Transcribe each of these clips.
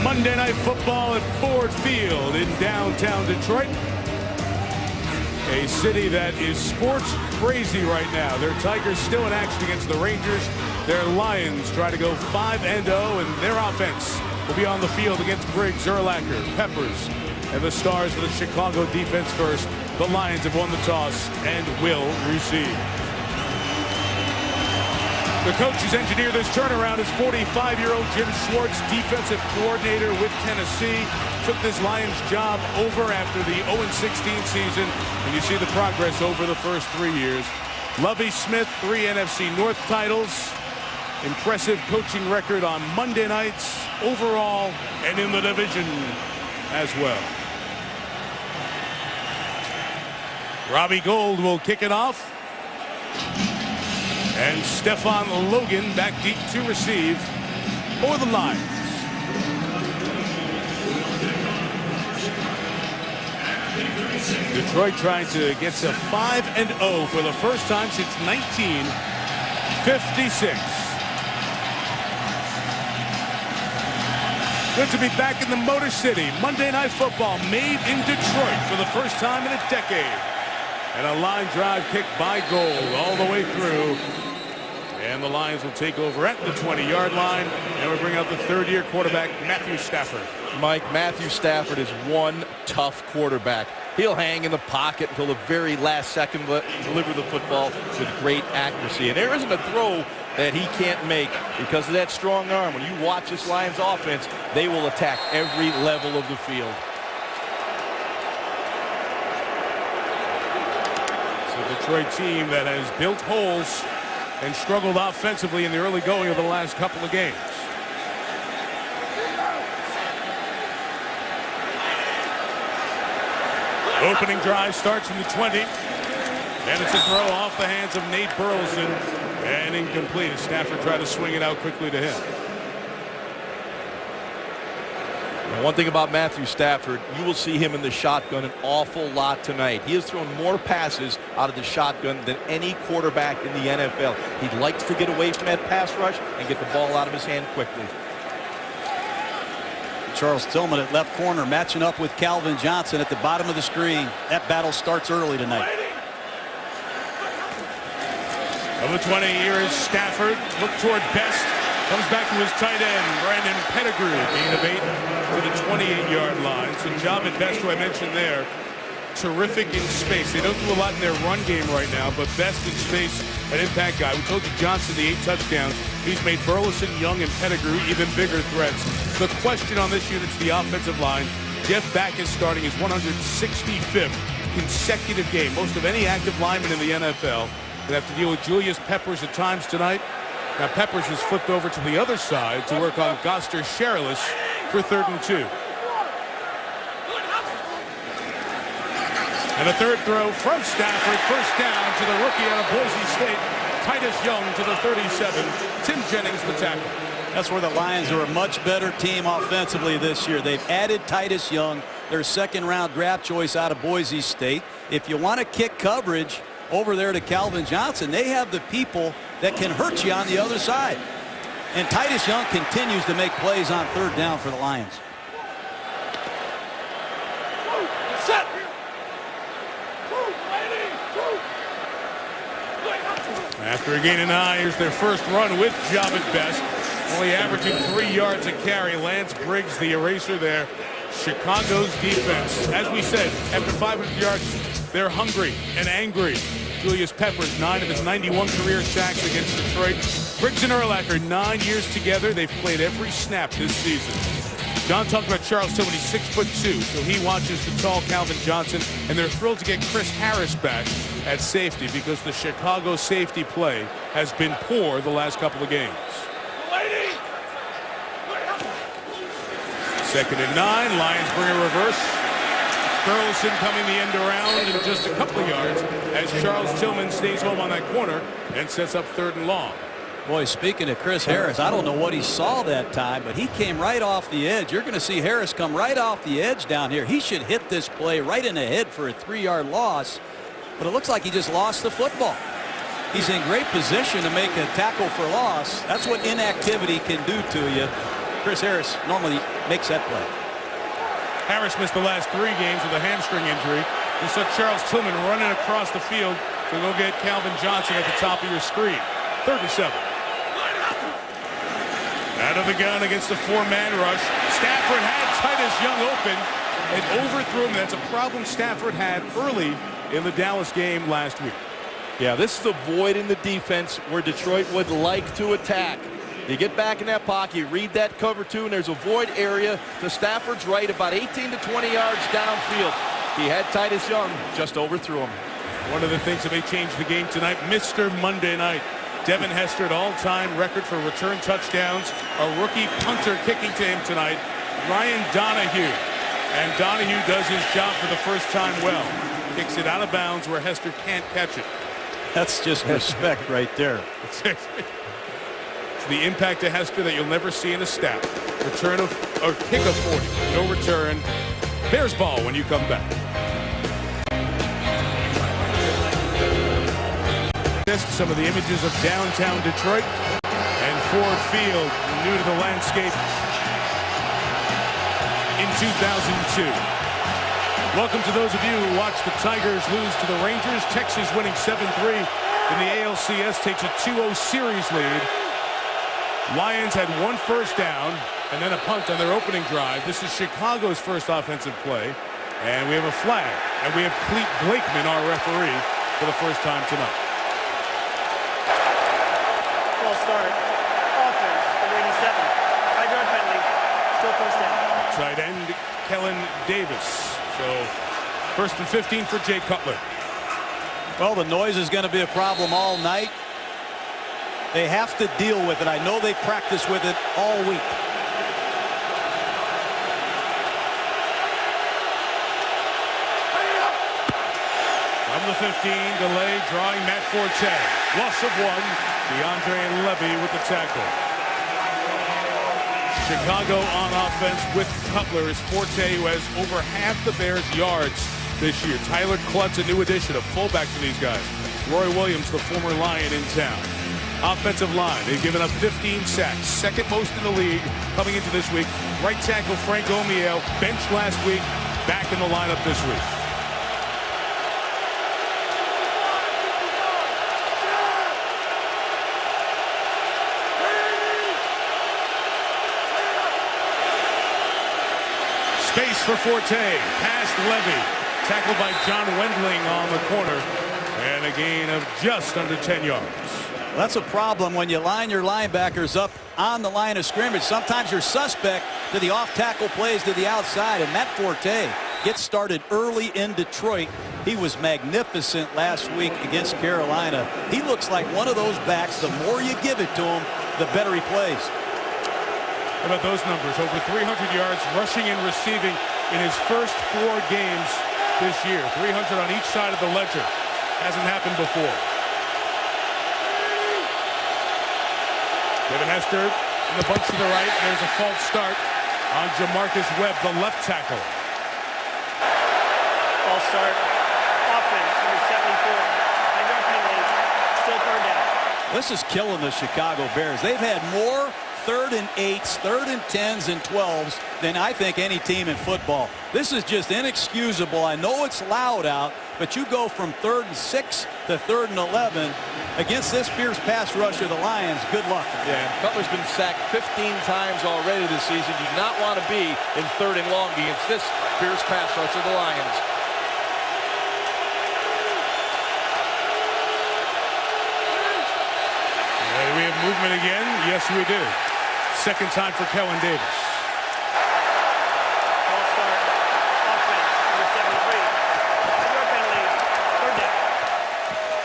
Monday Night Football at Ford Field in downtown Detroit. A city that is sports crazy right now. Their Tigers still in action against the Rangers. Their Lions try to go 5-0, and their offense will be on the field against Briggs, Urlacher, Peppers, and the stars of the Chicago defense first. The Lions have won the toss and will receive. The coach who's engineered this turnaround is 45-year-old Jim Schwartz, defensive coordinator with Tennessee. Took this Lions job over after the 0-16 season, and you see the progress over the first 3 years. Lovie Smith, 3 NFC North titles. Impressive coaching record on Monday nights, overall, and in the division as well. Robbie Gould will kick it off. And Stefan Logan back deep to receive for the Lions. Detroit trying to get to 5-0 for the first time since 1956. Good to be back in the Motor City. Monday Night Football made in Detroit for the first time in a decade. And a line drive kick by Gould all the way through. And the Lions will take over at the 20-yard line. And we bring out the third-year quarterback, Matthew Stafford. Mike, Matthew Stafford is one tough quarterback. He'll hang in the pocket until the very last second, but deliver the football with great accuracy. And there isn't a throw that he can't make because of that strong arm. When you watch this Lions offense, they will attack every level of the field. It's a Detroit team that has built holes and struggled offensively in the early going of the last couple of games. Opening drive starts from the 20. And it's a throw off the hands of Nate Burleson. And incomplete as Stafford tried to swing it out quickly to him. And one thing about Matthew Stafford, you will see him in the shotgun an awful lot tonight. He has thrown more passes out of the shotgun than any quarterback in the NFL. He likes to get away from that pass rush and get the ball out of his hand quickly. Charles Tillman at left corner matching up with Calvin Johnson at the bottom of the screen. That battle starts early tonight. Of the 20, here is Stafford. Look toward Best. Comes back to his tight end, Brandon Pettigrew, gain of 8 to the 28-yard line. So job at Best, who I mentioned there, terrific in space. They don't do a lot in their run game right now, but Best in space, an impact guy. We told you Johnson, the 8 touchdowns. He's made Burleson, Young, and Pettigrew even bigger threats. The question on this unit's the offensive line. Jeff Backus starting his 165th consecutive game. Most of any active lineman in the NFL. They have to deal with Julius Peppers at times tonight. Now Peppers has flipped over to the other side to work on Goster Sherilis for 3rd and 2. And a third throw from Stafford. First down to the rookie out of Boise State, Titus Young to the 37. Tim Jennings the tackle. That's where the Lions are a much better team offensively this year. They've added Titus Young, their 2nd-round draft choice out of Boise State. If you want to kick coverage over there to Calvin Johnson, they have the people that can hurt you on the other side. And Titus Young continues to make plays on 3rd down for the Lions. Set. After a gain of 9, here's their first run with Javon Best. Only averaging 3 yards a carry. Lance Briggs, the eraser there. Chicago's defense, as we said, after 500 yards, they're hungry and angry. Julius Peppers, 9 of his 91 career sacks against Detroit. Briggs and Urlacher, 9 years together. They've played every snap this season. John talked about Charles Tillman. He's 6'2", so he watches the tall Calvin Johnson, and they're thrilled to get Chris Harris back at safety because the Chicago safety play has been poor the last couple of games. 2nd and 9. Lions bring a reverse. Burleson coming the end around in just a couple of yards as Charles Tillman stays home on that corner and sets up 3rd and long. Boy, speaking of Chris Harris, I don't know what he saw that time, but he came right off the edge. You're going to see Harris come right off the edge down here. He should hit this play right in the head for a 3-yard loss, but it looks like he just lost the football. He's in great position to make a tackle for loss. That's what inactivity can do to you. Chris Harris normally makes that play. Harris missed the last 3 games with a hamstring injury. You saw Charles Tillman running across the field to go get Calvin Johnson at the top of your screen. 3rd and 7. Out of the gun against a 4-man rush. Stafford had Titus Young open and overthrew him. That's a problem Stafford had early in the Dallas game last week. Yeah, this is a void in the defense where Detroit would like to attack. You get back in that pocket, you read that cover 2, and there's a void area to Stafford's right, about 18 to 20 yards downfield. He had Titus Young, just overthrew him. One of the things that may change the game tonight, Mr. Monday Night. Devin Hester, an all-time record for return touchdowns. A rookie punter kicking to him tonight, Ryan Donahue. And Donahue does his job for the first time well. Kicks it out of bounds where Hester can't catch it. That's just respect right there. It's the impact to Hester that you'll never see in a stat. Return of, or kick of 40. No return. Bears ball when you come back. Some of the images of downtown Detroit and Ford Field, new to the landscape in 2002. Welcome to those of you who watched the Tigers lose to the Rangers. Texas winning 7-3 in the ALCS, takes a 2-0 series lead. Lions had 1 first down and then a punt on their opening drive. This is Chicago's first offensive play, and we have a flag, and we have Clete Blakeman, our referee, for the first time tonight. Start. Offense, number 87. 5-yard penalty. Still first down. Tight end, Kellen Davis. So, 1st and 15 for Jay Cutler. Well, the noise is going to be a problem all night. They have to deal with it. I know they practice with it all week. From the 15, delay, drawing Matt Forte. Loss of 1. DeAndre Levy with the tackle. Chicago on offense with Cutler is Forte, who has over half the Bears' yards this year. Tyler Klutz, a new addition, a fullback for these guys. Roy Williams, the former Lion in town. Offensive line, they've given up 15 sacks, 2nd most in the league coming into this week. Right tackle Frank Omiel, benched last week, back in the lineup this week. Space for Forte, past Levy, tackled by John Wendling on the corner, and a gain of just under 10 yards. Well, that's a problem when you line your linebackers up on the line of scrimmage. Sometimes you're suspect to the off-tackle plays to the outside, and Matt Forte gets started early in Detroit. He was magnificent last week against Carolina. He looks like one of those backs, the more you give it to him, the better he plays. How about those numbers? Over 300 yards rushing and receiving in his first 4 games this year. 300 on each side of the ledger. Hasn't happened before. Devin Hester in the bunch to the right. There's a false start on Jamarcus Webb, the left tackle. False start. Offense, number 74. 5-yard penalty. Still 3rd down. This is killing the Chicago Bears. They've had more 3rd and 8s, 3rd and 10s, and 12s than I think any team in football. This is just inexcusable. I know it's loud out, but you go from 3rd and 6 to 3rd and 11 against this fierce pass rush of the Lions. Good luck. Yeah, Cutler's been sacked 15 times already this season. You do not want to be in 3rd and long against this fierce pass rush of the Lions. We have movement again. Yes, we do. 2nd time for Kellen Davis. False start. Offense, number 73. 5-yard penalty. 3rd down.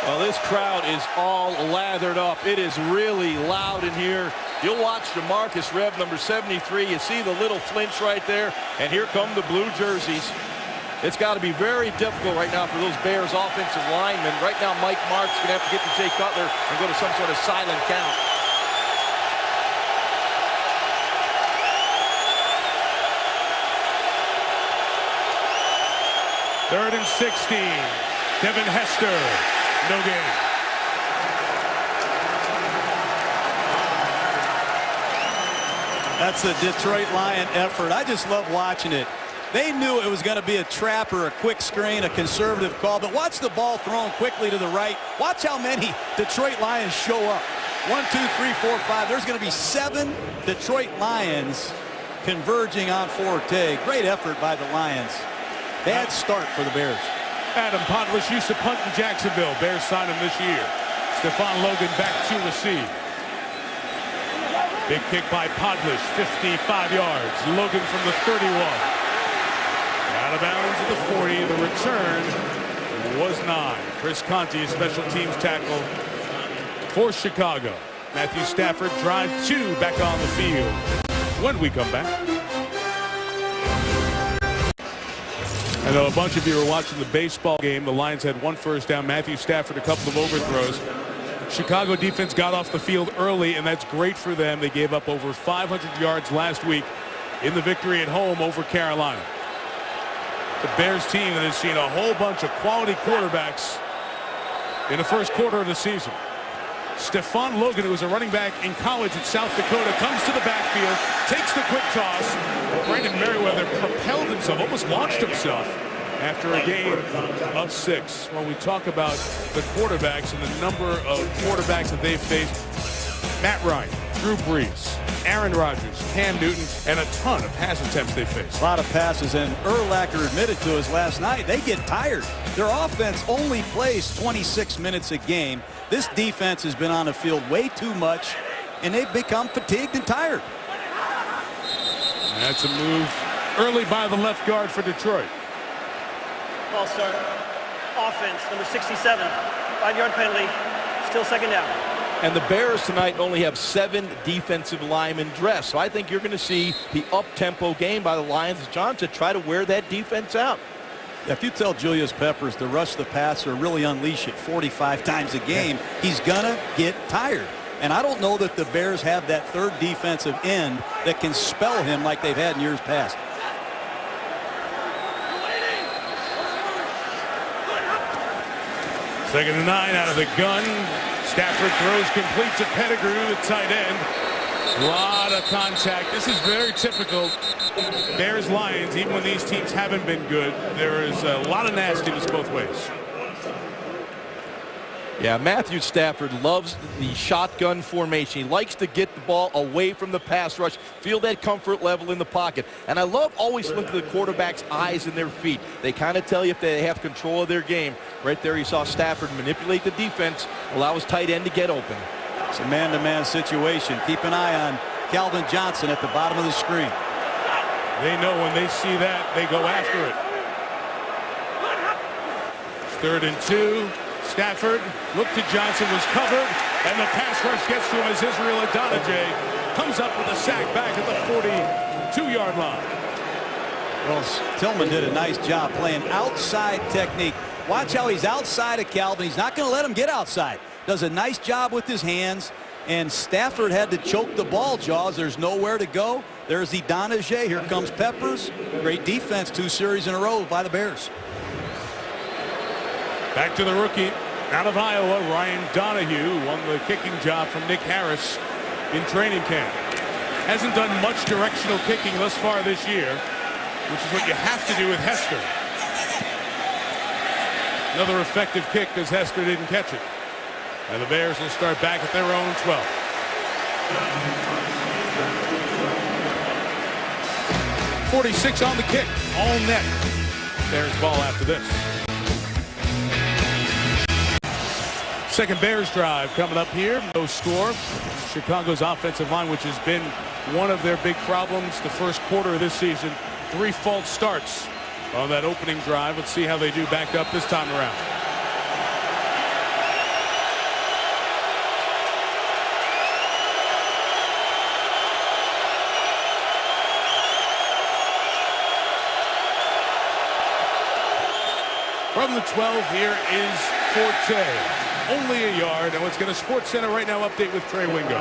Well, this crowd is all lathered up. It is really loud in here. You'll watch Jamarcus Webb, number 73. You see the little flinch right there. And here come the blue jerseys. It's got to be very difficult right now for those Bears offensive linemen. Right now, Mike Mark's going to have to get to Jay Cutler and go to some sort of silent count. Third and 16. Devin Hester. No gain. That's the Detroit Lion effort. I just love watching it. They knew it was going to be a trap or a quick screen, a conservative call, but watch the ball thrown quickly to the right. Watch how many Detroit Lions show up. 1, 2, 3, 4, 5. There's going to be 7 Detroit Lions converging on Forte. Great effort by the Lions. Bad start for the Bears. Adam Podlish used to punt in Jacksonville. Bears signed him this year. Stephon Logan back to receive. Big kick by Podlish, 55 yards. Logan from the 31. Out of bounds at the 40. The return was 9. Chris Conte, special teams tackle for Chicago. Matthew Stafford, drive 2 back on the field. When we come back. I know a bunch of you are watching the baseball game. The Lions had 1 first down. Matthew Stafford, a couple of overthrows. Chicago defense got off the field early, and that's great for them. They gave up over 500 yards last week in the victory at home over Carolina. The Bears team that has seen a whole bunch of quality quarterbacks in the first quarter of the season. Stephon Logan, who was a running back in college at South Dakota, comes to the backfield, takes the quick toss. Brandon Merriweather propelled himself, almost launched himself after a gain of 6. When we talk about the quarterbacks and the number of quarterbacks that they've faced, Matt Ryan, Drew Brees, Aaron Rodgers, Cam Newton, and a ton of pass attempts they faced. A lot of passes, and Urlacher admitted to us last night, they get tired. Their offense only plays 26 minutes a game. This defense has been on the field way too much, and they've become fatigued and tired. That's a move early by the left guard for Detroit. Ball start. Offense, number 67. 5-yard penalty. Still second down. And the Bears tonight only have 7 defensive linemen dressed. So I think you're going to see the up-tempo game by the Lions, as John said, try to wear that defense out. If you tell Julius Peppers to rush the passer, really unleash it 45 times a game, he's going to get tired. And I don't know that the Bears have that third defensive end that can spell him like they've had in years past. Second and 9 out of the gun. Stafford throws complete to Pettigrew, the tight end. A lot of contact. This is very typical. Bears-Lions, even when these teams haven't been good, there is a lot of nastiness both ways. Yeah, Matthew Stafford loves the shotgun formation. He likes to get the ball away from the pass rush, feel that comfort level in the pocket. And I love always looking at the quarterback's eyes and their feet. They kind of tell you if they have control of their game. Right there you saw Stafford manipulate the defense, allow his tight end to get open. It's a man-to-man situation. Keep an eye on Calvin Johnson at the bottom of the screen. They know when they see that, they go after it. Third and 2. Stafford looked to Johnson, was covered, and the pass rush gets to him as Israel Adonijah comes up with a sack back at the 42-yard line. Well, Tillman did a nice job playing outside technique. Watch how he's outside of Calvin. He's not going to let him get outside. Does a nice job with his hands, and Stafford had to choke the ball jaws. There's nowhere to go. There's Adonijah. Here comes Peppers. Great defense, 2 series in a row by the Bears. Back to the rookie out of Iowa, Ryan Donahue won the kicking job from Nick Harris in training camp. Hasn't done much directional kicking thus far this year, which is what you have to do with Hester. Another effective kick because Hester didn't catch it. And the Bears will start back at their own 12. 46 on the kick, all net. Bears ball after this. Second Bears drive coming up here. No score. Chicago's offensive line, which has been one of their big problems the first quarter of this season. 3 false starts on that opening drive. Let's see how they do back up this time around. From the 12, here is Forte. only a yard. And let's get a Sports Center right now update with Trey Wingo.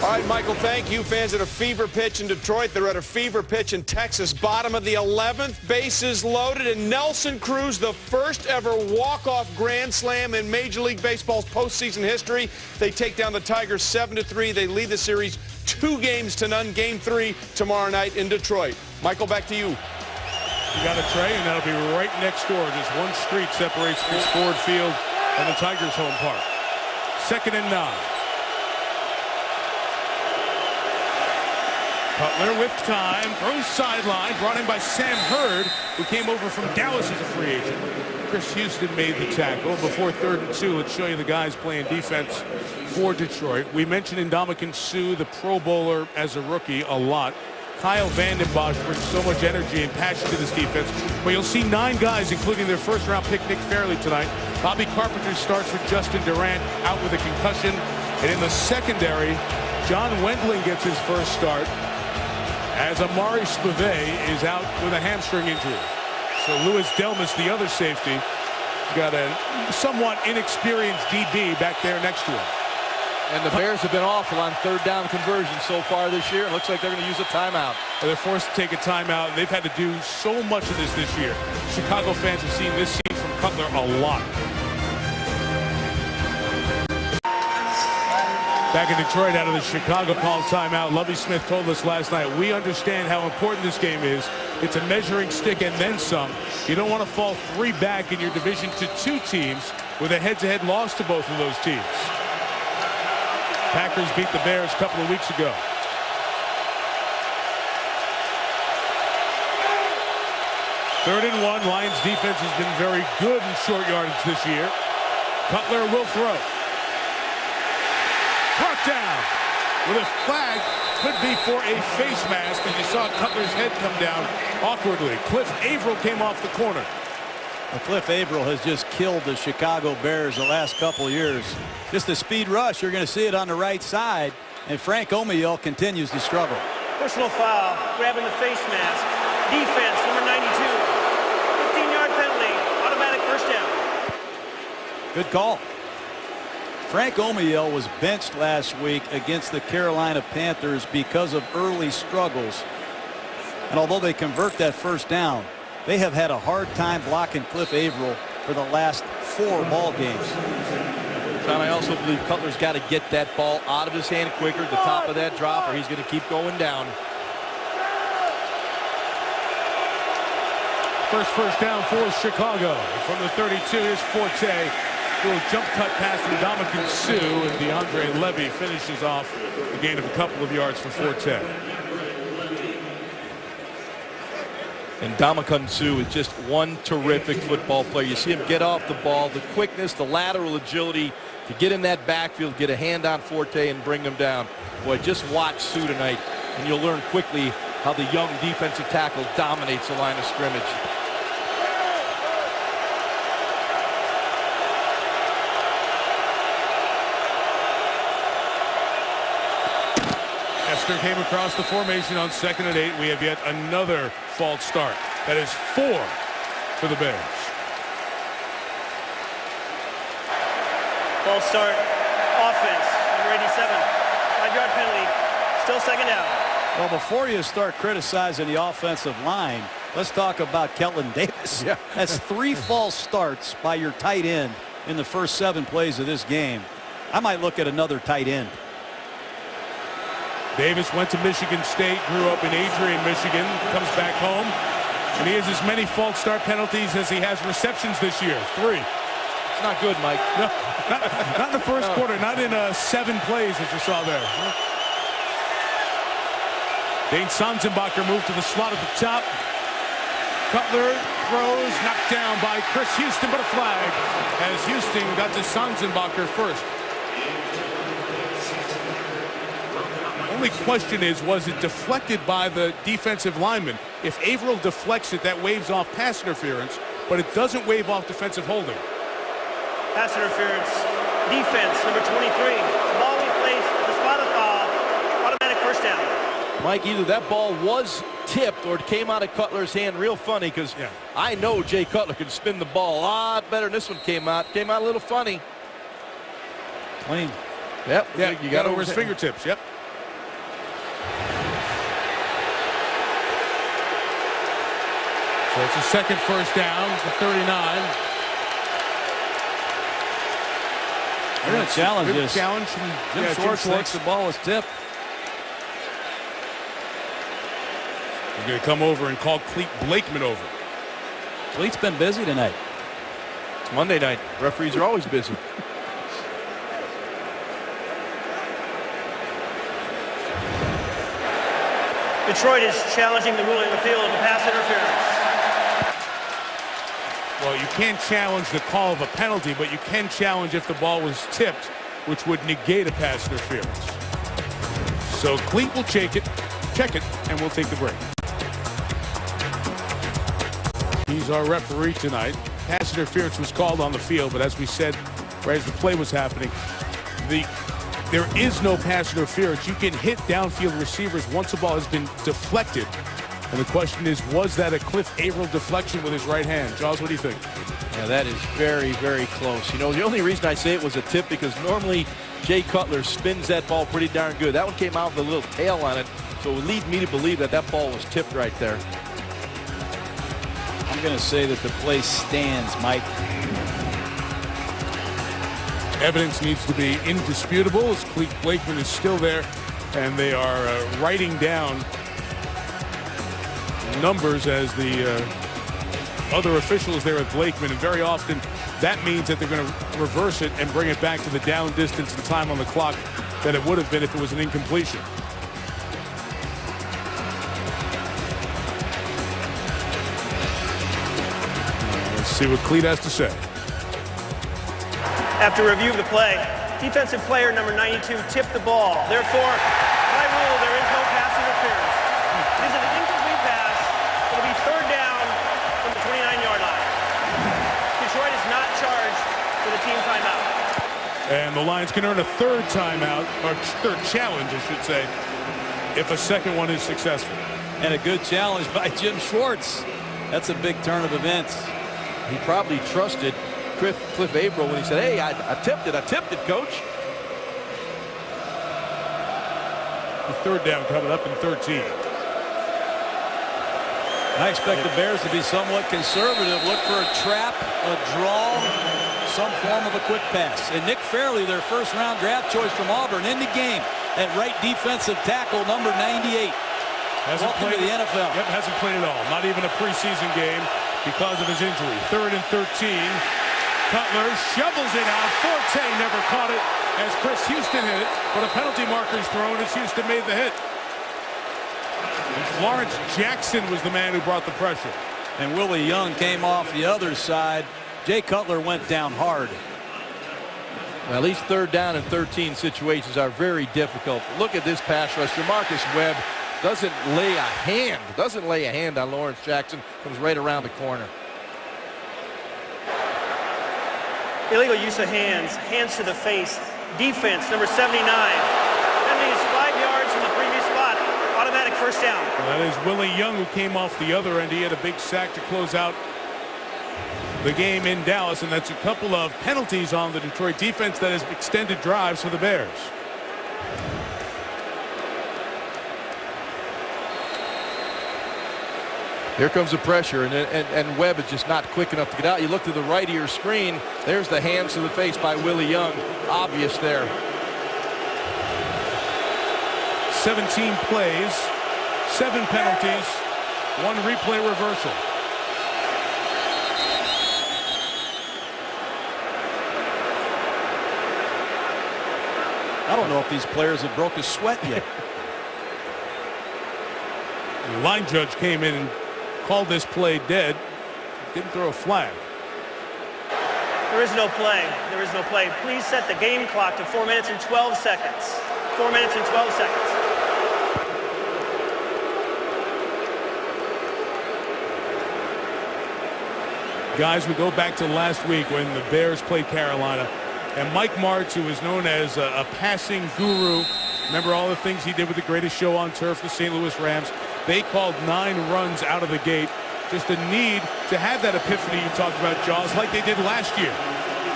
All right, Michael, thank you. Fans at a fever pitch in Detroit. They're at a fever pitch in Texas. Bottom of the 11th, bases loaded, and Nelson Cruz, the first ever walk-off grand slam in Major League Baseball's postseason history. They take down the Tigers 7-3. They lead the series 2-0. Game 3 tomorrow night in Detroit. Michael, back to you. You got a Trey, and that'll be right next door. Just one street separates this Ford Field and the Tigers' home park. 2nd and 9. Cutler with time, throws sideline, brought in by Sam Hurd, who came over from Dallas as a free agent. Chris Houston made the tackle. Before 3rd and 2, let's show you the guys playing defense for Detroit. We mentioned Ndamukong Suh, the Pro Bowler as a rookie, a lot. Kyle Vanden Bosch brings so much energy and passion to this defense. But you'll see 9 guys, including their first-round pick Nick Fairley tonight. Bobby Carpenter starts with Justin Durant out with a concussion. And in the secondary, John Wendling gets his first start, as Amari Spivey is out with a hamstring injury. So Louis Delmas, the other safety, got a somewhat inexperienced DB back there next to him. And the Bears have been awful on 3rd down conversion so far this year. It looks like they're going to use a timeout. They're forced to take a timeout. They've had to do so much of this year. Chicago fans have seen this scene from Cutler a lot. Back in Detroit, out of the Chicago called timeout, Lovie Smith told us last night, we understand how important this game is. It's a measuring stick and then some. You don't want to fall 3 back in your Division II teams with a head-to-head loss to both of those teams. Packers beat the Bears a couple of weeks ago. 3rd and 1. Lions defense has been very good in short yardage this year. Cutler will throw. Brought down with a flag, could be for a face mask, and you saw Cutler's head come down awkwardly. Cliff Averill came off the corner. Well, Cliff Averill has just killed the Chicago Bears the last couple of years. Just a speed rush. You're going to see it on the right side, and Frank Omiyale continues to struggle. Personal foul, grabbing the face mask. Defense, number 92. 15-yard penalty, automatic first down. Good call. Frank Omiyale was benched last week against the Carolina Panthers because of early struggles. And although they convert that first down, they have had a hard time blocking Cliff Averill for the last 4 ball games. Tom, I also believe Cutler's got to get that ball out of his hand quicker at the top of that drop, or he's going to keep going down. First down for Chicago. From the 32, here's Forte. Little jump cut pass from Ndamukong Suh, and DeAndre Levy finishes off a gain of a couple of yards for Forte. And Ndamukong Suh is just one terrific football player. You see him get off the ball, the quickness, the lateral agility to get in that backfield, get a hand on Forte and bring him down. Boy, just watch Suh tonight, and you'll learn quickly how the young defensive tackle dominates the line of scrimmage. Esther came across the formation on 2nd and 8. We have yet another false start. That is 4 for the Bears. False start, offense, number 87. 5-yard penalty, still 2nd down. Well, before you start criticizing the offensive line, let's talk about Kelton Davis. Yeah. That's 3 false starts by your tight end in the first 7 plays of this game. I might look at another tight end. Davis went to Michigan State, grew up in Adrian, Michigan, comes back home, and he has as many false start penalties as he has receptions this year. 3. It's not good, Mike. No, not in the first quarter, not in 7 plays as you saw there. Dane Sanzenbacher moved to the slot at the top. Cutler throws, knocked down by Chris Houston, but a flag as Houston got to Sanzenbacher first. Only question is, was it deflected by the defensive lineman? If Averill deflects it, that waves off pass interference, but it doesn't wave off defensive holding. Pass interference, defense, number 23. Ball replaced at the spot of foul, automatic first down. Mike, either that ball was tipped or it came out of Cutler's hand real funny, because I know Jay Cutler can spin the ball a lot better than this one came out. Came out a little funny. Clean. Yep. Yeah, you got over his fingertips. Yep. So it's a second first down to 39. They're going to challenge Good this. challenge from Jim Schwartz thinks the ball was tipped. He's going to come over and call Clete Blakeman over. Clete's been busy tonight. It's Monday night. Referees are always busy. Detroit is challenging the ruling on the field of a pass interference. Well, you can't challenge the call of a penalty, but you can challenge if the ball was tipped, which would negate a pass interference. So Clete will check it, and we'll take the break. He's our referee tonight. Pass interference was called on the field, but as we said, right as the play was happening, there is no pass interference. You can hit downfield receivers once the ball has been deflected. And the question is, was that a Cliff Averill deflection with his right hand? Jaws, what do you think? Yeah, that is very, very close. You know, the only reason I say it was a tip because normally Jay Cutler spins that ball pretty darn good. That one came out with a little tail on it, so it would lead me to believe that that ball was tipped right there. I'm going to say that the play stands, Mike. Evidence needs to be indisputable as Clete Blakeman is still there, and they are writing down numbers as the other officials there at Blakeman, and very often that means that they're going to reverse it and bring it back to the down distance and time on the clock that it would have been if it was an incompletion. Let's see what Clete has to say. After review of the play, defensive player number 92 tipped the ball. Therefore, by rule, there is no pass interference. It is an incomplete pass. It'll be third down from the 29-yard line. Detroit is not charged with a team timeout. And the Lions can earn a third timeout, or third challenge, I should say, if a second one is successful. And a good challenge by Jim Schwartz. That's a big turn of events. He probably trusted Cliff Averill when he said, hey, I tipped it, coach. The third down coming up in 13. I expect the Bears to be somewhat conservative. Look for a trap, a draw, some form of a quick pass. And Nick Fairley, their first-round draft choice from Auburn, in the game at right defensive tackle, number 98. Welcome to the NFL. Yep, hasn't played at all. Not even a preseason game because of his injury. Third and 13. Cutler shovels it out. Forte never caught it as Chris Houston hit it, but a penalty marker is thrown as Houston made the hit. And Lawrence Jackson was the man who brought the pressure. And Willie Young came off the other side. Jay Cutler went down hard. Well, these third down and 13 situations are very difficult. Look at this pass rush. Marcus Webb doesn't lay a hand on Lawrence Jackson. Comes right around the corner. Illegal use of hands, hands to the face. Defense, number 79. Penalty is 5 yards from the previous spot. Automatic first down. Well, that is Willie Young who came off the other end. He had a big sack to close out the game in Dallas, and that's a couple of penalties on the Detroit defense that has extended drives for the Bears. Here comes the pressure, and Webb is just not quick enough to get out. You look to the right of your screen. There's the hands to the face by Willie Young. Obvious there. 17 plays, 7 penalties, 1 replay reversal. I don't know if these players have broke a sweat yet. The line judge came in and called this play dead. Didn't throw a flag. There is no play. There is no play. Please set the game clock to 4 minutes and 12 seconds. 4 minutes and 12 seconds. Guys, we go back to last week when the Bears played Carolina, and Mike Martz, who is known as a passing guru, remember all the things he did with the greatest show on turf, the St. Louis Rams. They called 9 runs out of the gate. Just a need to have that epiphany you talked about, Jaws, like they did last year.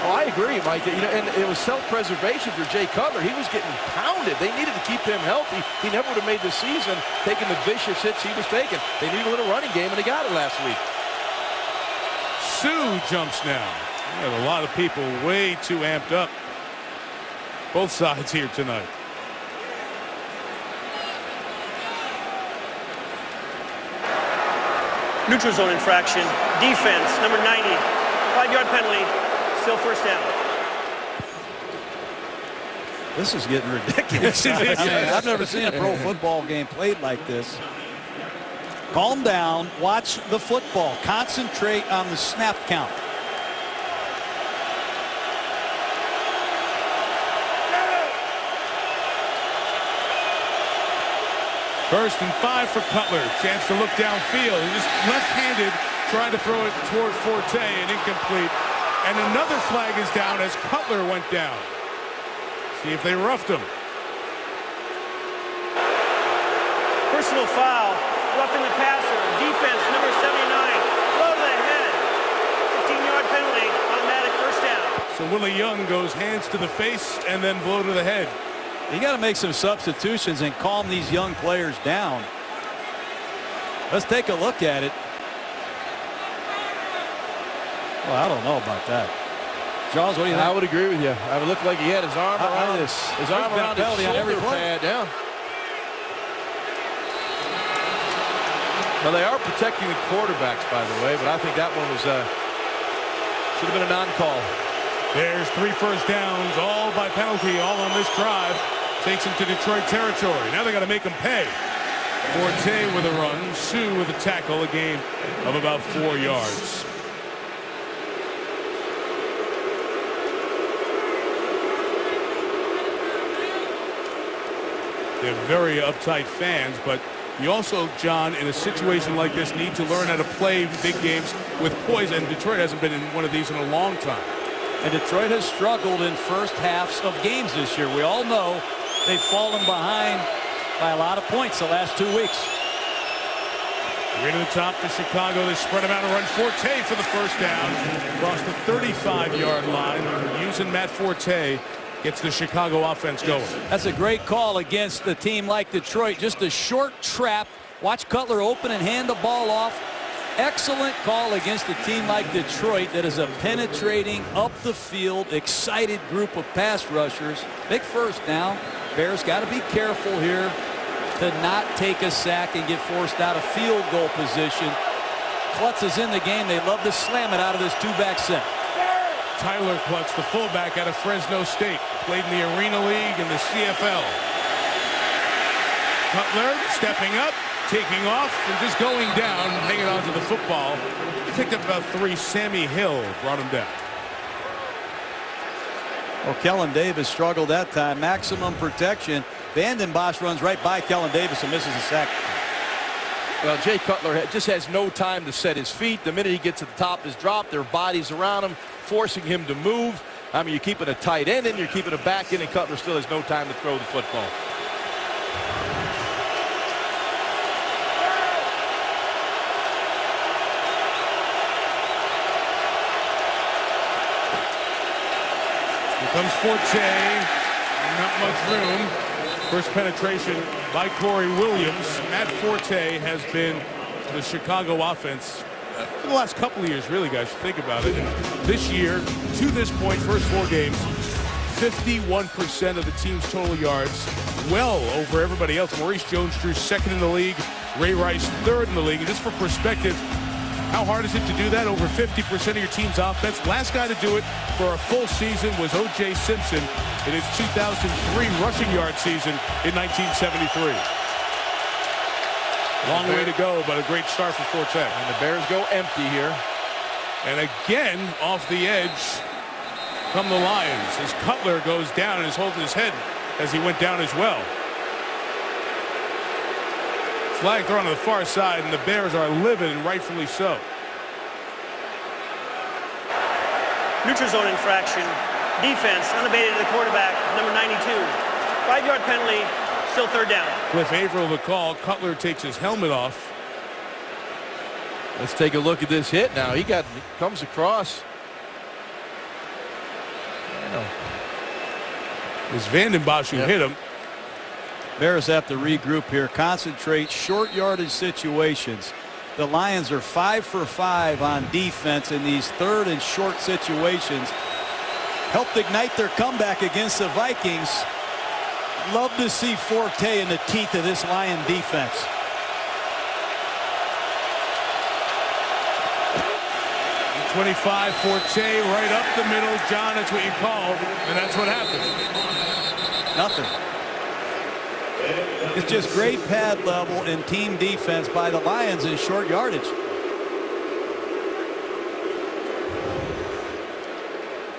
Oh, I agree, Mike. You know, and it was self-preservation for Jay Cutler. He was getting pounded. They needed to keep him healthy. He never would have made the season taking the vicious hits he was taking. They needed a little running game, and they got it last week. Sue jumps now. We have a lot of people way too amped up. Both sides here tonight. Neutral zone infraction. Defense, number 90. 5-yard penalty. Still first down. This is getting ridiculous. I mean, I've never seen a pro football game played like this. Calm down. Watch the football. Concentrate on the snap count. First and 5 for Cutler. Chance to look downfield. He just left-handed, trying to throw it toward Forte and incomplete. And another flag is down as Cutler went down. See if they roughed him. Personal foul. Roughing the passer. Defense, number 79. Blow to the head. 15-yard penalty. Automatic first down. So Willie Young goes hands to the face and then blow to the head. You got to make some substitutions and calm these young players down. Let's take a look at it. Well, I don't know about that. Jaws, what do you think? I would agree with you. I would look like he had his arm around his on every shoulder play. pad. Yeah. Well, they are protecting the quarterbacks, by the way, but I think that one was should have been a non-call. There's 3 first downs, all by penalty, all on this drive. Takes him to Detroit territory. Now they got to make him pay. Forte with a run, Sue with a tackle, a gain of about 4 yards. They're very uptight fans, but you also, John, in a situation like this, need to learn how to play big games with poise, and Detroit hasn't been in one of these in a long time. And Detroit has struggled in first halves of games this year. We all know they've fallen behind by a lot of points the last 2 weeks. Right to the top for Chicago. They spread him out and run Forte for the first down. Across the 35-yard line. Using Matt Forte gets the Chicago offense going. That's a great call against a team like Detroit. Just a short trap. Watch Cutler open and hand the ball off. Excellent call against a team like Detroit that is a penetrating, up the field, excited group of pass rushers. Big first down. Bears got to be careful here to not take a sack and get forced out of field goal position. Klutz is in the game. They love to slam it out of this 2-back set. Tyler Klutz, the fullback out of Fresno State, played in the Arena League and the CFL. Cutler stepping up, taking off, and just going down, hanging on to the football. He picked up about 3. Sammy Hill brought him down. Well, Kellen Davis struggled that time. Maximum protection. Vanden Bosch runs right by Kellen Davis and misses a sack. Well, Jay Cutler just has no time to set his feet. The minute he gets to the top, his drop, their bodies around him, forcing him to move. I mean, you're keeping a tight end in, you're keeping a back in, and Cutler still has no time to throw the football. Here comes Forte. Not much room. First penetration by Corey Williams. Matt Forte has been the Chicago offense for the last couple of years, really, guys. Think about it. And this year, to this point, first 4 games, 51% of the team's total yards, well over everybody else. Maurice Jones-Drew second in the league. Ray Rice third in the league. And just for perspective, how hard is it to do that? Over 50% of your team's offense. Last guy to do it for a full season was O.J. Simpson in his 2003 rushing yard season in 1973. Long way to go, but a great start for Forte. And the Bears go empty here. And again, off the edge come the Lions as Cutler goes down and is holding his head as he went down as well. Flag thrown on the far side, and the Bears are livid, and rightfully so. Neutral zone infraction. Defense, unabated to the quarterback, number 92. 5-yard penalty, still third down. Cliff Averill the call. Cutler takes his helmet off. Let's take a look at this hit now. He comes across. know. It was Vanden Bosch who hit him. Bears have to regroup here, concentrate, short yardage situations. The Lions are 5 for 5 on defense in these third and short situations. Helped ignite their comeback against the Vikings. Love to see Forte in the teeth of this Lion defense. The 25, Forte right up the middle. John, that's what you called, and that's what happened. Nothing. It's just great pad level and team defense by the Lions in short yardage.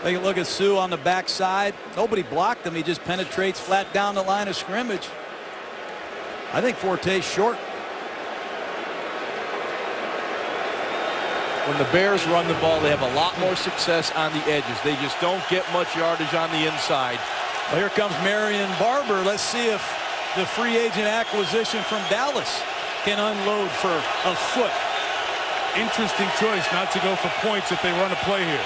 Take a look at Sue on the backside. Nobody blocked him. He just penetrates flat down the line of scrimmage. I think Forte's short. When the Bears run the ball, they have a lot more success on the edges. They just don't get much yardage on the inside. Well, here comes Marion Barber. Let's see if the free agent acquisition from Dallas can unload for a foot. Interesting choice not to go for points if they run a play here.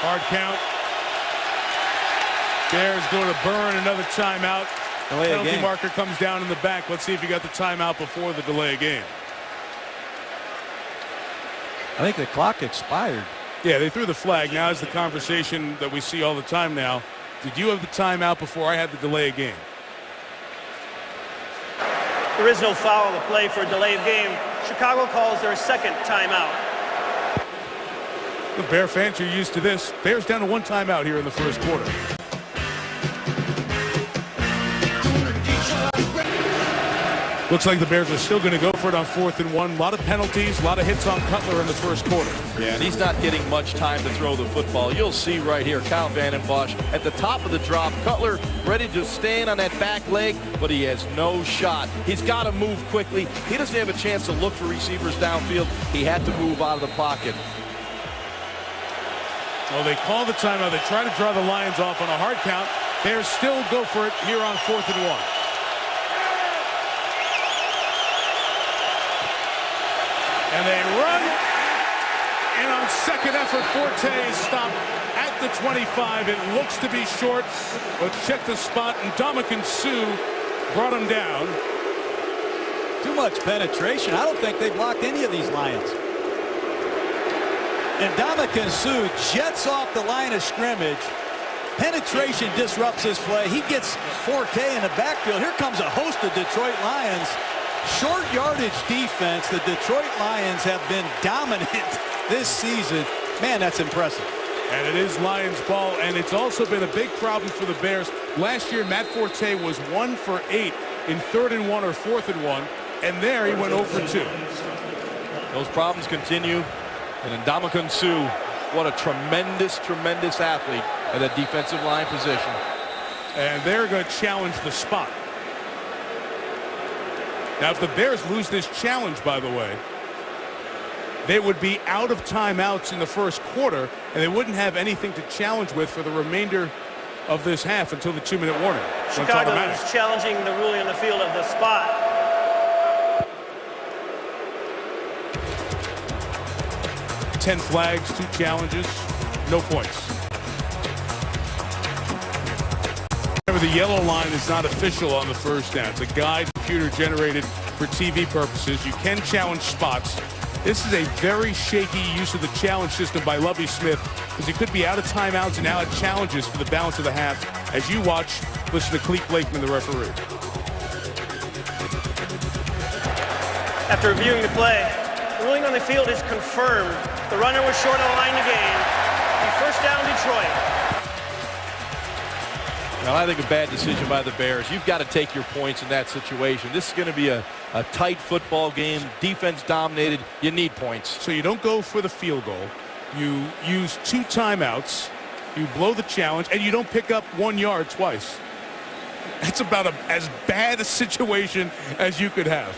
Hard count. Bears go to burn another timeout. Penalty marker comes down in the back. Let's see if you got the timeout before the delay of game. I think the clock expired. Yeah, they threw the flag. Now is the conversation that we see all the time now. Did you have the timeout before I had the delay of game? There is no foul on the play for a delay of game. Chicago calls their second timeout. The Bear fans are used to this. Bears down to one timeout here in the first quarter. Looks like the Bears are still going to go for it on 4th and 1. A lot of penalties, a lot of hits on Cutler in the first quarter. Yeah, and he's not getting much time to throw the football. You'll see right here, Kyle Vanden Bosch at the top of the drop. Cutler ready to stand on that back leg, but he has no shot. He's got to move quickly. He doesn't have a chance to look for receivers downfield. He had to move out of the pocket. Well, they call the timeout. They try to draw the Lions off on a hard count. Bears still go for it here on 4th and 1. And they run, and on second effort, Forte is stopped at the 25. It looks to be short, but check the spot, and Ndamukong Suh brought him down. Too much penetration. I don't think they blocked any of these Lions. And Ndamukong Suh jets off the line of scrimmage. Penetration disrupts this play. He gets Forte in the backfield. Here comes a host of Detroit Lions. Short yardage defense. The Detroit Lions have been dominant this season. Man, that's impressive. And it is Lions ball, and it's also been a big problem for the Bears. Last year, Matt Forte was 1 for 8 in 3rd and 1 or 4th and 1, and there he went 0 for 2. Those problems continue, and Ndamukong Suh, what a tremendous, tremendous athlete at that defensive line position. And they're going to challenge the spot. Now, if the Bears lose this challenge, by the way, they would be out of timeouts in the first quarter, and they wouldn't have anything to challenge with for the remainder of this half until the 2-minute warning. Chicago is challenging the ruling on the field of the spot. 10 flags, 2 challenges, no points. Remember, the yellow line is not official on the first down. It's a guide computer generated for TV purposes. You can challenge spots. This is a very shaky use of the challenge system by Lovie Smith, because he could be out of timeouts and out of challenges for the balance of the half. As you watch, listen to Clete Blakeman, the referee. After reviewing the play, the ruling on the field is confirmed. The runner was short on the line to gain. First down, Detroit. Well, I think a bad decision by the Bears. You've got to take your points in that situation. This is going to be a tight football game. Defense dominated. You need points. So you don't go for the field goal. You use 2 timeouts. You blow the challenge, and you don't pick up 1 yard twice. That's about as bad a situation as you could have.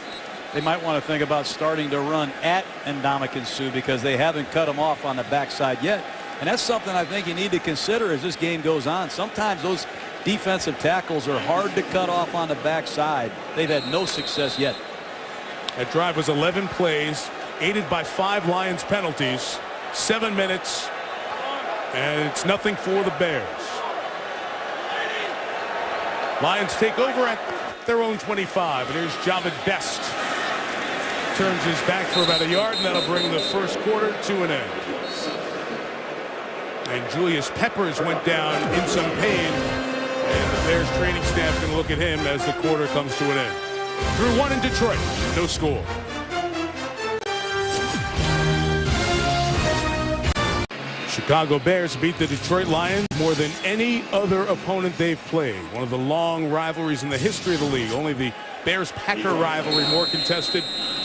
They might want to think about starting to run at Ndamukong Suh because they haven't cut him off on the backside yet. And that's something I think you need to consider as this game goes on. Sometimes those defensive tackles are hard to cut off on the backside. They've had no success yet. That drive was 11 plays, aided by 5 Lions penalties. 7 minutes, and it's nothing for the Bears. Lions take over at their own 25, and here's Javid Best. Turns his back for about a yard, and that'll bring the first quarter to an end. And Julius Peppers went down in some pain, and the Bears training staff can look at him as the quarter comes to an end. Through 1 in Detroit, no score. Chicago Bears beat the Detroit Lions more than any other opponent they've played. One of the long rivalries in the history of the league. Only the Bears-Packer rivalry more contested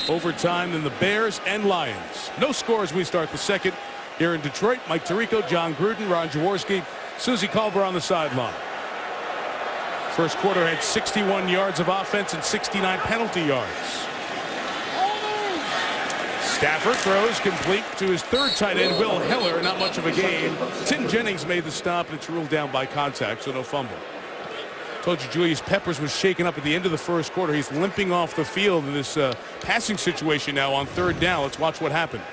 over time than the Bears and Lions. No score as we start the second here in Detroit. Mike Tirico, John Gruden, Ron Jaworski, Susie Colbert on the sideline. First quarter had 61 yards of offense and 69 penalty yards. Stafford throws complete to his third tight end, Will Heller. Not much of a gain. Tim Jennings made the stop, and it's ruled down by contact, so no fumble. Told you Julius Peppers was shaken up at the end of the first quarter. He's limping off the field in this passing situation now on third down. Let's watch what happened.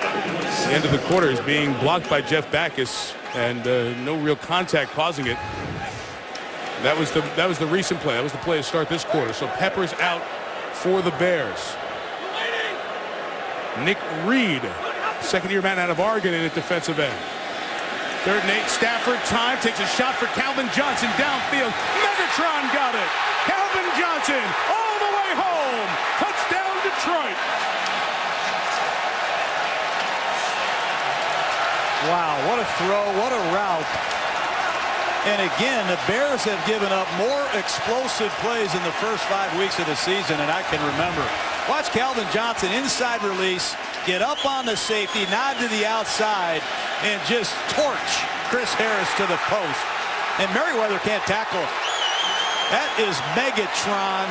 The end of the quarter is being blocked by Jeff Backus, and no real contact causing it. That was the recent play. That was the play to start this quarter. So Peppers out for the Bears. Nick Reed, second-year man out of Oregon, in at defensive end. 3rd and 8. Stafford time, takes a shot for Calvin Johnson downfield. Megatron got it. Calvin Johnson all the way home. Touchdown Detroit. Wow, what a throw, what a route. And again, the Bears have given up more explosive plays in the first 5 weeks of the season than I can remember. Watch Calvin Johnson, inside release, get up on the safety, nod to the outside, and just torch Chris Harris to the post. And Merriweather can't tackle him. That is Megatron.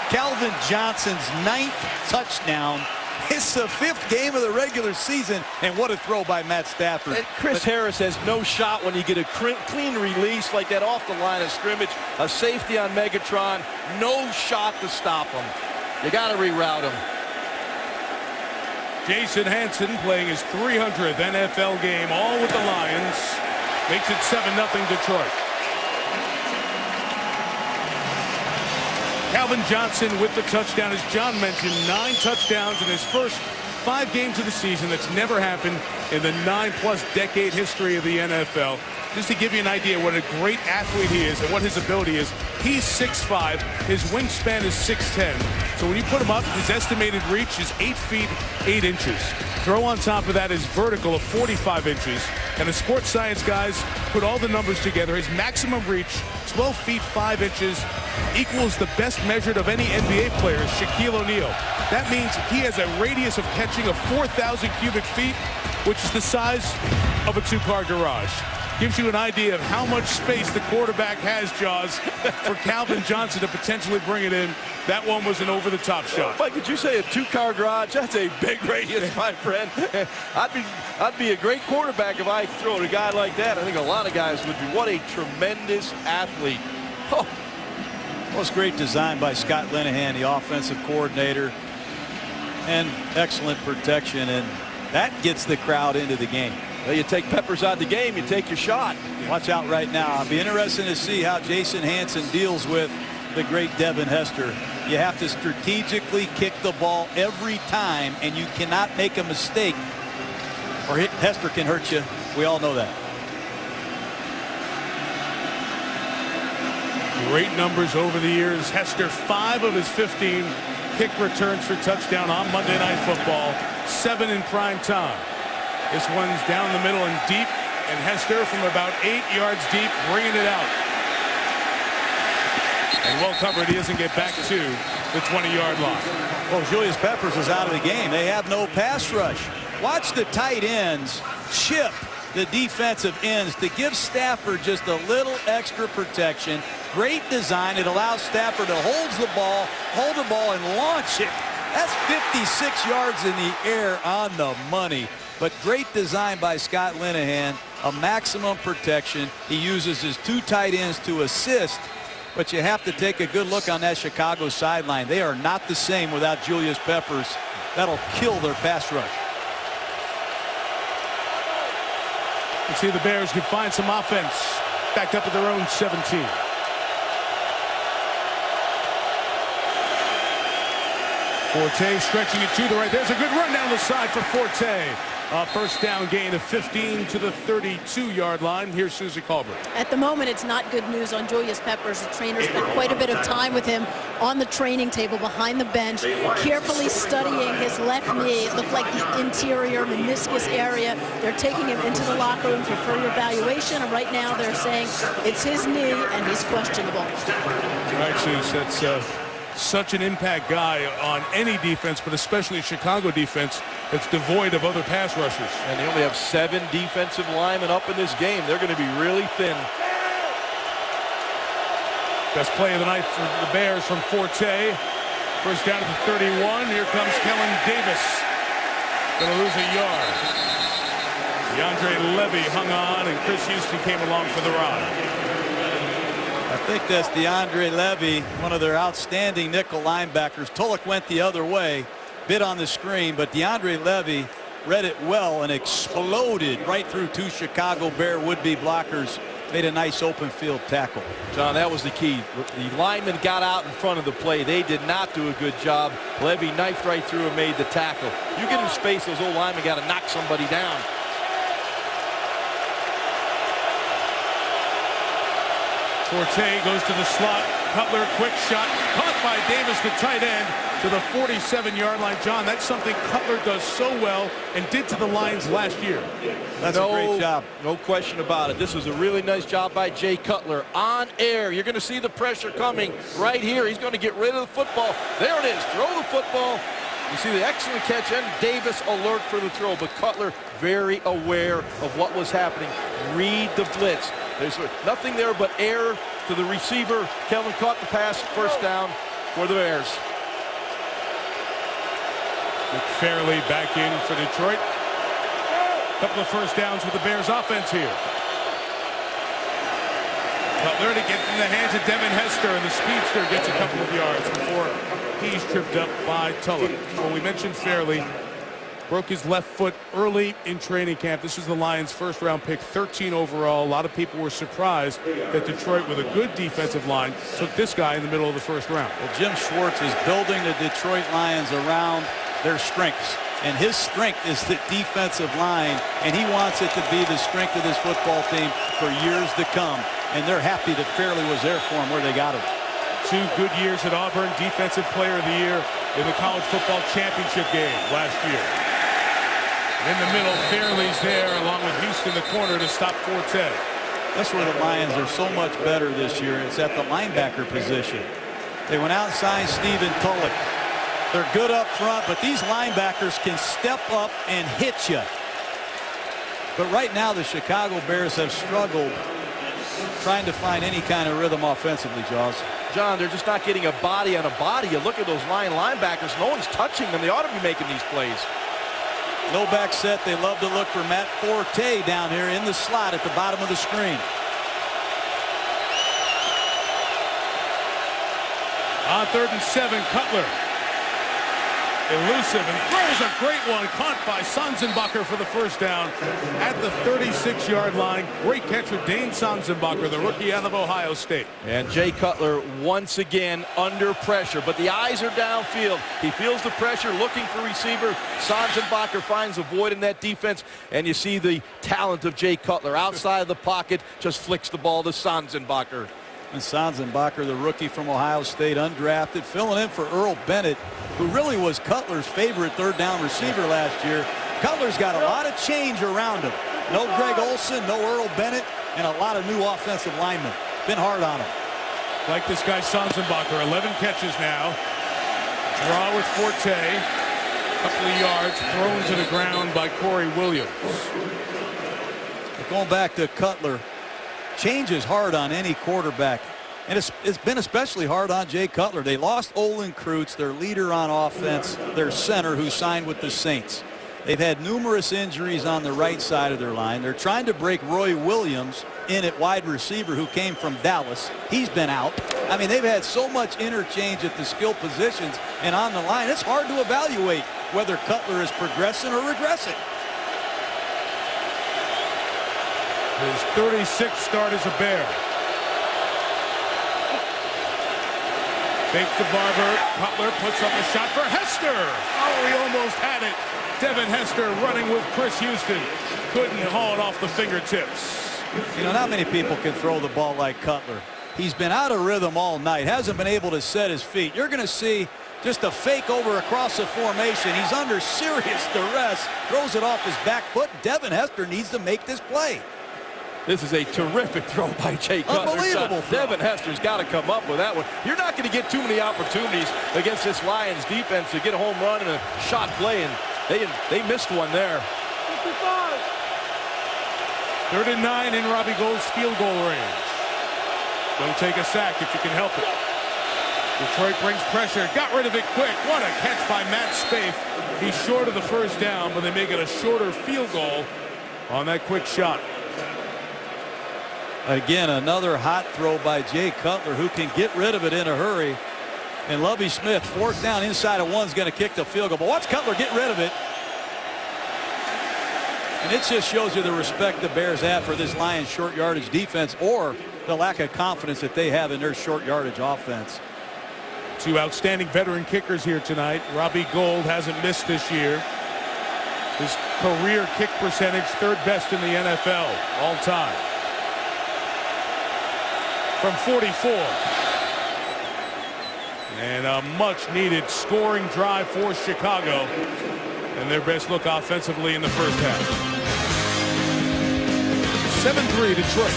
Calvin Johnson's 9th touchdown. It's the 5th game of the regular season, and what a throw by Matt Stafford. And Chris Harris has no shot when you get a clean release like that off the line of scrimmage. A safety on Megatron, no shot to stop him. You got to reroute him. Jason Hanson playing his 300th NFL game, all with the Lions. Makes it 7-0 Detroit. Calvin Johnson with the touchdown. As John mentioned, 9 touchdowns in his first 5 games of the season. That's never happened in the 9+ decade history of the NFL. Just to give you an idea what a great athlete he is and what his ability is, he's 6'5". His wingspan is 6'10". So when you put him up, his estimated reach is 8 feet 8 inches. Throw on top of that is vertical of 45 inches. And the sports science guys put all the numbers together. His maximum reach, 12 feet 5 inches, equals the best measured of any NBA player, Shaquille O'Neal. That means he has a radius of catching of 4,000 cubic feet, which is the size of a 2-car garage. Gives you an idea of how much space the quarterback has, Jaws, for Calvin Johnson to potentially bring it in. That one was an over-the-top shot. Mike, did you say a 2-car garage? That's a big radius, my friend. I'd be a great quarterback if I throw at a guy like that. I think a lot of guys would be. What a tremendous athlete. Oh. Well, it's great design by Scott Linehan, the offensive coordinator, and excellent protection, and that gets the crowd into the game. Well, you take Peppers out of the game, you take your shot. Watch out right now. I'll be interested to see how Jason Hanson deals with the great Devin Hester. You have to strategically kick the ball every time, and you cannot make a mistake, or Hester can hurt you. We all know that. Great numbers over the years. Hester, 5 of his 15 kick returns for touchdown on Monday Night Football. 7 in prime time. This one's down the middle and deep, and Hester from about 8 yards deep, bringing it out. And well covered, he doesn't get back to the 20-yard line. Well, Julius Peppers is out of the game. They have no pass rush. Watch the tight ends chip the defensive ends to give Stafford just a little extra protection. Great design. It allows Stafford to hold the ball and launch it. That's 56 yards in the air on the money. But great design by Scott Linehan. A maximum protection. He uses his 2 tight ends to assist But you have to take a good look on that Chicago sideline. They are not the same without Julius Peppers. That'll kill their pass rush. You see the Bears could find some offense. Backed up at their own 17. Forte stretching it to the right. There's a good run down the side for Forte. First down gain of 15 to the 32-yard line. Here's Susie Colbert. At the moment, it's not good news on Julius Peppers. The trainer spent quite a bit of time with him on the training table behind the bench, carefully studying his left knee. It looked like the interior meniscus area. They're taking him into the locker room for further evaluation, and right now they're saying it's his knee and he's questionable. All right, Suze, that's such an impact guy on any defense, but especially Chicago defense that's devoid of other pass rushers. And they only have 7 defensive linemen up in this game. They're going to be really thin. Best play of the night for the Bears from Forte. First down at the 31. Here comes Kellen Davis. Going to lose a yard. DeAndre Levy hung on, and Chris Houston came along for the ride. I think that's DeAndre Levy, one of their outstanding nickel linebackers. Tulloch went the other way, bit on the screen, but DeAndre Levy read it well and exploded right through 2 Chicago Bear would-be blockers. Made a nice open field tackle. John, that was the key. The linemen got out in front of the play. They did not do a good job. Levy knifed right through and made the tackle. You get in space, those old linemen got to knock somebody down. Forte goes to the slot. Cutler, quick shot, caught by Davis, the tight end, to the 47-yard line. John, that's something Cutler does so well and did to the Lions last year. That's a great job. No question about it. This was a really nice job by Jay Cutler. On air, you're going to see the pressure coming right here. He's going to get rid of the football. There it is. Throw the football. You see the excellent catch, and Davis alert for the throw, but Cutler very aware of what was happening. Read the blitz. There's nothing there but air to the receiver. Kelvin caught the pass, first down for the Bears. McFarley back in for Detroit. Couple of first downs with the Bears offense here. Cutler to get in the hands of Devin Hester, and the speedster gets a couple of yards before he's tripped up by Tulloch. Well, we mentioned Fairley. Broke his left foot early in training camp. This is the Lions' first-round pick, 13 overall. A lot of people were surprised that Detroit, with a good defensive line, took this guy in the middle of the first round. Well, Jim Schwartz is building the Detroit Lions around their strengths. And his strength is the defensive line, and he wants it to be the strength of this football team for years to come. And they're happy that Fairley was there for him where they got him. 2 good years at Auburn, Defensive Player of the Year in the College Football Championship game last year. In the middle, Fairley's there, along with Houston, the corner, to stop Forte. That's where the Lions are so much better this year. It's at the linebacker position. They went out and signed Stephen Tulloch. They're good up front, but these linebackers can step up and hit you. But right now, the Chicago Bears have struggled trying to find any kind of rhythm offensively, Jaws. John, they're just not getting a body on a body. You look at those linebackers, no one's touching them. They ought to be making these plays. No back set. They love to look for Matt Forte down here in the slot at the bottom of the screen. On 3rd and 7, Cutler. Elusive and throws a great one, caught by Sanzenbacher for the first down at the 36-yard line. Great catcher, Dane Sanzenbacher, the rookie out of Ohio State. And Jay Cutler once again under pressure, but the eyes are downfield. He feels the pressure, looking for receiver. Sanzenbacher finds a void in that defense, and you see the talent of Jay Cutler outside of the pocket, just flicks the ball to Sanzenbacher. And Sanzenbacher, the rookie from Ohio State, undrafted, filling in for Earl Bennett, who really was Cutler's favorite 3rd down receiver last year. Cutler's got a lot of change around him. No Greg Olsen, no Earl Bennett, and a lot of new offensive linemen. Been hard on him. Like this guy Sanzenbacher, 11 catches now. Draw with Forte. Couple of yards, thrown to the ground by Corey Williams. But going back to Cutler, change is hard on any quarterback. And it's been especially hard on Jay Cutler. They lost Olin Kreutz, their leader on offense, their center, who signed with the Saints. They've had numerous injuries on the right side of their line. They're trying to break Roy Williams in at wide receiver, who came from Dallas. He's been out. I mean, they've had so much interchange at the skill positions and on the line. It's hard to evaluate whether Cutler is progressing or regressing. His 36th start as a Bear. Fakes to Barber. Cutler puts up a shot for Hester. Oh, he almost had it. Devin Hester running with Chris Houston. Couldn't haul it off the fingertips. You know, not many people can throw the ball like Cutler. He's been out of rhythm all night. Hasn't been able to set his feet. You're going to see just a fake over across the formation. He's under serious duress. Throws it off his back foot. Devin Hester needs to make this play. This is a terrific throw by Jay Cutler. Unbelievable throw. Devin Hester's got to come up with that one. You're not going to get too many opportunities against this Lions defense to get a home run and a shot play, and they missed one there. 3rd and 9 in Robbie Gould's field goal range. Don't take a sack if you can help it. Detroit brings pressure. Got rid of it quick. What a catch by Matt Spaeth. He's short of the first down, but they make it a shorter field goal on that quick shot. Again, another hot throw by Jay Cutler, who can get rid of it in a hurry. And Lovie Smith, 4th down inside of 1, is going to kick the field goal. But watch Cutler get rid of it. And it just shows you the respect the Bears have for this Lions short yardage defense, or the lack of confidence that they have in their short yardage offense. 2 outstanding veteran kickers here tonight. Robbie Gould hasn't missed this year. His career kick percentage 3rd best in the NFL all time. From 44. And a much needed scoring drive for Chicago, and their best look offensively in the first half. 7-3 Detroit.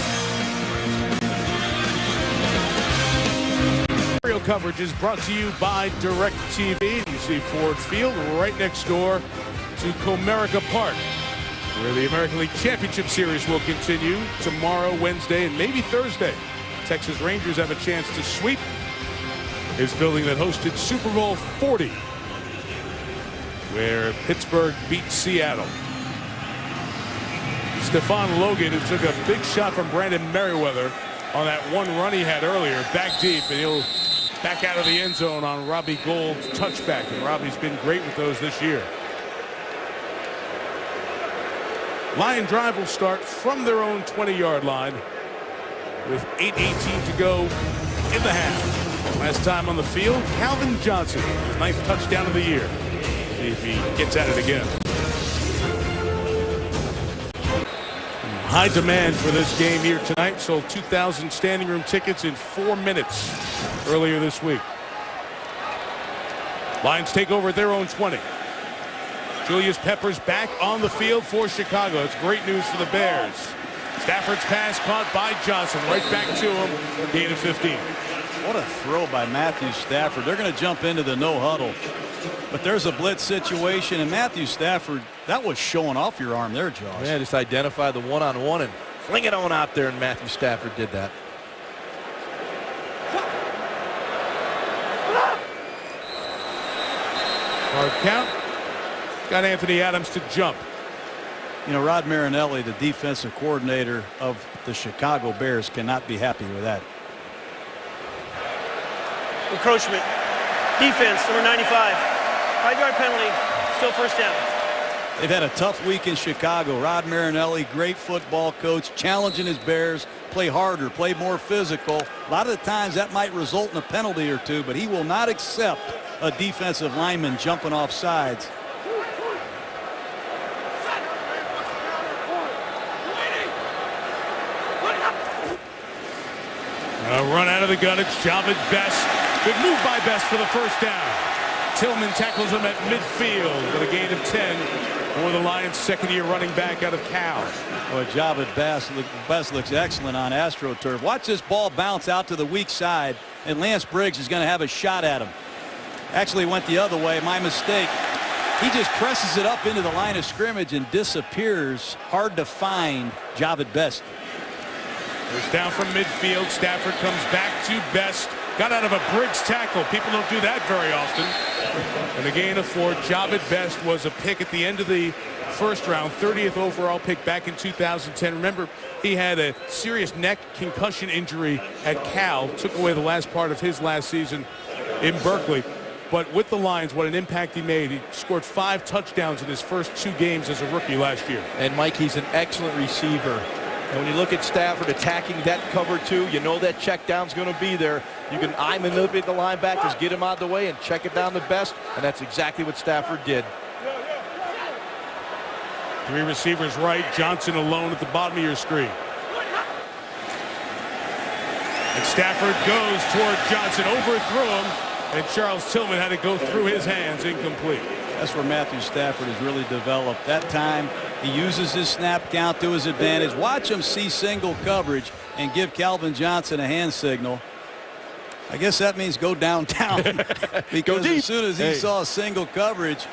Aerial coverage is brought to you by DirecTV. You see Ford Field right next door to Comerica Park, where the American League Championship Series will continue tomorrow, Wednesday, and maybe Thursday. Texas Rangers have a chance to sweep his building that hosted Super Bowl 40, where Pittsburgh beat Seattle. Stephon Logan, who took a big shot from Brandon Merriweather on that one run he had earlier, back deep, and he'll back out of the end zone on Robbie Gould's touchback, and Robbie's been great with those this year. Lion drive will start from their own 20-yard line with 8:18 to go in the half. Last time on the field, Calvin Johnson, his 9th touchdown of the year. See if he gets at it again. High demand for this game here tonight. Sold 2,000 standing room tickets in 4 minutes earlier this week. Lions take over at their own 20. Julius Peppers back on the field for Chicago. It's great news for the Bears. Stafford's pass caught by Johnson. Right back to him. Gain of 15. What a throw by Matthew Stafford. They're going to jump into the no huddle. But there's a blitz situation, and Matthew Stafford, that was showing off your arm there, Josh. Yeah, just identify the one-on-one and fling it on out there, and Matthew Stafford did that. Hard count. Got Anthony Adams to jump. You know, Rod Marinelli, the defensive coordinator of the Chicago Bears, cannot be happy with that. Encroachment. Defense, number 95. 5-yard penalty. Still first down. They've had a tough week in Chicago. Rod Marinelli, great football coach, challenging his Bears, play harder, play more physical. A lot of the times that might result in a penalty or two, but he will not accept a defensive lineman jumping off sides. Run out of the gun. It's Javid Best. Good move by Best for the first down. Tillman tackles him at midfield with a gain of 10 for the Lions' second-year running back out of Cal. Well, Javid Best looks excellent on AstroTurf. Watch this ball bounce out to the weak side, and Lance Briggs is going to have a shot at him. Actually went the other way. My mistake. He just presses it up into the line of scrimmage and disappears. Hard to find Javid Best. First down from midfield. Stafford comes back to Best. Got out of a Briggs tackle. People don't do that very often. And the gain of 4. Javid Best was a pick at the end of the first round, 30th overall pick back in 2010. Remember, he had a serious neck concussion injury at Cal. Took away the last part of his last season in Berkeley. But with the Lions, what an impact he made. He scored 5 touchdowns in his first 2 games as a rookie last year. And Mike, he's an excellent receiver. And when you look at Stafford attacking that cover 2, you know that check down's going to be there. You can eye manipulate the linebackers, get him out of the way, and check it down to Best. And that's exactly what Stafford did. 3 receivers right. Johnson alone at the bottom of your screen. And Stafford goes toward Johnson, overthrew him, and Charles Tillman had to go through his hands, incomplete. That's where Matthew Stafford has really developed. That time he uses his snap count to his advantage. Watch him see single coverage and give Calvin Johnson a hand signal. I guess that means go downtown because as soon as he saw single coverage,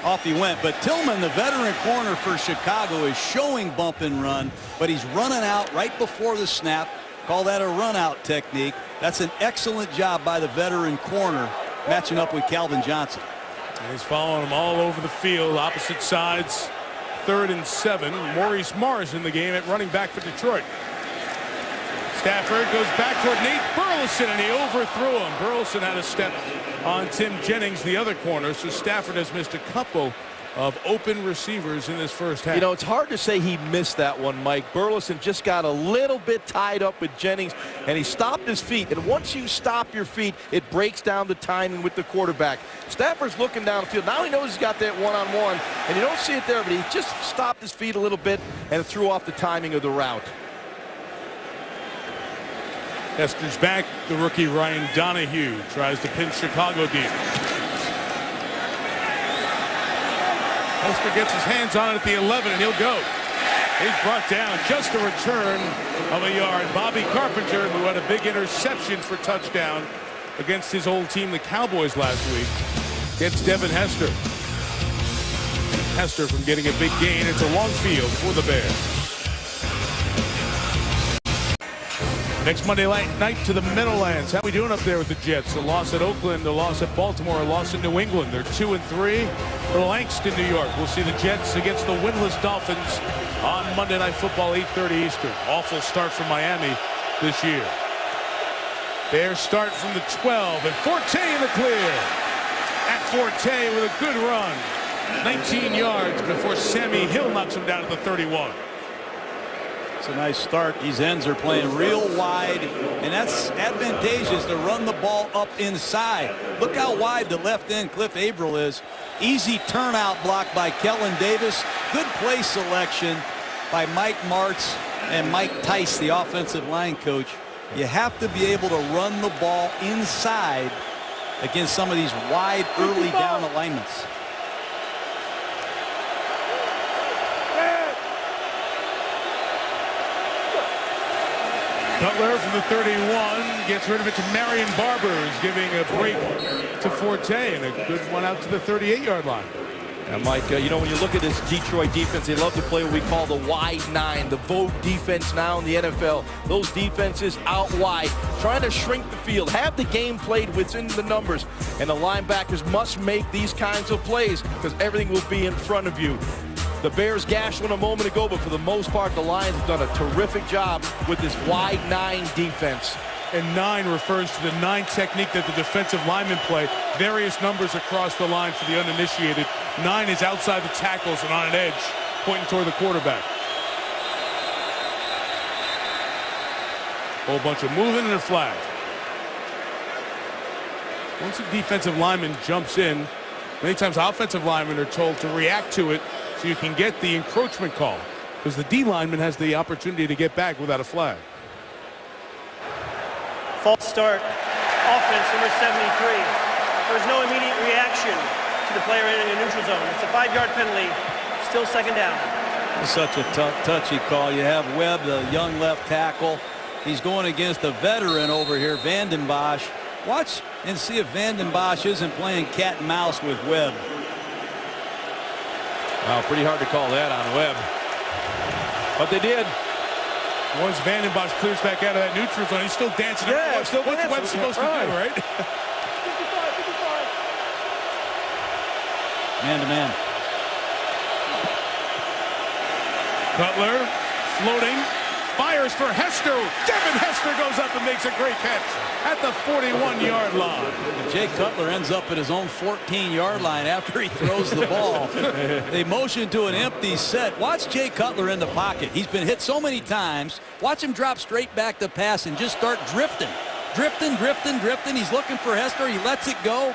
off he went. But Tillman, the veteran corner for Chicago, is showing bump and run, but he's running out right before the snap. Call that a run out technique. That's an excellent job by the veteran corner matching up with Calvin Johnson. And he's following him all over the field, opposite sides. 3rd and 7. Maurice Morris in the game at running back for Detroit. Stafford goes back toward Nate Burleson, and he overthrew him. Burleson had a step on Tim Jennings, the other corner, so Stafford has missed a couple of open receivers in this first half. You know, it's hard to say he missed that one, Mike. Burleson just got a little bit tied up with Jennings, and he stopped his feet. And once you stop your feet, it breaks down the timing with the quarterback. Stafford's looking downfield. Now he knows he's got that one-on-one, and you don't see it there, but he just stopped his feet a little bit and threw off the timing of the route. Hester's back. The rookie Ryan Donahue tries to pin Chicago deep. Hester gets his hands on it at the 11, and he'll go. He's brought down, just a return of a yard. Bobby Carpenter, who had a big interception for touchdown against his old team, the Cowboys, last week, gets Devin Hester. Hester from getting a big gain. It's a long field for the Bears. Next Monday night to the Meadowlands. How we doing up there with the Jets? A loss at Oakland, a loss at Baltimore, a loss in New England. They're 2-3. Little angst in New York. We'll see the Jets against the winless Dolphins on Monday Night Football, 8:30 Eastern. Awful start for Miami this year. Bears start from the 12, and Forte in the clear. At Forte with a good run. 19 yards before Sammy Hill knocks him down at the 31. It's a nice start. These ends are playing real wide, and that's advantageous to run the ball up inside. Look how wide the left end Cliff Averill is. Easy turnout block by Kellen Davis. Good play selection by Mike Martz and Mike Tice, the offensive line coach. You have to be able to run the ball inside against some of these wide early down alignments. Cutler from the 31 gets rid of it to Marion Barber, who's giving a break to Forte, and a good one out to the 38-yard line. And Mike, you know, when you look at this Detroit defense, they love to play what we call the wide 9, the Vogue defense now in the NFL. Those defenses out wide, trying to shrink the field, have the game played within the numbers, and the linebackers must make these kinds of plays because everything will be in front of you. The Bears gashed one a moment ago, but for the most part, the Lions have done a terrific job with this wide 9 defense. And 9 refers to the 9 technique that the defensive linemen play. Various numbers across the line for the uninitiated. 9 is outside the tackles and on an edge, pointing toward the quarterback. Whole bunch of moving and a flag. Once a defensive lineman jumps in, many times offensive linemen are told to react to it so you can get the encroachment call, because the D lineman has the opportunity to get back without a flag. False start. Offense, number 73. There was no immediate reaction to the player entering a neutral zone. It's a 5-yard penalty. Still second down. It's such a touchy call. You have Webb, the young left tackle. He's going against a veteran over here, Vanden Bosch. Watch and see if Vanden Bosch isn't playing cat and mouse with Webb. Wow, pretty hard to call that on Webb. But they did. Once Vandenbosch clears back out of that neutral zone, he's still dancing. Yeah, What's still Webb dancing. supposed to do, right? Man-to-man. Cutler floating, fires for Hester. Devin Hester goes up and makes a great catch at the 41-yard line. Jay Cutler ends up at his own 14-yard line after he throws the ball. They motion to an empty set. Watch Jay Cutler in the pocket. He's been hit so many times. Watch him drop straight back to pass and just start drifting. Drifting. He's looking for Hester. He lets it go.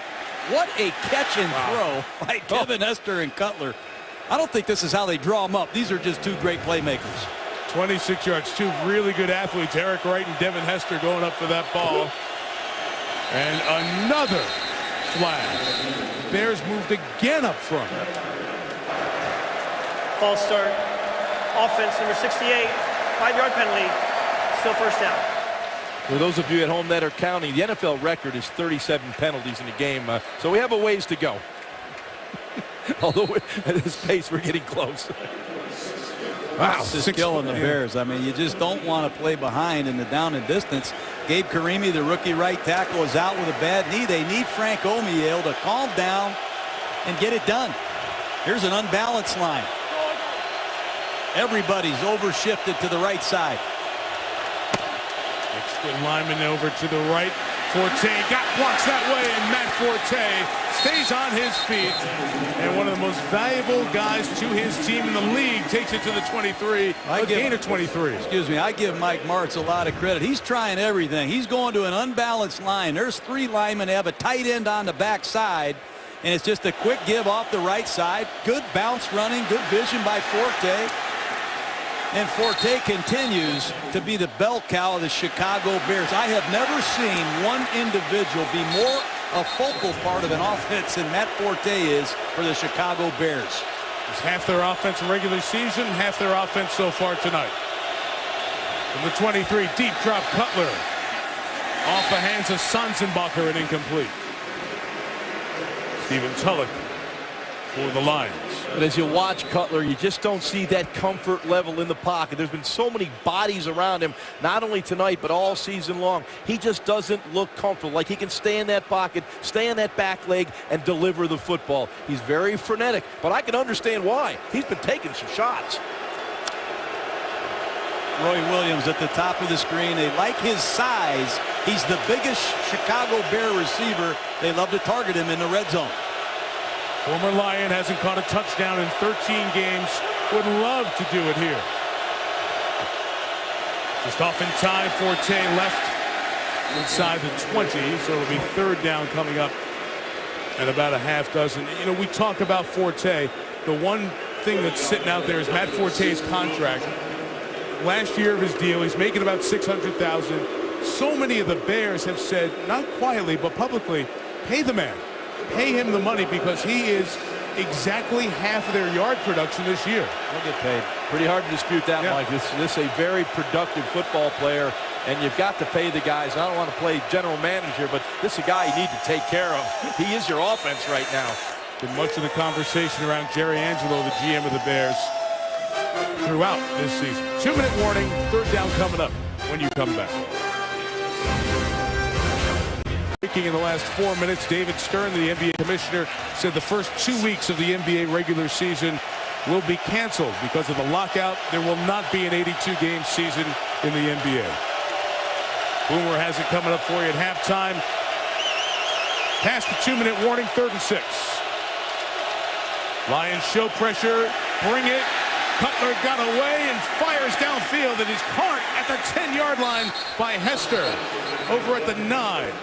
What a catch and throw by Devin Hester and Cutler. I don't think this is how they draw them up. These are just two great playmakers. 26 yards, two really good athletes, Eric Wright and Devin Hester, going up for that ball. And another flag. Bears moved again up front. False start. Offense, number 68. 5-yard penalty. Still first down. For those of you at home that are counting, the NFL record is 37 penalties in a game, so we have a ways to go. Although at this pace, we're getting close. Wow, this is killing the Bears. I mean, you just don't want to play behind in the down and distance. Gabe Karimi, the rookie right tackle, is out with a bad knee. They need Frank Omiyale to calm down and get it done. Here's an unbalanced line. Everybody's overshifted to the right side. Extra lineman over to the right. Forte blocks that way, and Matt Forte stays on his feet. And one of the most valuable guys to his team in the league takes it to the 23. A gain of 23. Excuse me, I give Mike Martz a lot of credit. He's trying everything. He's going to an unbalanced line. There's three linemen. They have a tight end on the backside, and it's just a quick give off the right side. Good bounce running, good vision by Forte. And Forte continues to be the bell cow of the Chicago Bears. I have never seen one individual be more a focal part of an offense than Matt Forte is for the Chicago Bears. It's half their offense in regular season, half their offense so far tonight. From the 23, deep drop Cutler. Off the hands of Sonsenbacher and incomplete. Stephen Tulloch for the Lions. But as you watch Cutler, you just don't see that comfort level in the pocket. There's been so many bodies around him, not only tonight, but all season long. He just doesn't look comfortable, like he can stay in that pocket, stay on that back leg, and deliver the football. He's very frenetic, but I can understand why. He's been taking some shots. Roy Williams at the top of the screen. They like his size. He's the biggest Chicago Bear receiver. They love to target him in the red zone. Former Lion hasn't caught a touchdown in 13 games. Would love to do it here. Just off in time. Forte left inside the 20, so it'll be third down coming up at about a half dozen. You know, we talk about Forte. The one thing that's sitting out there is Matt Forte's contract. Last year of his deal, he's making about $600,000. So many of the Bears have said, not quietly but publicly, pay the man. Pay him the money because he is exactly half of their yard production this year. He'll get paid. Pretty hard to dispute that, Mike. This is a very productive football player, and you've got to pay the guys. I don't want to play general manager, but this is a guy you need to take care of. He is your offense right now. Been much of the conversation around Jerry Angelo, the GM of the Bears, throughout this season. 2-minute warning, third down coming up when you come back. In the last 4 minutes, David Stern, the NBA commissioner, said the first 2 weeks of the NBA regular season will be canceled because of the lockout. There will not be an 82-game season in the NBA. Boomer has it coming up for you at halftime. Past the 2-minute warning, 3rd and 6. Lions show pressure, bring it. Cutler got away and fires downfield, and is caught at the 10-yard line by Hester over at the 9.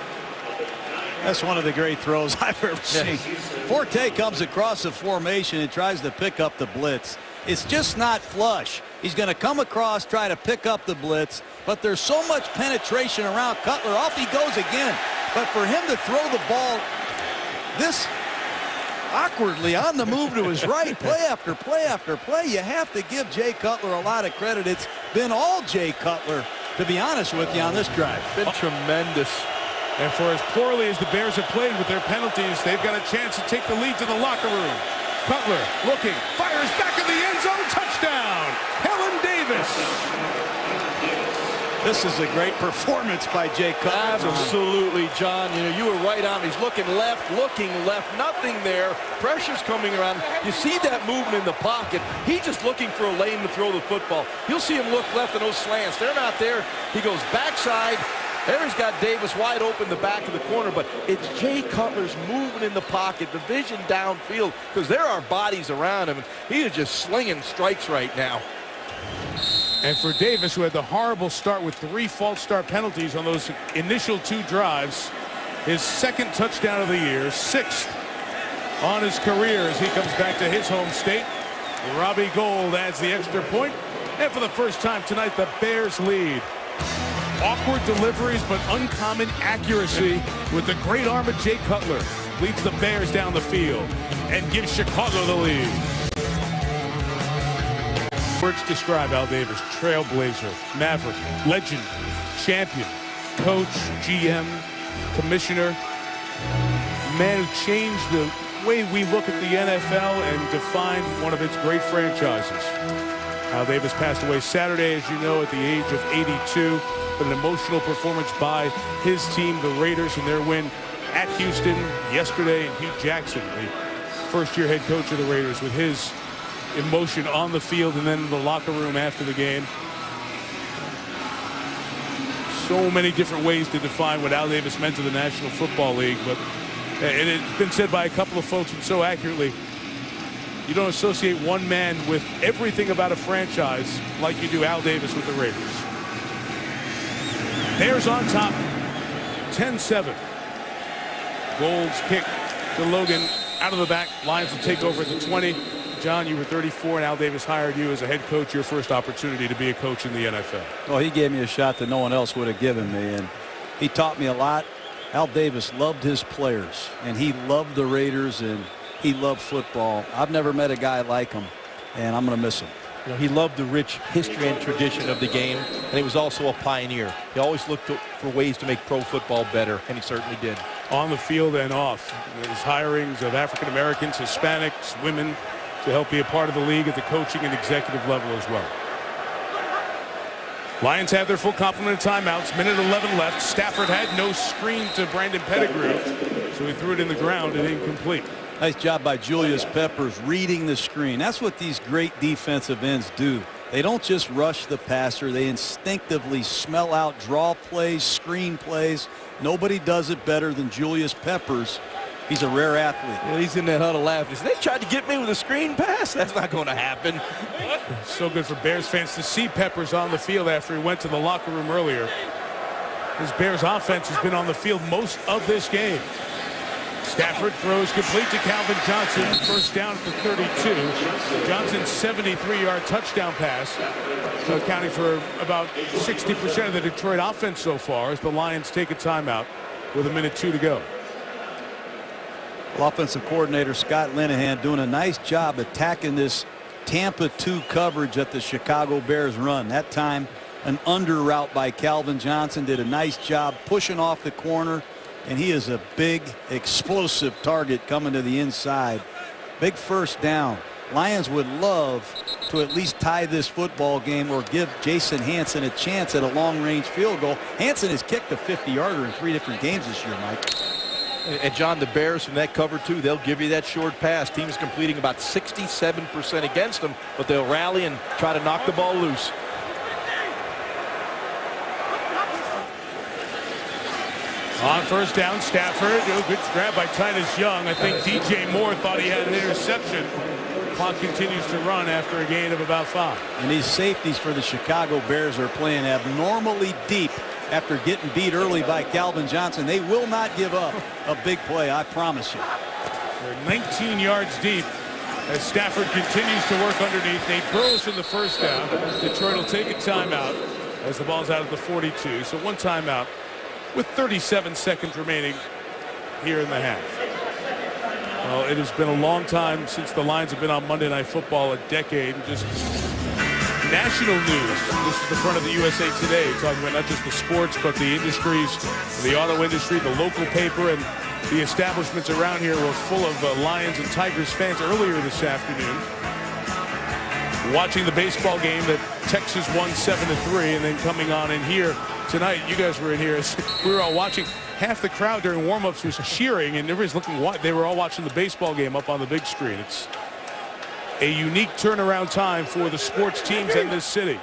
That's one of the great throws I've ever seen. Forte comes across the formation and tries to pick up the blitz. It's just not flush. He's going to come across, try to pick up the blitz, but there's so much penetration around Cutler. Off he goes again. But for him to throw the ball this awkwardly on the move to his right, play after play after play, you have to give Jay Cutler a lot of credit. It's been all Jay Cutler, to be honest with you, on this drive. Been tremendous. And for as poorly as the Bears have played with their penalties, they've got a chance to take the lead to the locker room. Cutler looking, fires back in the end zone, touchdown! Helen Davis. This is a great performance by Jay Cutler. Absolutely, John. You know, you were right on. He's looking left, nothing there. Pressure's coming around. You see that movement in the pocket. He's just looking for a lane to throw the football. You'll see him look left in those slants. They're not there. He goes backside. There he's got Davis wide open the back of the corner, but it's Jay Cutler's movement in the pocket, the vision downfield, because there are bodies around him. He is just slinging strikes right now. And for Davis, who had the horrible start with 3 false start penalties on those initial 2 drives, his 2nd touchdown of the year, 6th on his career as he comes back to his home state. Robbie Gould adds the extra point, and for the first time tonight, the Bears lead. Awkward deliveries, but uncommon accuracy with the great arm of Jay Cutler. Leads the Bears down the field and gives Chicago the lead. Words describe Al Davis: trailblazer, maverick, legend, champion, coach, GM, commissioner. Man who changed the way we look at the NFL and defined one of its great franchises. Al Davis passed away Saturday, as you know, at the age of 82. But an emotional performance by his team, the Raiders, in their win at Houston yesterday. And Hugh Jackson, the first-year head coach of the Raiders, with his emotion on the field and then in the locker room after the game. So many different ways to define what Al Davis meant to the National Football League, but it's been said by a couple of folks, and so accurately, you don't associate one man with everything about a franchise like you do Al Davis with the Raiders. Bears on top, 10-7. Gould's kick to Logan out of the back. Lions will take over at the 20. John, you were 34, and Al Davis hired you as a head coach, your first opportunity to be a coach in the NFL. Well, he gave me a shot that no one else would have given me, and he taught me a lot. Al Davis loved his players, and he loved the Raiders, and he loved football. I've never met a guy like him, and I'm going to miss him. You know, he loved the rich history and tradition of the game, and he was also a pioneer. He always looked for ways to make pro football better, and he certainly did. On the field and off, his hirings of African Americans, Hispanics, women to help be a part of the league at the coaching and executive level as well. Lions have their full complement of timeouts. Minute 11 left. Stafford had no screen to Brandon Pettigrew, so he threw it in the ground and incomplete. Nice job by Julius Peppers reading the screen. That's what these great defensive ends do. They don't just rush the passer. They instinctively smell out draw plays, screen plays. Nobody does it better than Julius Peppers. He's a rare athlete. Yeah, he's in that huddle laughing. They tried to get me with a screen pass. That's not going to happen. So good for Bears fans to see Peppers on the field after he went to the locker room earlier. His Bears offense has been on the field most of this game. Stafford throws complete to Calvin Johnson. First down at the 32. Johnson's 73-yard touchdown pass, accounting for about 60% of the Detroit offense so far as the Lions take a timeout with 1:02 to go. Offensive coordinator Scott Linehan doing a nice job attacking this Tampa 2 coverage that the Chicago Bears run. That time an under route by Calvin Johnson did a nice job pushing off the corner, and he is a big explosive target coming to the inside. Big first down. Lions would love to at least tie this football game or give Jason Hanson a chance at a long-range field goal. Hanson has kicked a 50-yarder in 3 different games this year, Mike. And John, the Bears from that cover 2, they'll give you that short pass. Teams completing about 67% against them, but they'll rally and try to knock the ball loose. On first down, Stafford. Good grab by Titus Young. I think DJ Moore thought he had an interception. Clock continues to run after a gain of about 5. And these safeties for the Chicago Bears are playing abnormally deep after getting beat early by Calvin Johnson. They will not give up a big play, I promise you. They're 19 yards deep as Stafford continues to work underneath. Nate Burles in the first down. Detroit will take a timeout as the ball's out at the 42. So one timeout with 37 seconds remaining here in the half. Well, it has been a long time since the Lions have been on Monday Night Football, a decade. Just national news. This is the front of the USA Today, talking about not just the sports, but the industries, the auto industry, the local paper, and the establishments around here were full of Lions and Tigers fans earlier this afternoon. watching the baseball game that Texas won 7-3, and then coming on in here tonight. You guys were in here. We were all watching. Half the crowd during warm-ups was cheering, and everybody's looking. They were all watching the baseball game up on the big screen. It's a unique turnaround time for the sports teams in this city.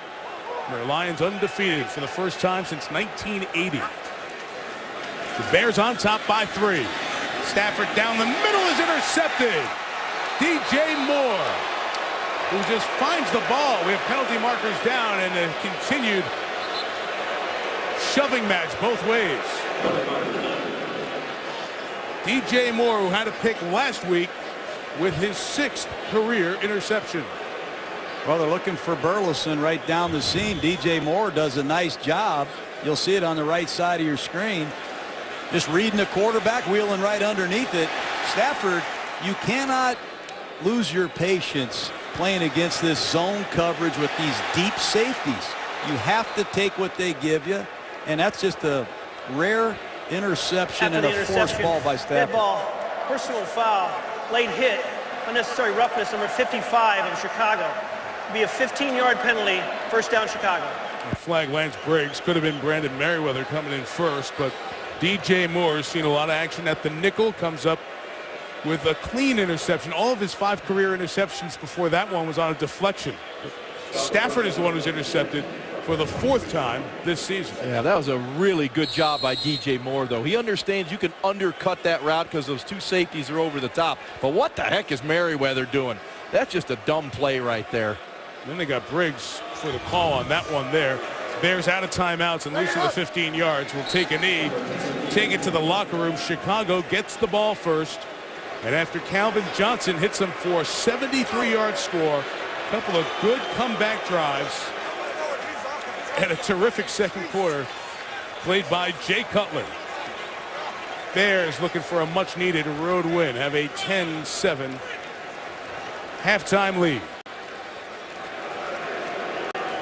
The Lions undefeated for the first time since 1980. The Bears on top by 3. Stafford down the middle is intercepted. DJ Moore, who just finds the ball. We have penalty markers down and a continued shoving match both ways. DJ Moore, who had a pick last week with his 6th career interception. Well, they're looking for Burleson right down the seam. DJ Moore does a nice job. You'll see it on the right side of your screen. Just reading the quarterback, wheeling right underneath it. Stafford, you cannot lose your patience playing against this zone coverage with these deep safeties. You have to take what they give you, and that's just a rare interception and a forced ball by Stafford. Dead ball, personal foul, late hit, unnecessary roughness, number 55 of Chicago. It'll be a 15-yard penalty, first down Chicago. The flag Lance Briggs. Could have been Brandon Merriweather coming in first, but DJ Moore has seen a lot of action at the nickel, comes up with a clean interception. All of his 5 career interceptions before that one was on a deflection. Stafford is the one who's intercepted for the 4th time this season. Yeah, that was a really good job by DJ Moore, though. He understands you can undercut that route because those 2 safeties are over the top. But what the heck is Merriweather doing? That's just a dumb play right there. Then they got Briggs for the call on that one there. Bears out of timeouts and lose to the 15 yards. Will take a knee, take it to the locker room. Chicago gets the ball first. And after Calvin Johnson hits them for a 73-yard score, a couple of good comeback drives, and a terrific second quarter played by Jay Cutler. Bears looking for a much-needed road win, have a 10-7 halftime lead.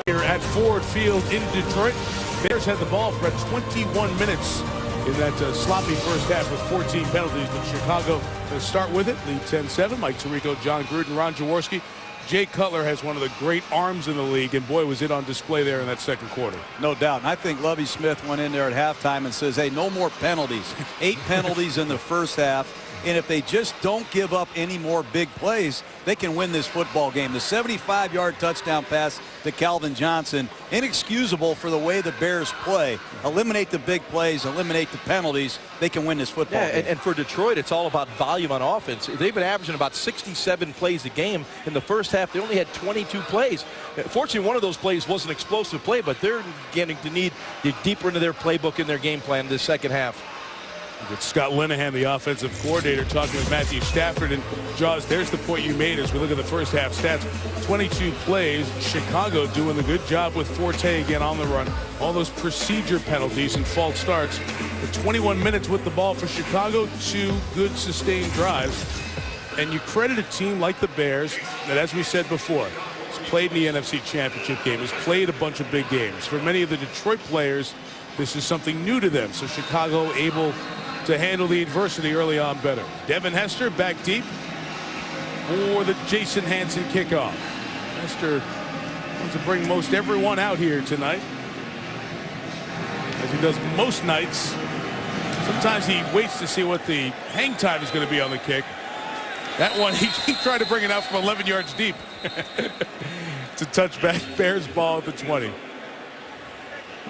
Here at Ford Field in Detroit, Bears had the ball for 21 minutes in that sloppy first half with 14 penalties, but Chicago to start with it, lead 10-7. Mike Tirico, John Gruden, Ron Jaworski. Jay Cutler has one of the great arms in the league, and boy, was it on display there in that second quarter. No doubt. And I think Lovie Smith went in there at halftime and says, hey, no more penalties. 8 penalties in the first half. And if they just don't give up any more big plays, they can win this football game. The 75-yard touchdown pass to Calvin Johnson, inexcusable for the way the Bears play. Eliminate the big plays, eliminate the penalties. They can win this football game. And for Detroit, it's all about volume on offense. They've been averaging about 67 plays a game. In the first half, they only had 22 plays. Fortunately, one of those plays was an explosive play, but they're getting to need to get deeper into their playbook and their game plan in the second half. It's Scott Linehan, the offensive coordinator, talking with Matthew Stafford. And Jaws, there's the point you made as we look at the first half stats. 22 plays. Chicago doing the good job with Forte again on the run. All those procedure penalties and false starts. The 21 minutes with the ball for Chicago. 2 good sustained drives. And you credit a team like the Bears that, as we said before, has played in the NFC Championship game, has played a bunch of big games. For many of the Detroit players, this is something new to them. So Chicago able to handle the adversity early on better. Devin Hester back deep for the Jason Hanson kickoff. Hester wants to bring most everyone out here tonight, as he does most nights. Sometimes he waits to see what the hang time is going to be on the kick. That one, he tried to bring it out from 11 yards deep. It's a touchback. Bears ball at the 20.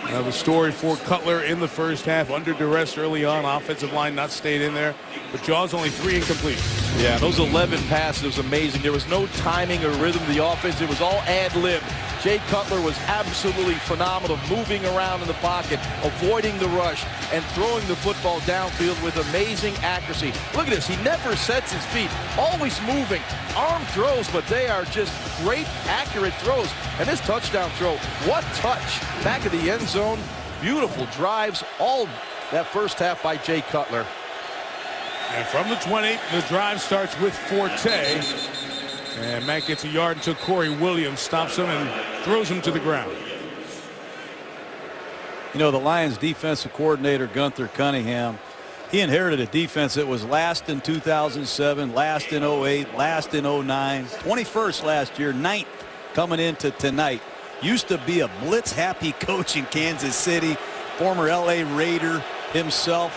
The story for Cutler in the first half, under duress early on, offensive line not stayed in there, but Jaws only 3 incompletions. Yeah, those 11 passes was amazing. There was no timing or rhythm to the offense. It was all ad-lib. Jay Cutler was absolutely phenomenal, moving around in the pocket, avoiding the rush, and throwing the football downfield with amazing accuracy. Look at this. He never sets his feet, always moving. Arm throws, but they are just great, accurate throws. And this touchdown throw, what touch. Back of the end zone, beautiful drives, all that first half by Jay Cutler. And from the 20, the drive starts with Forte. And Matt gets a yard until Corey Williams stops him and throws him to the ground. You know, the Lions defensive coordinator, Gunther Cunningham, he inherited a defense that was last in 2007, last in 08, last in 09, 21st last year, 9th coming into tonight. Used to be a blitz-happy coach in Kansas City, former L.A. Raider himself.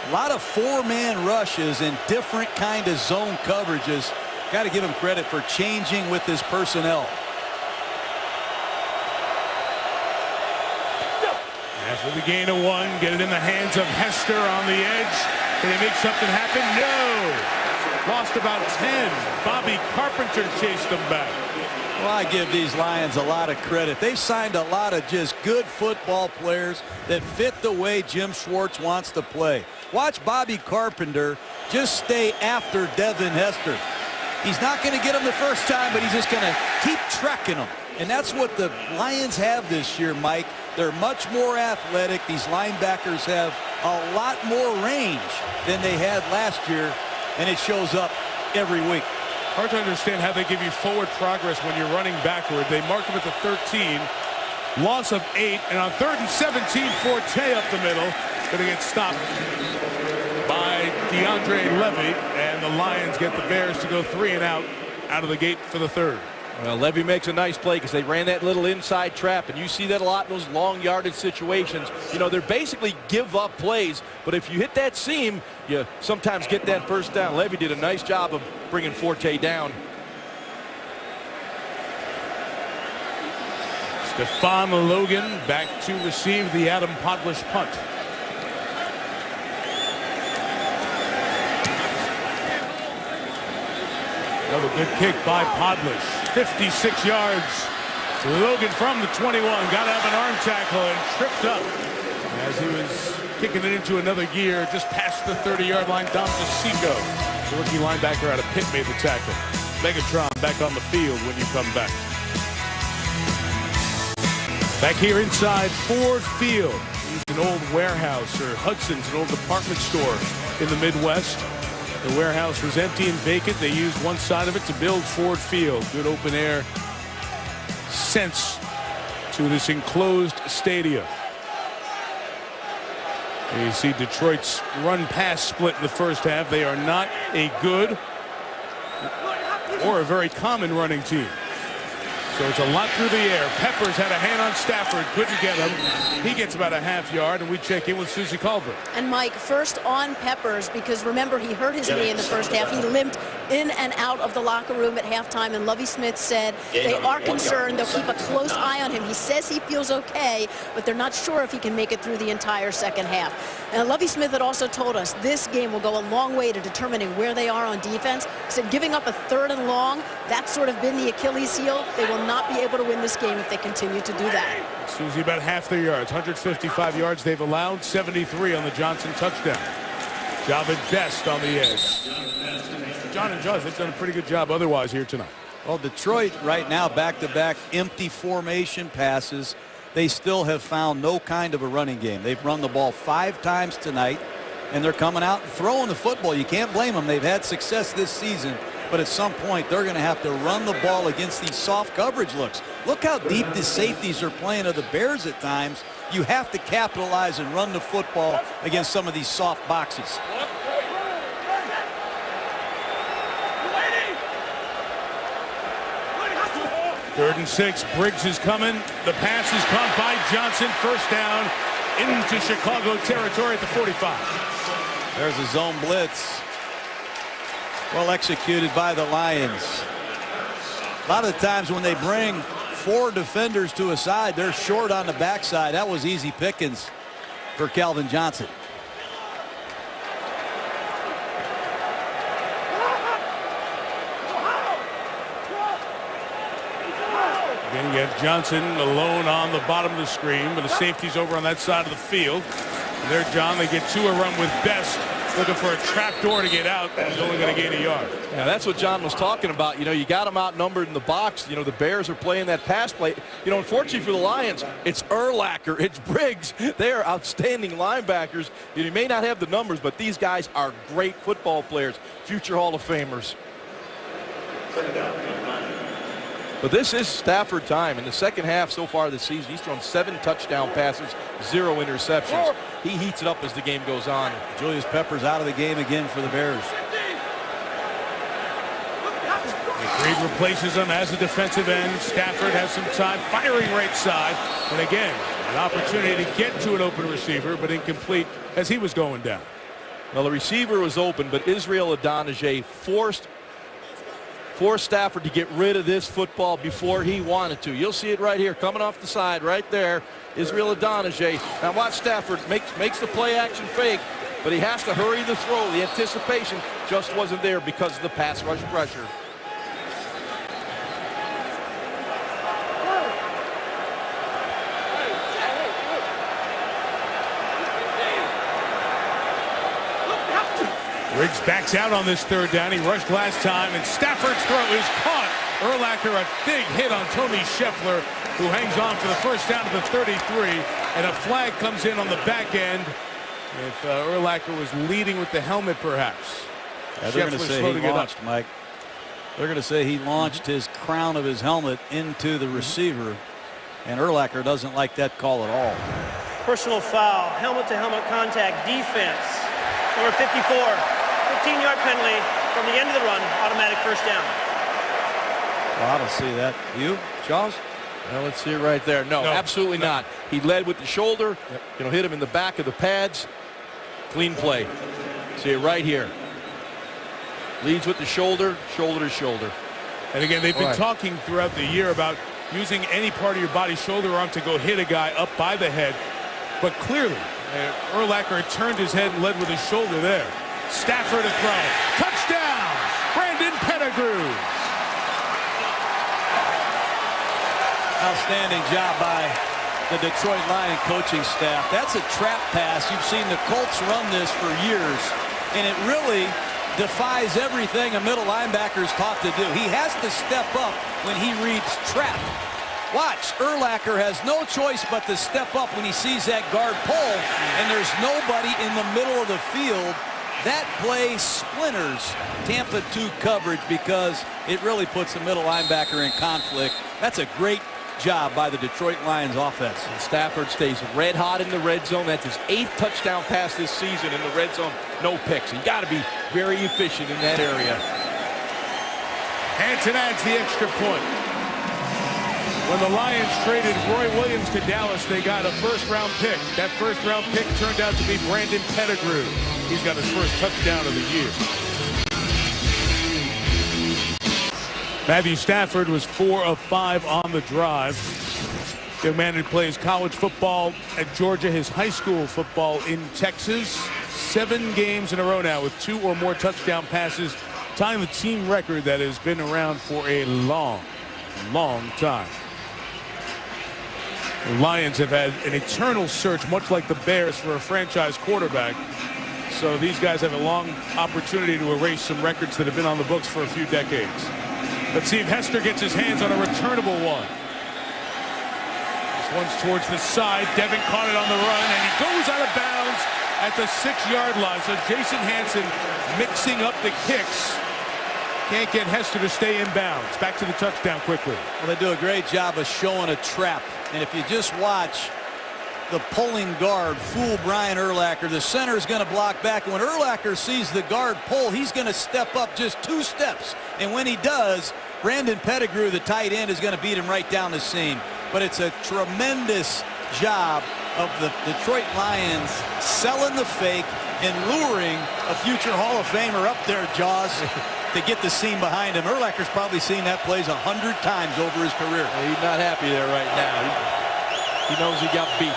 A lot of four-man rushes and different kind of zone coverages. Got to give him credit for changing with his personnel. After the gain of 1, get it in the hands of Hester on the edge. Can they make something happen? No. Lost about 10. Bobby Carpenter chased them back. Well, I give these Lions a lot of credit. They've signed a lot of just good football players that fit the way Jim Schwartz wants to play. Watch Bobby Carpenter just stay after Devin Hester. He's not going to get him the first time, but he's just going to keep trekking him. And that's what the Lions have this year, Mike. They're much more athletic. These linebackers have a lot more range than they had last year, and it shows up every week. Hard to understand how they give you forward progress when you're running backward. They mark him at the 13. Loss of 8. And on 3rd and 17, Forte up the middle. Going to get stopped by DeAndre Levy. And the Lions get the Bears to go 3 and out of the gate for the 3rd. Well, Levy makes a nice play because they ran that little inside trap, and you see that a lot in those long yardage situations. You know, they're basically give up plays, but if you hit that seam, you sometimes get that first down. Levy did a nice job of bringing Forte down. Stephon Logan back to receive the Adam Podlesh punt. Another good kick by Podlesh. 56 yards. Logan from the 21 got to have an arm tackle and tripped up as he was kicking it into another gear just past the 30-yard line. Dom DeCicco, the rookie linebacker out of Pitt, made the tackle. Megatron back on the field when you come back. Back here inside Ford Field. It's an old warehouse, or Hudson's, an old department store in the Midwest. The warehouse was empty and vacant. They used one side of it to build Ford Field. Good open air sense to this enclosed stadium. And you see Detroit's run-pass split in the first half. They are not a good or a very common running team. So it's a lot through the air. Peppers had a hand on Stafford, couldn't get him. He gets about a half yard, and we check in with Susie Culver. And Mike, first on Peppers, because remember, he hurt his knee in the first half. He limped in and out of the locker room at halftime, and Lovie Smith said they are concerned. They'll keep a close eye on him. He says he feels okay, but they're not sure if he can make it through the entire second half. And Lovie Smith had also told us this game will go a long way to determining where they are on defense. He said giving up a 3rd and long, that's sort of been the Achilles heel. They will not be able to win this game if they continue to do that. Susie, about half their yards, 155 yards they've allowed, 73 on the Johnson touchdown. Javid Best on the edge. John and Josh, they've done a pretty good job otherwise here tonight. Well, Detroit right now back-to-back empty formation passes. They still have found no kind of a running game. They've run the ball 5 times tonight, and they're coming out and throwing the football. You can't blame them. They've had success this season, but at some point they're going to have to run the ball against these soft coverage looks. Look how deep the safeties are playing of the Bears at times. You have to capitalize and run the football against some of these soft boxes. Third and 6. Briggs is coming. The pass is caught by Johnson. First down into Chicago territory at the 45. There's a zone blitz. Well executed by the Lions. A lot of the times when they bring 4 defenders to a side, they're short on the backside. That was easy pickings for Calvin Johnson. Again, you have Johnson alone on the bottom of the screen, but the safety's over on that side of the field. And there, John, they get to a run with Best, looking for a trap door to get out. He's only going to gain a yard. Yeah, that's what John was talking about. You know, you got them outnumbered in the box. You know, the Bears are playing that pass play. You know, unfortunately for the Lions, it's Urlacher, it's Briggs. They are outstanding linebackers. You may not have the numbers, but these guys are great football players, future Hall of Famers. But this is Stafford time. In the second half so far this season, he's thrown 7 touchdown passes, 0 interceptions. He heats it up as the game goes on. Julius Peppers out of the game again for the Bears. Reed replaces him as a defensive end. Stafford has some time, firing right side. And again, an opportunity to get to an open receiver, but incomplete as he was going down. Well, the receiver was open, but Israel Adonijah forced Stafford to get rid of this football before he wanted to. You'll see it right here, coming off the side right there. Israel Adonijah. Now watch Stafford makes the play action fake, but he has to hurry the throw. The anticipation just wasn't there because of the pass rush pressure. Riggs backs out on this third down. He rushed last time, and Stafford's throw is caught. Urlacher, a big hit on Tony Scheffler, who hangs on for the first down to the 33, and a flag comes in on the back end. If Urlacher was leading with the helmet, perhaps. Yeah, they're going to say he launched, Mike. They're going to say he launched his crown of his helmet into the receiver, and Urlacher doesn't like that call at all. Personal foul, helmet-to-helmet contact, defense. Number 54, 15-yard penalty from the end of the run, automatic first down. Well, I don't see that. You, Jaws? Well, let's see it right there. No, absolutely not. He led with the shoulder. Hit him in the back of the pads. Clean play. See it right here. Leads with the shoulder, shoulder to shoulder. And again, they've been talking throughout the year about using any part of your body, shoulder, arm, to go hit a guy up by the head. But clearly, Urlacher turned his head and led with his shoulder there. Stafford to throw. Touchdown! Brandon Pettigrew. Outstanding job by the Detroit Lions coaching staff. That's a trap pass. You've seen the Colts run this for years, and it really defies everything a middle linebacker is taught to do. He has to step up when he reads trap. Watch, Urlacher has no choice but to step up when he sees that guard pull, and there's nobody in the middle of the field. That play splinters Tampa 2 coverage because it really puts the middle linebacker in conflict. That's a great job by the Detroit Lions offense. And Stafford stays red hot in the red zone. That's his 8th touchdown pass this season in the red zone. No picks. You got to be very efficient in that area. Hanson adds the extra point. When the Lions traded Roy Williams to Dallas, they got a first-round pick. That first-round pick turned out to be Brandon Pettigrew. He's got his first touchdown of the year. Matthew Stafford was 4 of 5 on the drive. Young man who plays college football at Georgia, his high school football in Texas. 7 games in a row now with 2 or more touchdown passes, tying the team record that has been around for a long time. The Lions have had an eternal search, much like the Bears, for a franchise quarterback. So these guys have a long opportunity to erase some records that have been on the books for a few decades. Let's see if Hester gets his hands on a returnable one. This one's towards the side. Devin caught it on the run, and he goes out of bounds at the 6-yard line. So Jason Hanson mixing up the kicks. Can't get Hester to stay in bounds. Back to the touchdown quickly. Well, they do a great job of showing a trap. And if you just watch the pulling guard fool Brian Urlacher, the center is going to block back. And when Urlacher sees the guard pull, he's going to step up just 2 steps. And when he does, Brandon Pettigrew, the tight end, is going to beat him right down the seam. But it's a tremendous job of the Detroit Lions selling the fake and luring a future Hall of Famer up there, Jaws, to get the seam behind him. Urlacher's probably seen that plays 100 times over his career. Well, he's not happy there right now. He knows he got beat.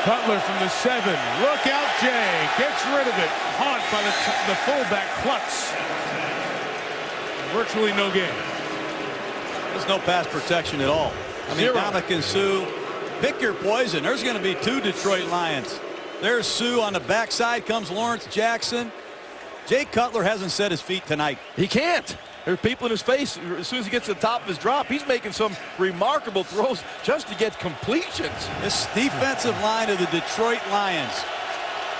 Cutler from the 7. Look out, Jay. Gets rid of it. Caught by the fullback, Klutz. Virtually no gain. There's no pass protection at all. I mean, Ndamukong Suh, pick your poison. There's going to be 2 Detroit Lions. There's Suh on the backside. Comes Lawrence Jackson. Jay Cutler hasn't set his feet tonight. He can't. There's people in his face. As soon as he gets to the top of his drop, he's making some remarkable throws just to get completions. This defensive line of the Detroit Lions.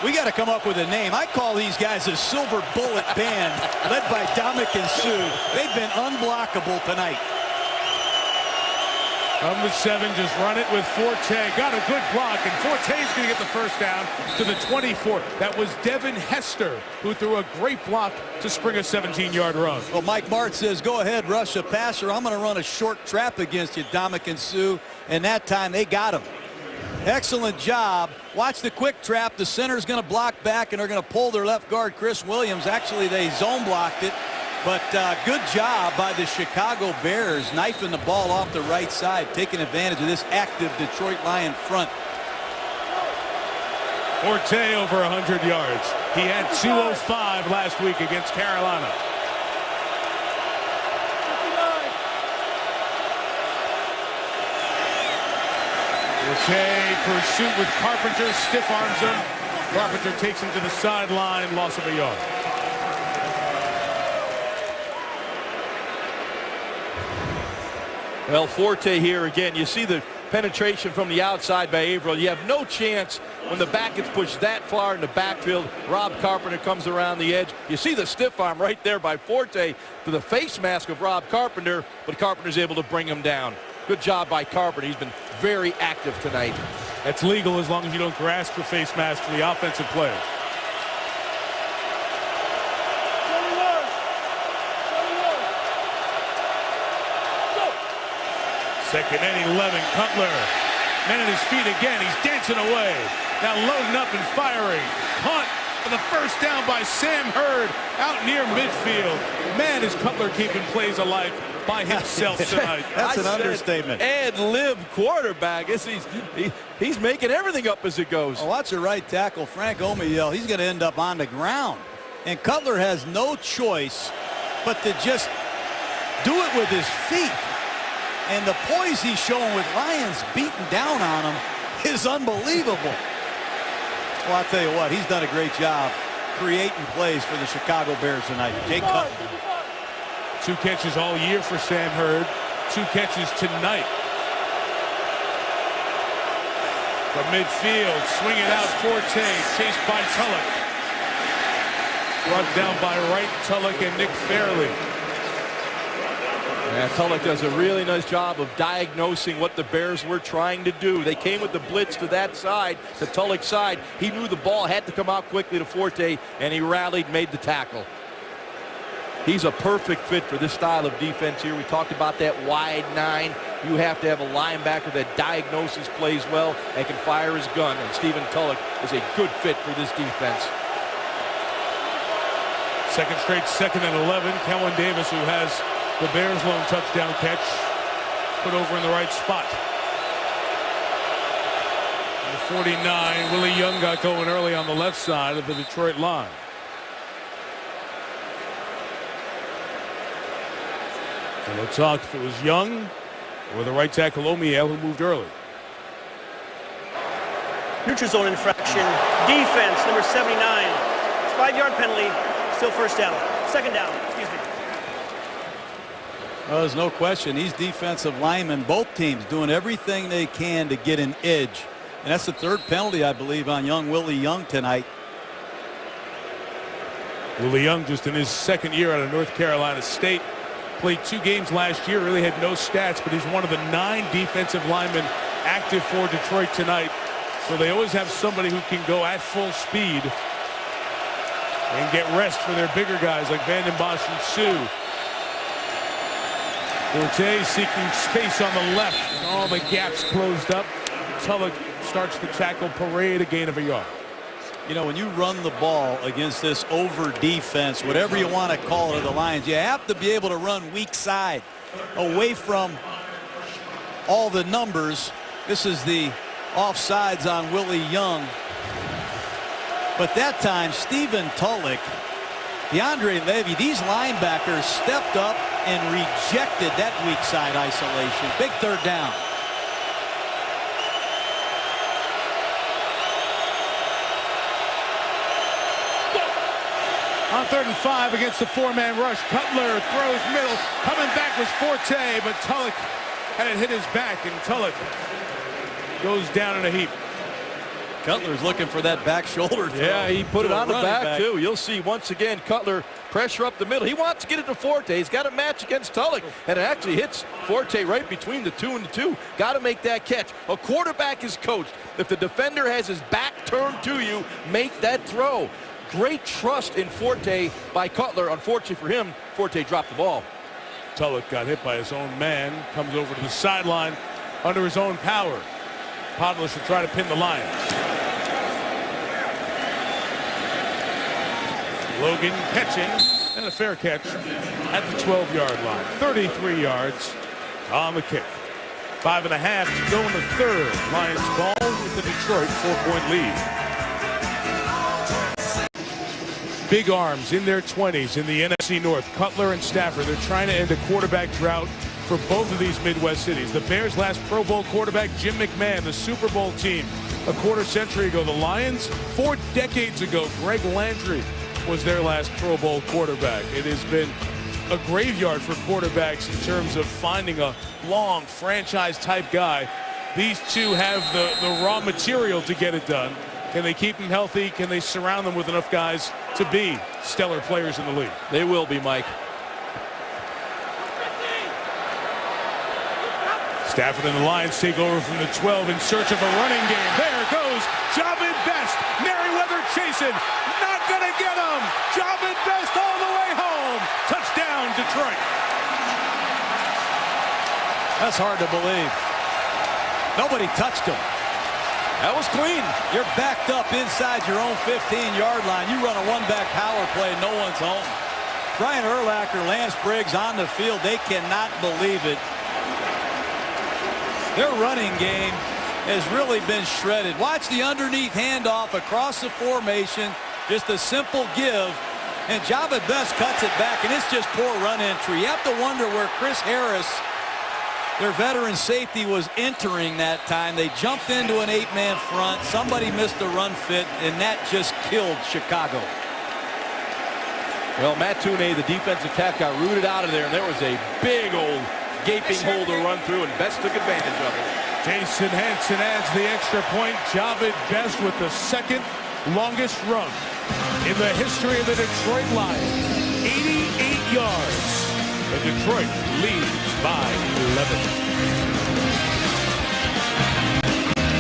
We got to come up with a name. I call these guys a Silver Bullet Band, led by Ndamukong Suh. They've been unblockable tonight. From the 7, just run it with Forte. Got a good block, and Forte's going to get the first down to the 24. That was Devin Hester, who threw a great block to spring a 17-yard run. Well, Mike Mart says, go ahead, rush a passer. I'm going to run a short trap against you, Dominican Sue. And that time they got him. Excellent job. Watch the quick trap. The center's going to block back, and they're going to pull their left guard, Chris Williams. Actually, they zone blocked it. But good job by the Chicago Bears, knifing the ball off the right side, taking advantage of this active Detroit Lion front. Forte over 100 yards. He had 205 last week against Carolina. Forte pursuit with Carpenter, stiff arms him. Carpenter takes him to the sideline, loss of a yard. Well, Forte here again. You see the penetration from the outside by Averill. You have no chance when the back gets pushed that far in the backfield. Rob Carpenter comes around the edge. You see the stiff arm right there by Forte to the face mask of Rob Carpenter, but Carpenter's able to bring him down. Good job by Carpenter. He's been very active tonight. That's legal as long as you don't grasp the face mask for the offensive player. Second and 11, Cutler. Man at his feet again. He's dancing away. Now loading up and firing. Punt for the first down by Sam Hurd out near midfield. Man, is Cutler keeping plays alive by himself tonight. That's an understatement. Ad-lib quarterback. He's making everything up as it goes. Oh, watch the right tackle, Frank Omiel. He's going to end up on the ground. And Cutler has no choice but to just do it with his feet. And the poise he's showing with Lions beating down on him is unbelievable. Well, I'll tell you what, he's done a great job creating plays for the Chicago Bears tonight. Jake Cutler. 2 catches all year for Sam Hurd. 2 catches tonight. From midfield, swinging out Forte, chased by Tulloch. Brought down by Wright, Tulloch, and Nick Fairley. Yeah, Tulloch does a really nice job of diagnosing what the Bears were trying to do. They came with the blitz to that side, the Tulloch side. He knew the ball had to come out quickly to Forte, and he rallied, made the tackle. He's a perfect fit for this style of defense here. We talked about that wide 9. You have to have a linebacker that diagnoses plays well and can fire his gun, and Stephen Tulloch is a good fit for this defense. Second straight 2nd and 11. Kellen Davis, who has the Bears' lone touchdown catch, put over in the right spot. And the 49, Willie Young got going early on the left side of the Detroit line. And we'll talk if it was Young or the right tackle Omiel who moved early. Neutral zone infraction. Defense, number 79. 5-yard penalty. Still first down. Second down. Excuse me. Well, there's no question. These defensive linemen, both teams, doing everything they can to get an edge. And that's the 3rd penalty, I believe, on young Willie Young tonight. Willie Young just in his 2nd year out of North Carolina State. Played 2 games last year, really had no stats, but he's one of the 9 defensive linemen active for Detroit tonight. So they always have somebody who can go at full speed and get rest for their bigger guys like Vanden Bosch and Sue. Forte seeking space on the left. All the gaps closed up. Tulloch starts the tackle parade, a gain of a yard. You know, when you run the ball against this over defense, whatever you want to call it, the Lions, you have to be able to run weak side away from all the numbers. This is the offsides on Willie Young. But that time, Stephen Tulloch, DeAndre Levy, these linebackers stepped up and rejected that weak side isolation. Big 3rd down. On 3rd and 5 against the 4-man rush, Cutler throws middle. Coming back was Forte, but Tulloch had it hit his back, and Tulloch goes down in a heap. Cutler's looking for that back shoulder throw. Yeah, he put it to a on the running back, too. You'll see once again Cutler pressure up the middle. He wants to get it to Forte. He's got a match against Tulloch, and it actually hits Forte right between the 2 and the 2. Got to make that catch. A quarterback is coached. If the defender has his back turned to you, make that throw. Great trust in Forte by Cutler. Unfortunately for him, Forte dropped the ball. Tulloch got hit by his own man, comes over to the sideline under his own power. Podlish will try to pin the Lions. Logan catching, and a fair catch at the 12-yard line. 33 yards on the kick. 5.5 to go in the third. Lions ball with the Detroit 4-point lead. Big arms in their 20s in the NFC North. Cutler and Stafford. They're trying to end a quarterback drought for both of these Midwest cities. The Bears' last Pro Bowl quarterback, Jim McMahon, the Super Bowl team a quarter century ago. The Lions, 4 decades ago, Greg Landry was their last Pro Bowl quarterback. It has been a graveyard for quarterbacks in terms of finding a long franchise-type guy. These two have the raw material to get it done. Can they keep them healthy? Can they surround them with enough guys to be stellar players in the league? They will be, Mike. Stafford and the Lions take over from the 12 in search of a running game. There goes Javid Best. Merriweather chasing. Not going to get him. Javid Best all the way home. Touchdown, Detroit. That's hard to believe. Nobody touched him. That was clean. You're backed up inside your own 15-yard line. You run a one-back power play, no one's home. Brian Urlacher, Lance Briggs on the field. They cannot believe it. Their running game has really been shredded. Watch the underneath handoff across the formation. Just a simple give. And Javid Best cuts it back, and it's just poor run entry. You have to wonder where Chris Harris, their veteran safety, was entering that time. They jumped into an 8-man front. Somebody missed a run fit, and that just killed Chicago. Well, Matt Tooney, the defensive tackle, got rooted out of there, and there was a big old gaping hole to run through, and Best took advantage of it. Jason Hanson adds the extra point. Javid Best with the second longest run in the history of the Detroit Lions. 88 yards. And Detroit leads by 11.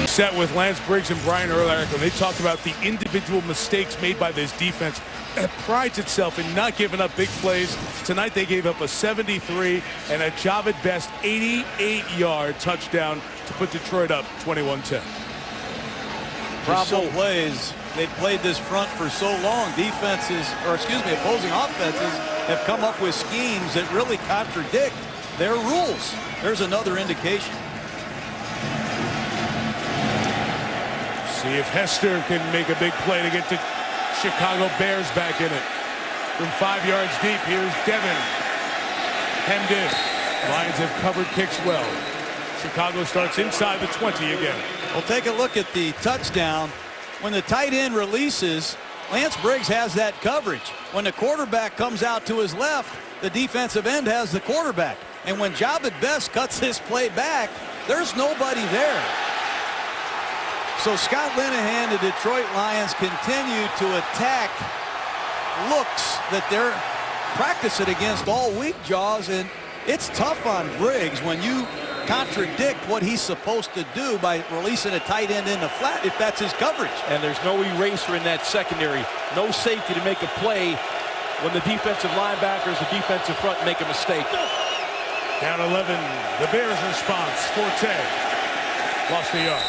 Set with Lance Briggs and Brian Urlacher. They talked about the individual mistakes made by this defense. It prides itself in not giving up big plays. Tonight they gave up a 73 and a Javid Best 88-yard touchdown to put Detroit up 21-10. Problem plays. They've played this front for so long. Defenses, or excuse me, opposing offenses have come up with schemes that really contradict their rules. There's another indication. See if Hester can make a big play to get the Chicago Bears back in it. From 5 yards deep, here's Devin. Hemmed in. Lions have covered kicks well. Chicago starts inside the 20 again. Well, take a look at the touchdown. When the tight end releases, Lance Briggs has that coverage. When the quarterback comes out to his left, the defensive end has the quarterback. And when Javid Best cuts this play back, there's nobody there. So Scott Linehan, the Detroit Lions, continue to attack looks that they're practicing against all week, Jaws, and it's tough on Briggs when you contradict what he's supposed to do by releasing a tight end in the flat if that's his coverage. And there's no eraser in that secondary. No safety to make a play when the defensive linebackers, the defensive front make a mistake. Down 11, the Bears response. Forte lost the yard.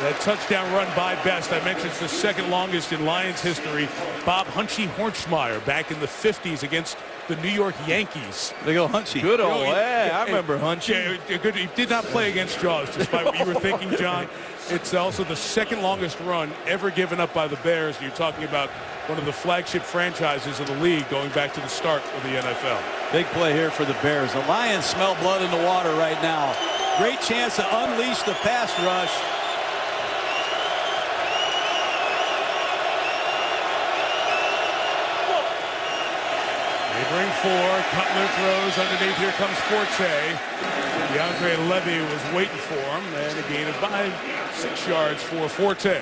That touchdown run by Best, I mentioned, it's the second longest in Lions history. Bob Hunchy Hornsmeyer back in the 50s against the New York Yankees. They go Hunchy. Good old, yeah, I remember Hunchy. Yeah, good. He did not play against Jaws, despite what you were thinking, John. It's also the second longest run ever given up by the Bears. You're talking about one of the flagship franchises of the league going back to the start of the NFL. Big play here for the Bears. The Lions smell blood in the water right now. Great chance to unleash the pass rush. Bring 4. Cutler throws underneath. Here comes Forte. DeAndre Levy was waiting for him, and a gain of 6 yards for Forte.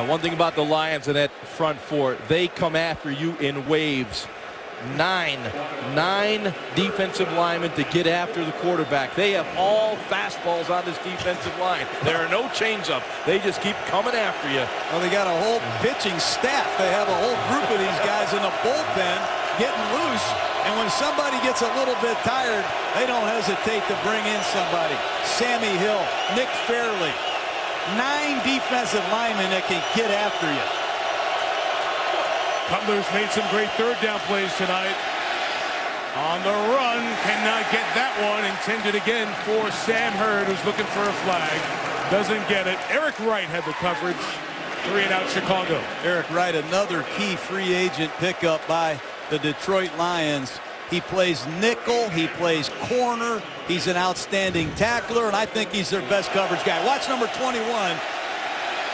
One thing about the Lions and that front four, they come after you in waves. Nine defensive linemen to get after the quarterback. They have all fastballs on this defensive line. There are no chains up. They just keep coming after you. Well, they got a whole pitching staff. They have a whole group of these guys in the bullpen getting loose. And when somebody gets a little bit tired, they don't hesitate to bring in somebody. Sammy Hill, Nick Fairley. 9 defensive linemen that can get after you. Cutler's made some great third down plays tonight. On the run, cannot get that one. Intended again for Sam Hurd, who's looking for a flag. Doesn't get it. Eric Wright had the coverage. 3 and out Chicago. Eric Wright, another key free agent pickup by the Detroit Lions. He plays nickel. He plays corner. He's an outstanding tackler, and I think he's their best coverage guy. Watch number 21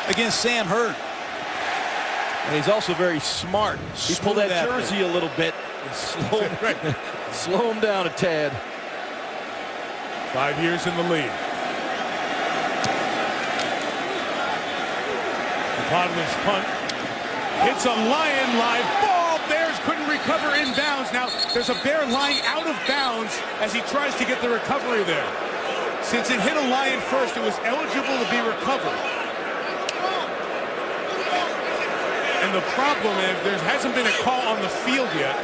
against Sam Hurd. And he's also very smart. He pulled that jersey a little bit. Slow him down a tad. 5 years in the league. Podman's punt. Hits a Lion live ball. Bears couldn't recover inbounds. Now there's a Bear lying out of bounds as he tries to get the recovery there. Since it hit a Lion first, it was eligible to be recovered. And the problem is there hasn't been a call on the field yet.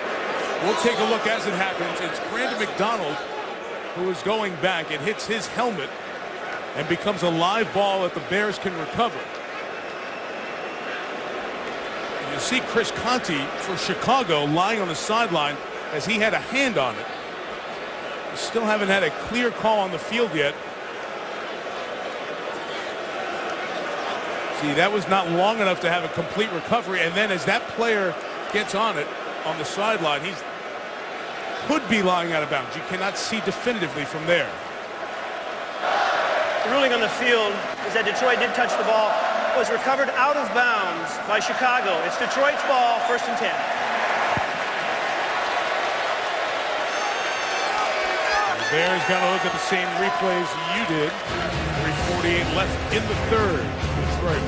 We'll take a look as it happens. It's Brandon McDonald who is going back. It hits his helmet and becomes a live ball that the Bears can recover. And you see Chris Conti for Chicago lying on the sideline as he had a hand on it. We still haven't had a clear call on the field yet. See, that was not long enough to have a complete recovery, and then as that player gets on it on the sideline, he could be lying out of bounds. You cannot see definitively from there. The ruling on the field is that Detroit did touch the ball. It was recovered out of bounds by Chicago. It's Detroit's ball, 1st and 10. The Bears got to look at the same replays you did. 3:48 left in the third. Detroit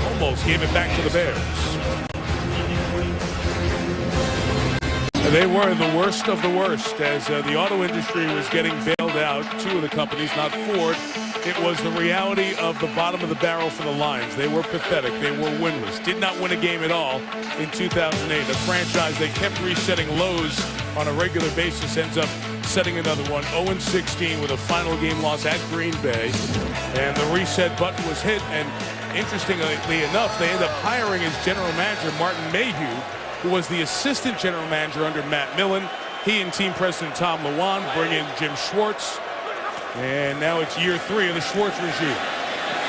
almost gave it back to the Bears. They were the worst of the worst as the auto industry was getting bailed out. 2 of the companies, not Ford. It was the reality of the bottom of the barrel for the Lions. They were pathetic. They were winless. Did not win a game at all in 2008. A franchise that kept resetting lows on a regular basis ends up setting another one. 0-16 with a final game loss at Green Bay. And the reset button was hit. And interestingly enough, they end up hiring as general manager Martin Mayhew, who was the assistant general manager under Matt Millen. He and team president Tom Luan bring in Jim Schwartz. And now it's year 3 of the Schwartz regime.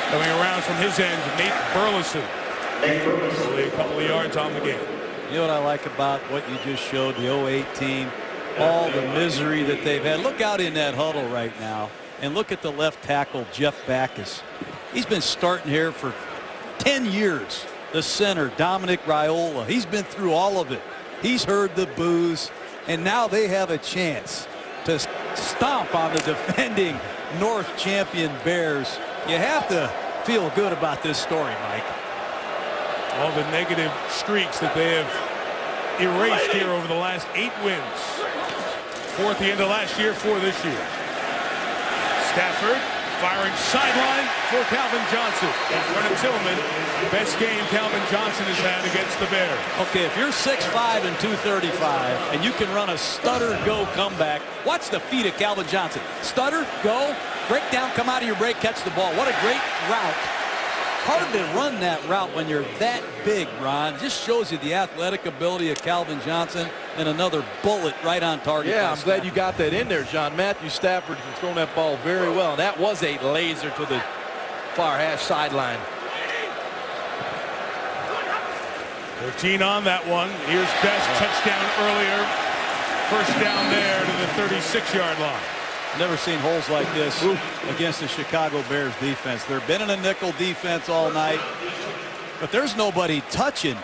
Coming around from his end, Nate Burleson. Only a couple of yards on the game. You know what I like about what you just showed, the 08 team, all the misery that they've had. Look out in that huddle right now, and look at the left tackle, Jeff Backus. He's been starting here for 10 years. The center, Dominic Raiola, he's been through all of it. He's heard the boos, and now they have a chance to stomp on the defending North champion Bears. You have to feel good about this story, Mike. All the negative streaks that they have erased here over the last 8 wins. 4th the end of last year, 4 this year. Stafford firing sideline for Calvin Johnson. And Brennan Tillman, best game Calvin Johnson has had against the Bears. Okay, if you're 6'5" and 235 and you can run a stutter go comeback, watch the feet of Calvin Johnson. Stutter, go, break down, come out of your break, catch the ball. What a great route. Hard to run that route when you're that big, Ron. Just shows you the athletic ability of Calvin Johnson, and another bullet right on target. Yeah, I'm glad you got that in there, John. Matthew Stafford has thrown that ball very well. And that was a laser to the far hash sideline. 13 on that one. Here's Best, touchdown earlier. 1st down there to the 36-yard line. Never seen holes like this against the Chicago Bears defense. They've been in a nickel defense all night, but there's nobody touching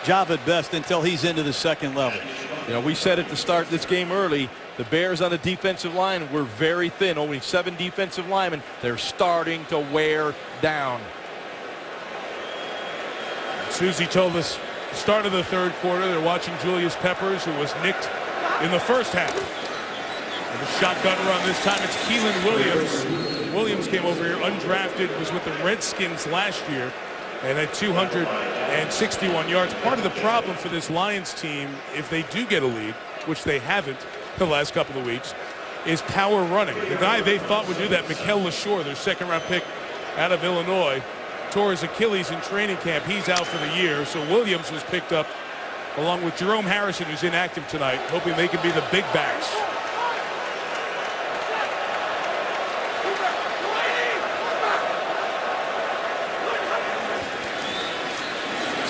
Javid Best until he's into the second level. You know, we said at the start this game early, the Bears on the defensive line were very thin. Only 7 defensive linemen. They're starting to wear down. Susie told us start of the third quarter, they're watching Julius Peppers, who was nicked in the first half. And the shotgun run this time, it's Keelan Williams. Williams came over here undrafted, was with the Redskins last year, and had 261 yards. Part of the problem for this Lions team, if they do get a lead, which they haven't the last couple of weeks, is power running. The guy they thought would do that, Mikel LaShore, their second-round pick out of Illinois, tore his Achilles in training camp. He's out for the year. So Williams was picked up along with Jerome Harrison, who's inactive tonight, hoping they can be the big backs.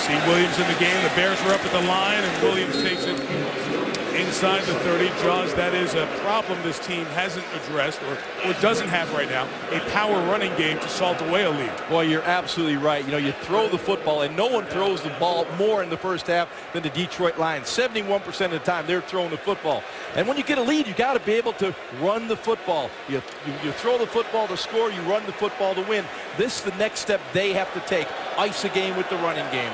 See Williams in the game. The Bears are up at the line, and Williams takes it inside the 30. Jaws, that is a problem this team hasn't addressed or doesn't have right now, a power running game to salt away a lead. Boy, you're absolutely right. You know, you throw the football, and no one throws the ball more in the first half than the Detroit Lions. 71% of the time, they're throwing the football. And when you get a lead, you got to be able to run the football. You throw the football to score, you run the football to win. This is the next step they have to take. Ice a game with the running game.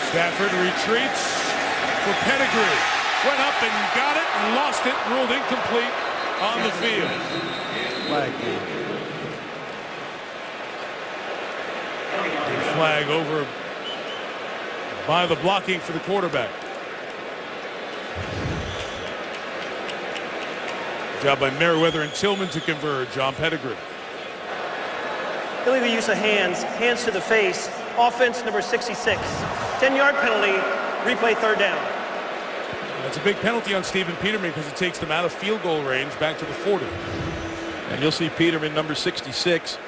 Stafford retreats for Pettigrew. Went up and got it and lost it. Ruled incomplete on the field. Flag over by the blocking for the quarterback. Job by Merriweather and Tillman to converge on Pettigrew. Illegal use of hands, hands to the face. Offense number 66. 10-yard penalty, replay third down. That's a big penalty on Stephen Peterman because it takes them out of field goal range back to the 40. And you'll see Peterman, number 66,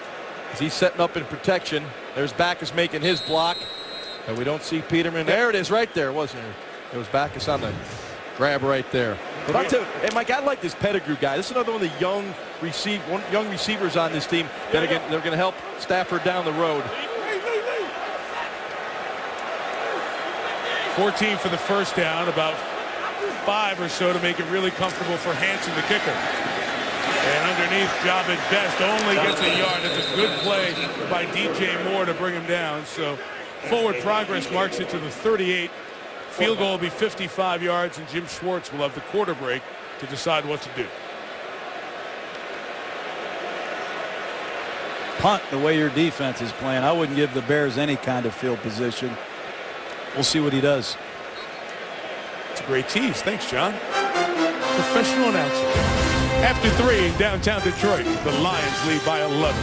as he's setting up in protection. There's Backus making his block. And we don't see Peterman. There it is right there, wasn't it? It was Backus on the grab right there. But I'll tell you, hey, Mike, I like this Pettigrew guy. This is another one of the young receivers on this team that they're going to help Stafford down the road. 14 for the first down, about 5 or so to make it really comfortable for Hanson, the kicker. And underneath, Javid Best only gets a yard. It's a good play by DJ Moore to bring him down. So forward progress marks it to the 38. Field goal will be 55 yards, and Jim Schwartz will have the quarter break to decide what to do. Punt the way your defense is playing. I wouldn't give the Bears any kind of field position. We'll see what he does. It's a great tease. Thanks, John. Professional announcer. After 3 in downtown Detroit, the Lions lead by 11.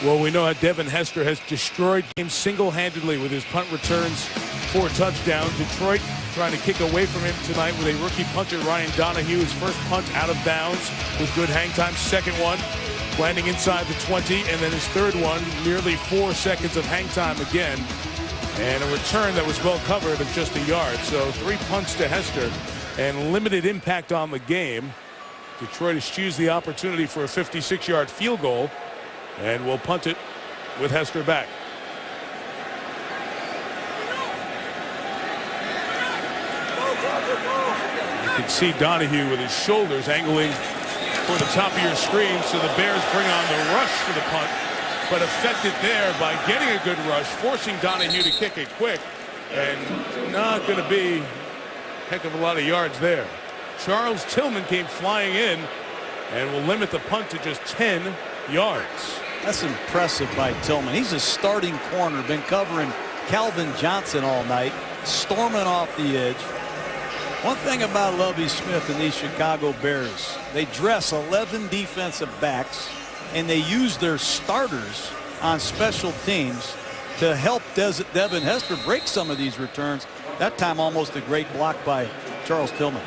Well, we know how Devin Hester has destroyed games single-handedly with his punt returns for touchdowns. Detroit trying to kick away from him tonight with a rookie punter, Ryan Donahue. His first punt out of bounds with good hang time. Second one landing inside the 20, and then his third one, nearly 4 seconds of hang time again. And a return that was well covered of just a yard. So 3 punts to Hester and limited impact on the game. Detroit has used the opportunity for a 56-yard field goal. And we'll punt it with Hester back. You can see Donahue with his shoulders angling for the top of your screen. So the Bears bring on the rush for the punt, but affected there by getting a good rush, forcing Donahue to kick it quick, and not going to be a heck of a lot of yards there. Charles Tillman came flying in and will limit the punt to just 10 yards. That's impressive by Tillman. He's a starting corner, been covering Calvin Johnson all night, storming off the edge. One thing about Lovie Smith and these Chicago Bears, they dress 11 defensive backs, and they use their starters on special teams to help Devin Hester break some of these returns. That time almost a great block by Charles Tillman.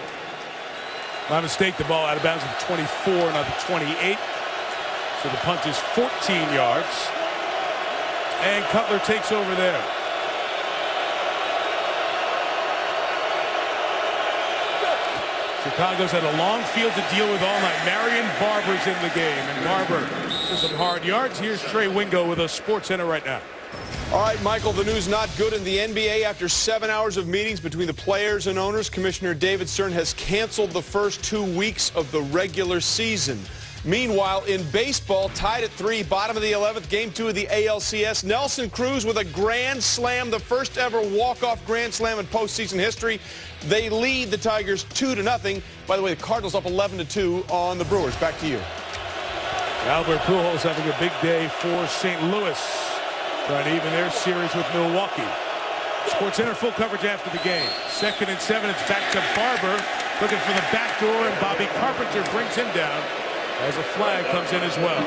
My mistake, the ball out of bounds at 24, not the 28. So the punt is 14 yards. And Cutler takes over there. Chicago's had a long field to deal with all night. Marion Barber's in the game, and Barber for some hard yards. Here's Trey Wingo with a Sports Center right now. All right, Michael, the news not good in the NBA. After 7 hours of meetings between the players and owners, Commissioner David Stern has canceled the first 2 weeks of the regular season. Meanwhile, in baseball, tied at 3, bottom of the 11th, Game 2 of the ALCS, Nelson Cruz with a grand slam, the first ever walk-off grand slam in postseason history. They lead the Tigers 2-0. By the way, the Cardinals up 11-2 on the Brewers. Back to you. Albert Pujols having a big day for St. Louis, trying to even their series with Milwaukee. Sports Center full coverage after the game. 2nd and 7, it's back to Barber, looking for the back door, and Bobby Carpenter brings him down as a flag comes in as well.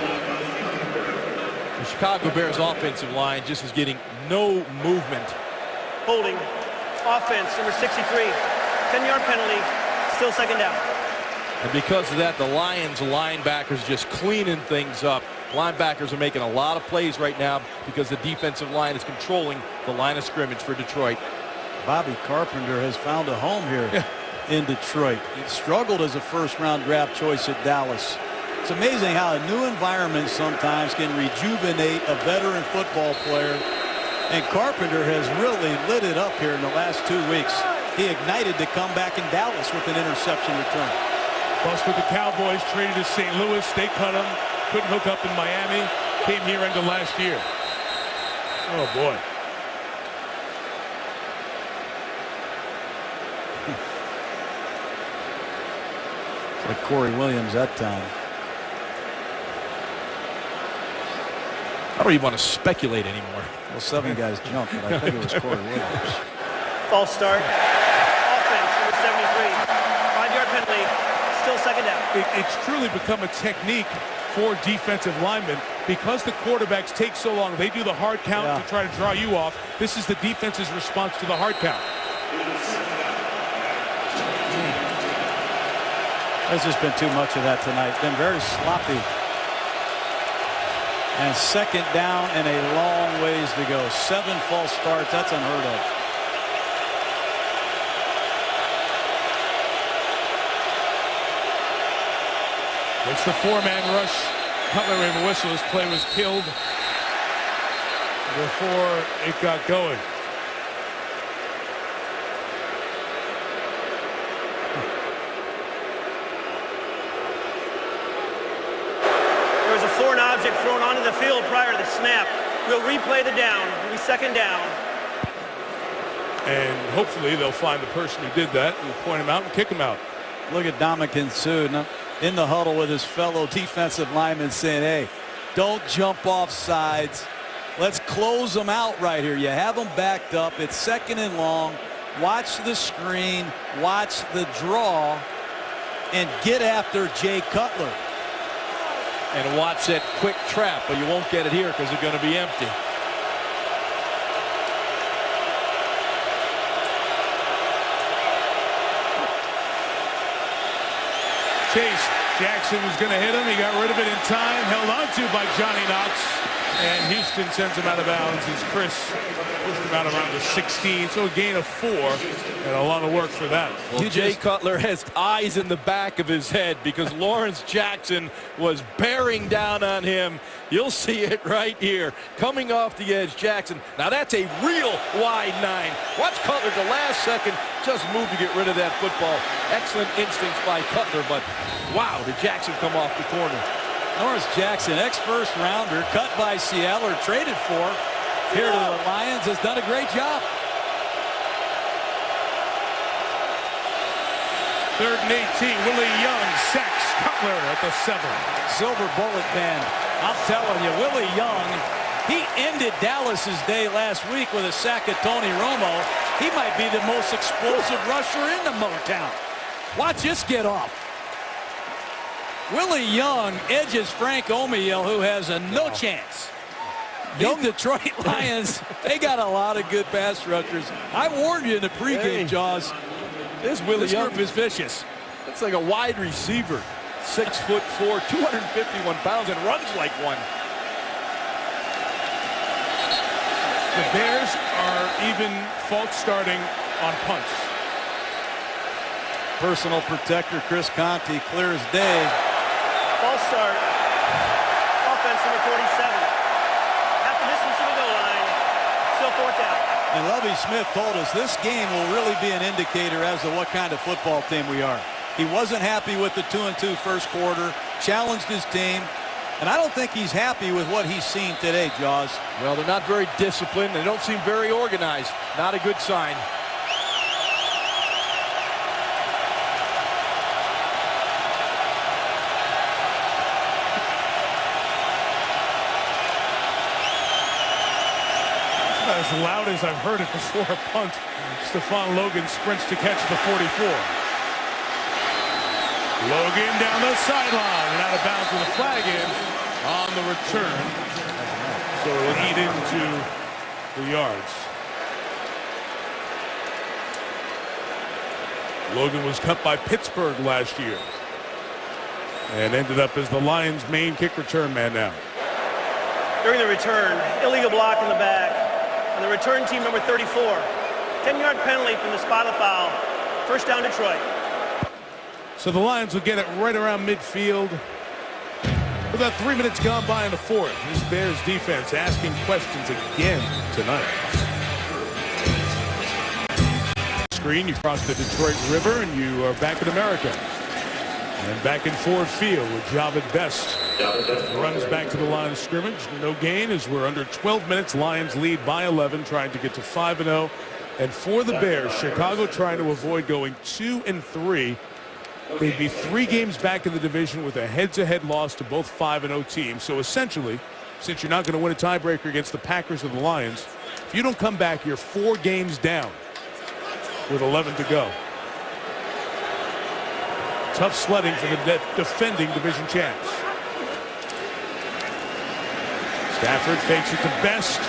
The Chicago Bears offensive line just is getting no movement. Holding. Offense, number 63. 10-yard penalty. Still 2nd down. And because of that, the Lions linebackers just cleaning things up. Linebackers are making a lot of plays right now because the defensive line is controlling the line of scrimmage for Detroit. Bobby Carpenter has found a home here in Detroit. He struggled as a first-round draft choice at Dallas. It's amazing how a new environment sometimes can rejuvenate a veteran football player. And Carpenter has really lit it up here in the last 2 weeks. He ignited to come back in Dallas with an interception return. Plus with the Cowboys traded to St. Louis, they cut him, couldn't hook up in Miami, came here end of last year. Oh boy. It's like Corey Williams that time. I don't even want to speculate anymore. Well, 7 guys jumped, but I think it was Corey Williams. False start. Offense, number 73. 5-yard penalty. Still 2nd down. It's truly become a technique for defensive linemen because the quarterbacks take so long. They do the hard count to try to draw you off. This is the defense's response to the hard count. There's just been too much of that tonight. Been very sloppy. And 2nd down and a long ways to go. 7 false starts. That's unheard of. It's the 4-man rush. Cutler gave a whistle. His play was killed before it got going. There was a foreign object thrown onto the field prior to the snap. We'll replay the down. It'll be 2nd down. And hopefully they'll find the person who did that and point him out and kick him out. Look at Ndamukong Suh in the huddle with his fellow defensive linemen saying, hey, don't jump off sides. Let's close them out right here. You have them backed up. It's 2nd and long. Watch the screen. Watch the draw. And get after Jay Cutler. And watch that quick trap, but you won't get it here because they're going to be empty. Chase Jackson was going to hit him. He got rid of it in time. Held on to by Johnny Knox. And Houston sends him out of bounds as Chris pushed him out around the 16. So a gain of 4 and a lot of work for that. Well, Jay Cutler has eyes in the back of his head because Lawrence Jackson was bearing down on him. You'll see it right here. Coming off the edge, Jackson. Now that's a real wide 9. Watch Cutler the last second just move to get rid of that football. Excellent instincts by Cutler, but wow, did Jackson come off the corner. Lawrence Jackson, ex-first rounder, cut by Seattle or traded for here to the Lions, has done a great job. 3rd and 18. Willie Young sacks Cutler at the 7. Silver bullet band. I'm telling you, Willie Young, he ended Dallas's day last week with a sack of Tony Romo. He might be the most explosive rusher in the Motown. Watch this get off. Willie Young edges Frank Omiel, who has a no chance. Young Detroit Lions, they got a lot of good pass rushers. I warned you in the pregame, Jaws. This Willie Young group is vicious. It's like a wide receiver. 6'4", 251 pounds, and runs like one. The Bears are even false starting on punts. personal protector, Chris Conte, clear as day. False start. Offense number 47. Half the distance to the goal line. Still fourth down. And Lovie Smith told us this game will really be an indicator as to what kind of football team we are. He wasn't happy with the 2-2 first quarter, challenged his team, and I don't think he's happy with what he's seen today, Jaws. Well, they're not very disciplined. They don't seem very organized. Not a good sign. As loud as I've heard it before a punt. Stephon Logan sprints to catch the 44. Logan down the sideline and out of bounds with a flag in on the return. So it'll eat into the yards. Logan was cut by Pittsburgh last year and ended up as the Lions' main kick return man now. During the return, illegal block in the back. On the return team number 34. 10-yard penalty from the spot of foul. First down Detroit. So the Lions will get it right around midfield. With about 3 minutes gone by in the fourth. This Bears defense asking questions again tonight. Screen, you cross the Detroit River and you are back in America. And back in Ford Field with Javid Best. Runs back to the line of scrimmage. No gain as we're under 12 minutes. Lions lead by 11, trying to get to 5-0. And for the Bears, Chicago trying to avoid going 2-3. They'd be 3 games back in the division with a head-to-head loss to both 5-0 teams. So essentially, since you're not going to win a tiebreaker against the Packers or the Lions, if you don't come back, you're 4 games down with 11 to go. Tough sledding for the defending division champs. Stafford fakes it to Best.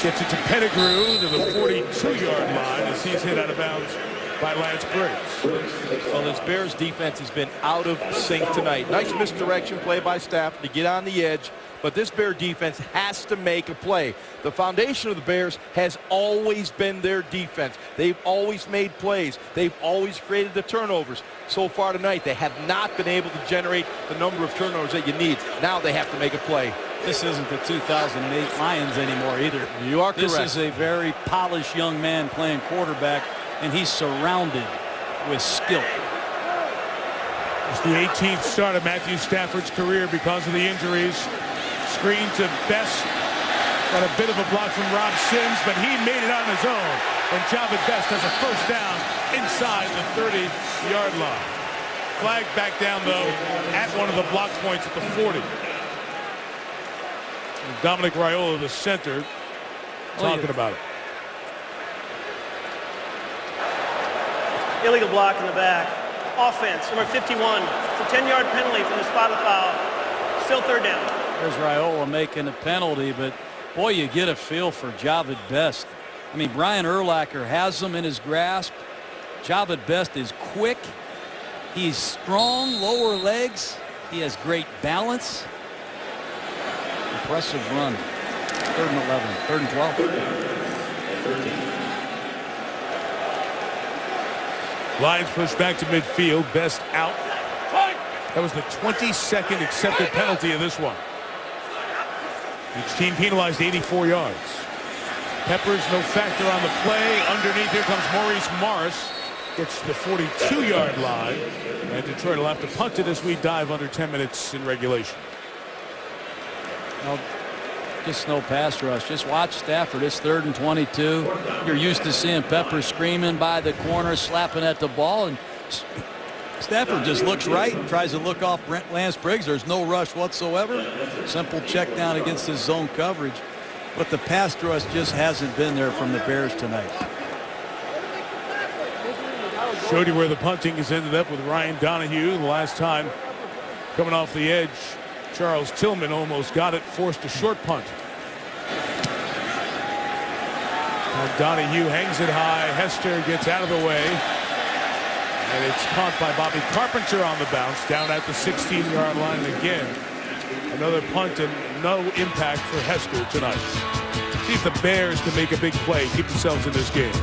Gets it to Pettigrew to the 42-yard line as he's hit out of bounds by Lance Briggs. Well, this Bears defense has been out of sync tonight. Nice misdirection play by Stafford to get on the edge, but this Bear defense has to make a play. The foundation of the Bears has always been their defense. They've always made plays. They've always created the turnovers. So far tonight, they have not been able to generate the number of turnovers that you need. Now they have to make a play. This isn't the 2008 Lions anymore either. You are correct. This is a very polished young man playing quarterback, and he's surrounded with skill. It's the 18th start of Matthew Stafford's career because of the injuries. Screen to Best. Got a bit of a block from Rob Sims, but he made it on his own. And Javid Best has a first down inside the 30-yard line. Flag back down, though, at one of the block points at the 40. And Dominic Raiola, the center, talking about it. Illegal block in the back. Offense, number 51. It's a 10-yard penalty from the spot of foul. Still third down. There's Raiola making a penalty, but boy, you get a feel for Javid Best. I mean, Brian Urlacher has him in his grasp. Javid Best is quick. He's strong, lower legs. He has great balance. Impressive run. 3rd and 11, 3rd and 12. Lions push back to midfield. Best out. That was the 22nd accepted penalty of this one. Each team penalized 84 yards. Peppers no factor on the play. Underneath, here comes Maurice Morris. Gets to the 42-yard line. And Detroit will have to punt it as we dive under 10 minutes in regulation. Well, just no pass rush. Just watch Stafford. It's 3rd and 22. You're used to seeing Peppers screaming by the corner, slapping at the ball, and Stafford just looks right and tries to look off Lance Briggs. There's no rush whatsoever. Simple check down against his zone coverage. But the pass rush just hasn't been there from the Bears tonight. Showed you where the punting has ended up with Ryan Donahue. The last time coming off the edge, Charles Tillman almost got it, forced a short punt. Now Donahue hangs it high. Hester gets out of the way. And it's caught by Bobby Carpenter on the bounce down at the 16-yard line. And again, another punt and no impact for Hester tonight. See if the Bears can make a big play, keep themselves in this game.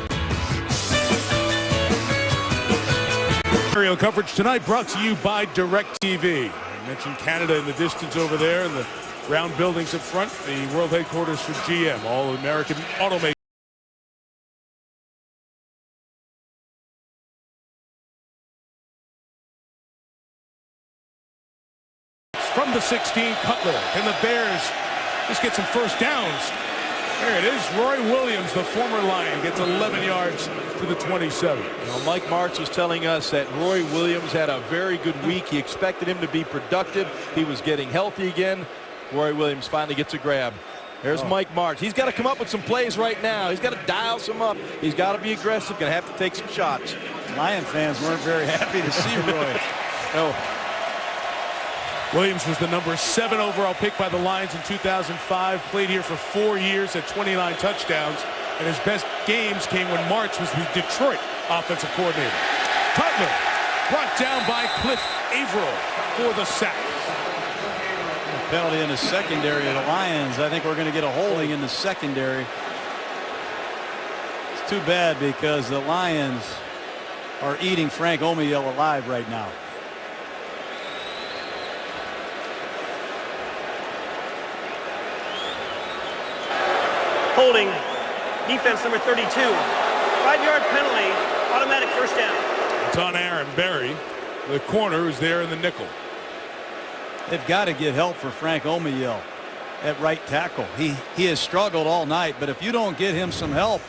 Aerial coverage tonight brought to you by DirecTV. I mentioned Canada in the distance over there and the round buildings up front, the world headquarters for GM, all American automakers. From the 16, Cutler. Can the Bears just get some first downs? There it is. Roy Williams, the former Lion, gets 11 yards to the 27. Mike Martz was telling us that Roy Williams had a very good week. He expected him to be productive. He was getting healthy again. Roy Williams finally gets a grab. There's Mike Martz. He's got to come up with some plays right now. He's got to dial some up. He's got to be aggressive. Going to have to take some shots. Lion fans weren't very happy to see Roy. No. Williams was the number 7 overall pick by the Lions in 2005. Played here for 4 years at 29 touchdowns. And his best games came when Martz was the Detroit offensive coordinator. Cutler brought down by Cliff Averill for the sack. Penalty in the secondary of the Lions. I think we're going to get a holding in the secondary. It's too bad because the Lions are eating Frank Omiyale alive right now. Holding, defense number 32. 5-yard penalty, automatic first down. It's on Aaron Berry, the corner who's there in the nickel. They've got to get help for Frank Omiyale at right tackle. He has struggled all night, but if you don't get him some help,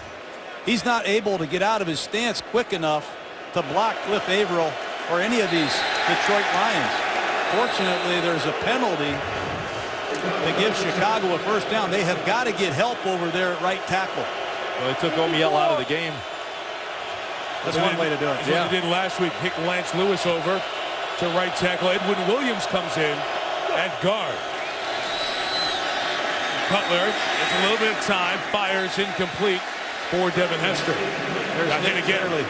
he's not able to get out of his stance quick enough to block Cliff Averill or any of these Detroit Lions. Fortunately, there's a penalty to give Chicago a first down. They have got to get help over there at right tackle. Well, they took Omiyale out of the game. That's one way to do it. That's what they did last week. Kick Lance Lewis over to right tackle. Edwin Williams comes in at guard. Cutler gets a little bit of time, fires incomplete for Devin Hester. Got hit again.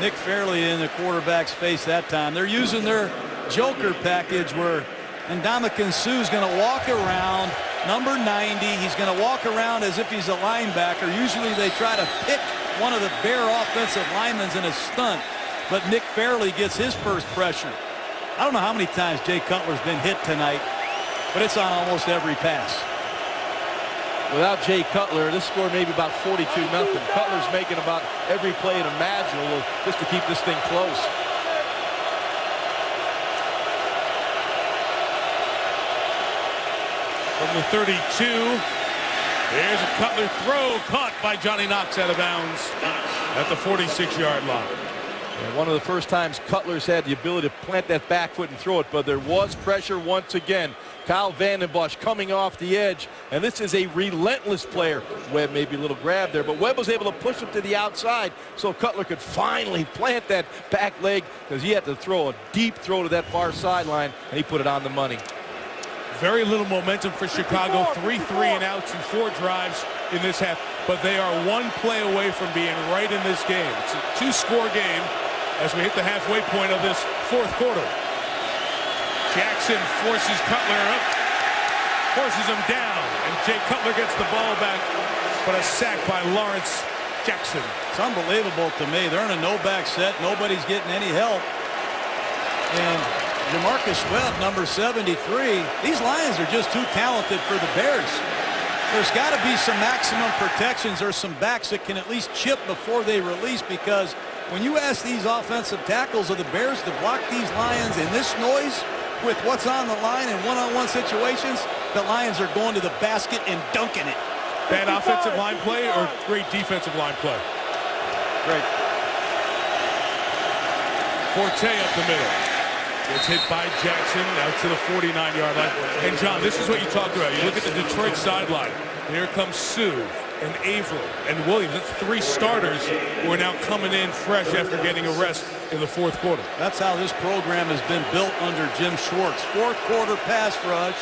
Nick Fairley in the quarterback's face that time. They're using their joker package where Ndamukong Suh's going to walk around, number 90. He's going to walk around as if he's a linebacker. Usually they try to pick one of the Bear offensive linemen in a stunt, but Nick Fairley gets his first pressure. I don't know how many times Jay Cutler's been hit tonight, but it's on almost every pass. Without Jay Cutler, this score may be about 42-0. Cutler's making about every play imaginable just to keep this thing close. From the 32, there's a Cutler throw caught by Johnny Knox out of bounds at the 46-yard line. And one of the first times Cutler's had the ability to plant that back foot and throw it, but there was pressure once again. Kyle Vanden Bosch coming off the edge, and this is a relentless player. Webb maybe a little grab there, but Webb was able to push him to the outside so Cutler could finally plant that back leg because he had to throw a deep throw to that far sideline, and he put it on the money. Very little momentum for Chicago. 3 3-and-outs and 4 drives in this half, but they are 1 play away from being right in this game. It's a 2-score game as we hit the halfway point of this 4th quarter. Jackson forces Cutler up, forces him down, and Jay Cutler gets the ball back, but a sack by Lawrence Jackson. It's unbelievable to me. They're in a no-back set. Nobody's getting any help. And Jamarcus Webb, number 73. These Lions are just too talented for the Bears. There's got to be some maximum protections or some backs that can at least chip before they release, because when you ask these offensive tackles of the Bears to block these Lions in this noise with what's on the line in one-on-one situations, the Lions are going to the basket and dunking it. Bad offensive line play or great defensive line play? Great. Forte up the middle. Gets hit by Jackson out to the 49-yard line. And John, this is what you talked about. You look at the Detroit sideline. Here comes Suh and Averill and Williams. That's 3 starters who are now coming in fresh after getting a rest in the 4th quarter. That's how this program has been built under Jim Schwartz. 4th quarter pass rush.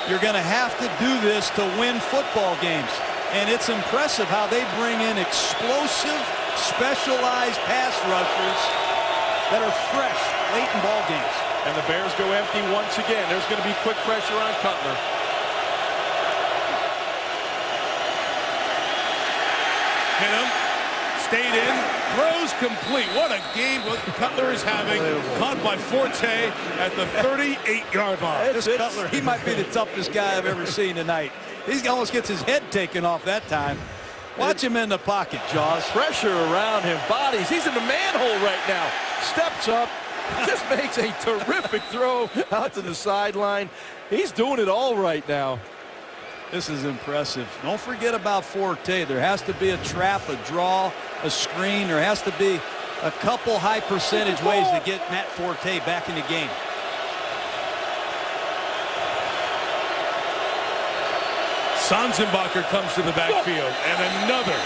You're going to have to do this to win football games. And it's impressive how they bring in explosive, specialized pass rushers that are fresh late in ball games. And the Bears go empty once again. There's going to be quick pressure on Cutler. Hit him. stayed in, throws complete. What a game what Cutler is having. Caught by Forte at the 38-yard line. This Cutler, he might be the toughest guy I've ever seen tonight. He almost gets his head taken off that time. Watch him in the pocket, Jaws. Pressure around him, bodies. He's in the manhole right now. Steps up, just makes a terrific throw out to the sideline. He's doing it all right now. This is impressive. Don't forget about Forte. There has to be a trap, a draw, a screen. There has to be a couple high percentage ways to get Matt Forte back in the game. Sanzenbacher comes to the backfield, and another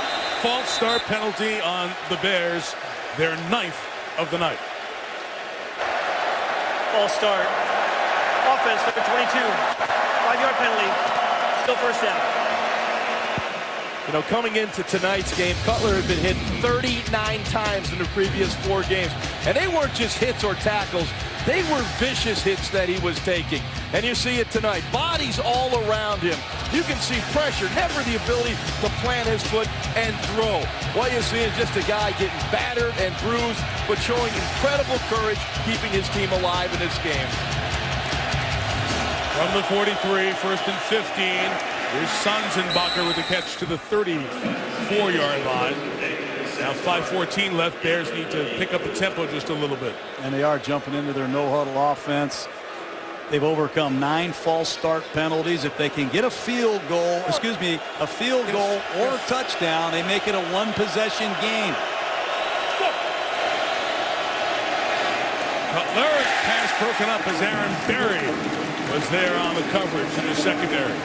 false start penalty on the Bears, their 9th of the night. False start. Offense, number 22. 5-yard penalty. Still first down. You know, coming into tonight's game, Cutler had been hit 39 times in the previous 4 games. And they weren't just hits or tackles. They were vicious hits that he was taking. And you see it tonight. Bodies all around him. You can see pressure, never the ability to plant his foot and throw. What you see is just a guy getting battered and bruised, but showing incredible courage, keeping his team alive in this game. From the 43, first and 15. Here's Sanzenbacher with the catch to the 34-yard line. Now 5:14 left. Bears need to pick up the tempo just a little bit. And they are jumping into their no-huddle offense. They've overcome 9 false start penalties. If they can get a field goal or a touchdown, they make it a 1-possession game. Cutler, pass broken up as Aaron Berry was there on the coverage in the secondary.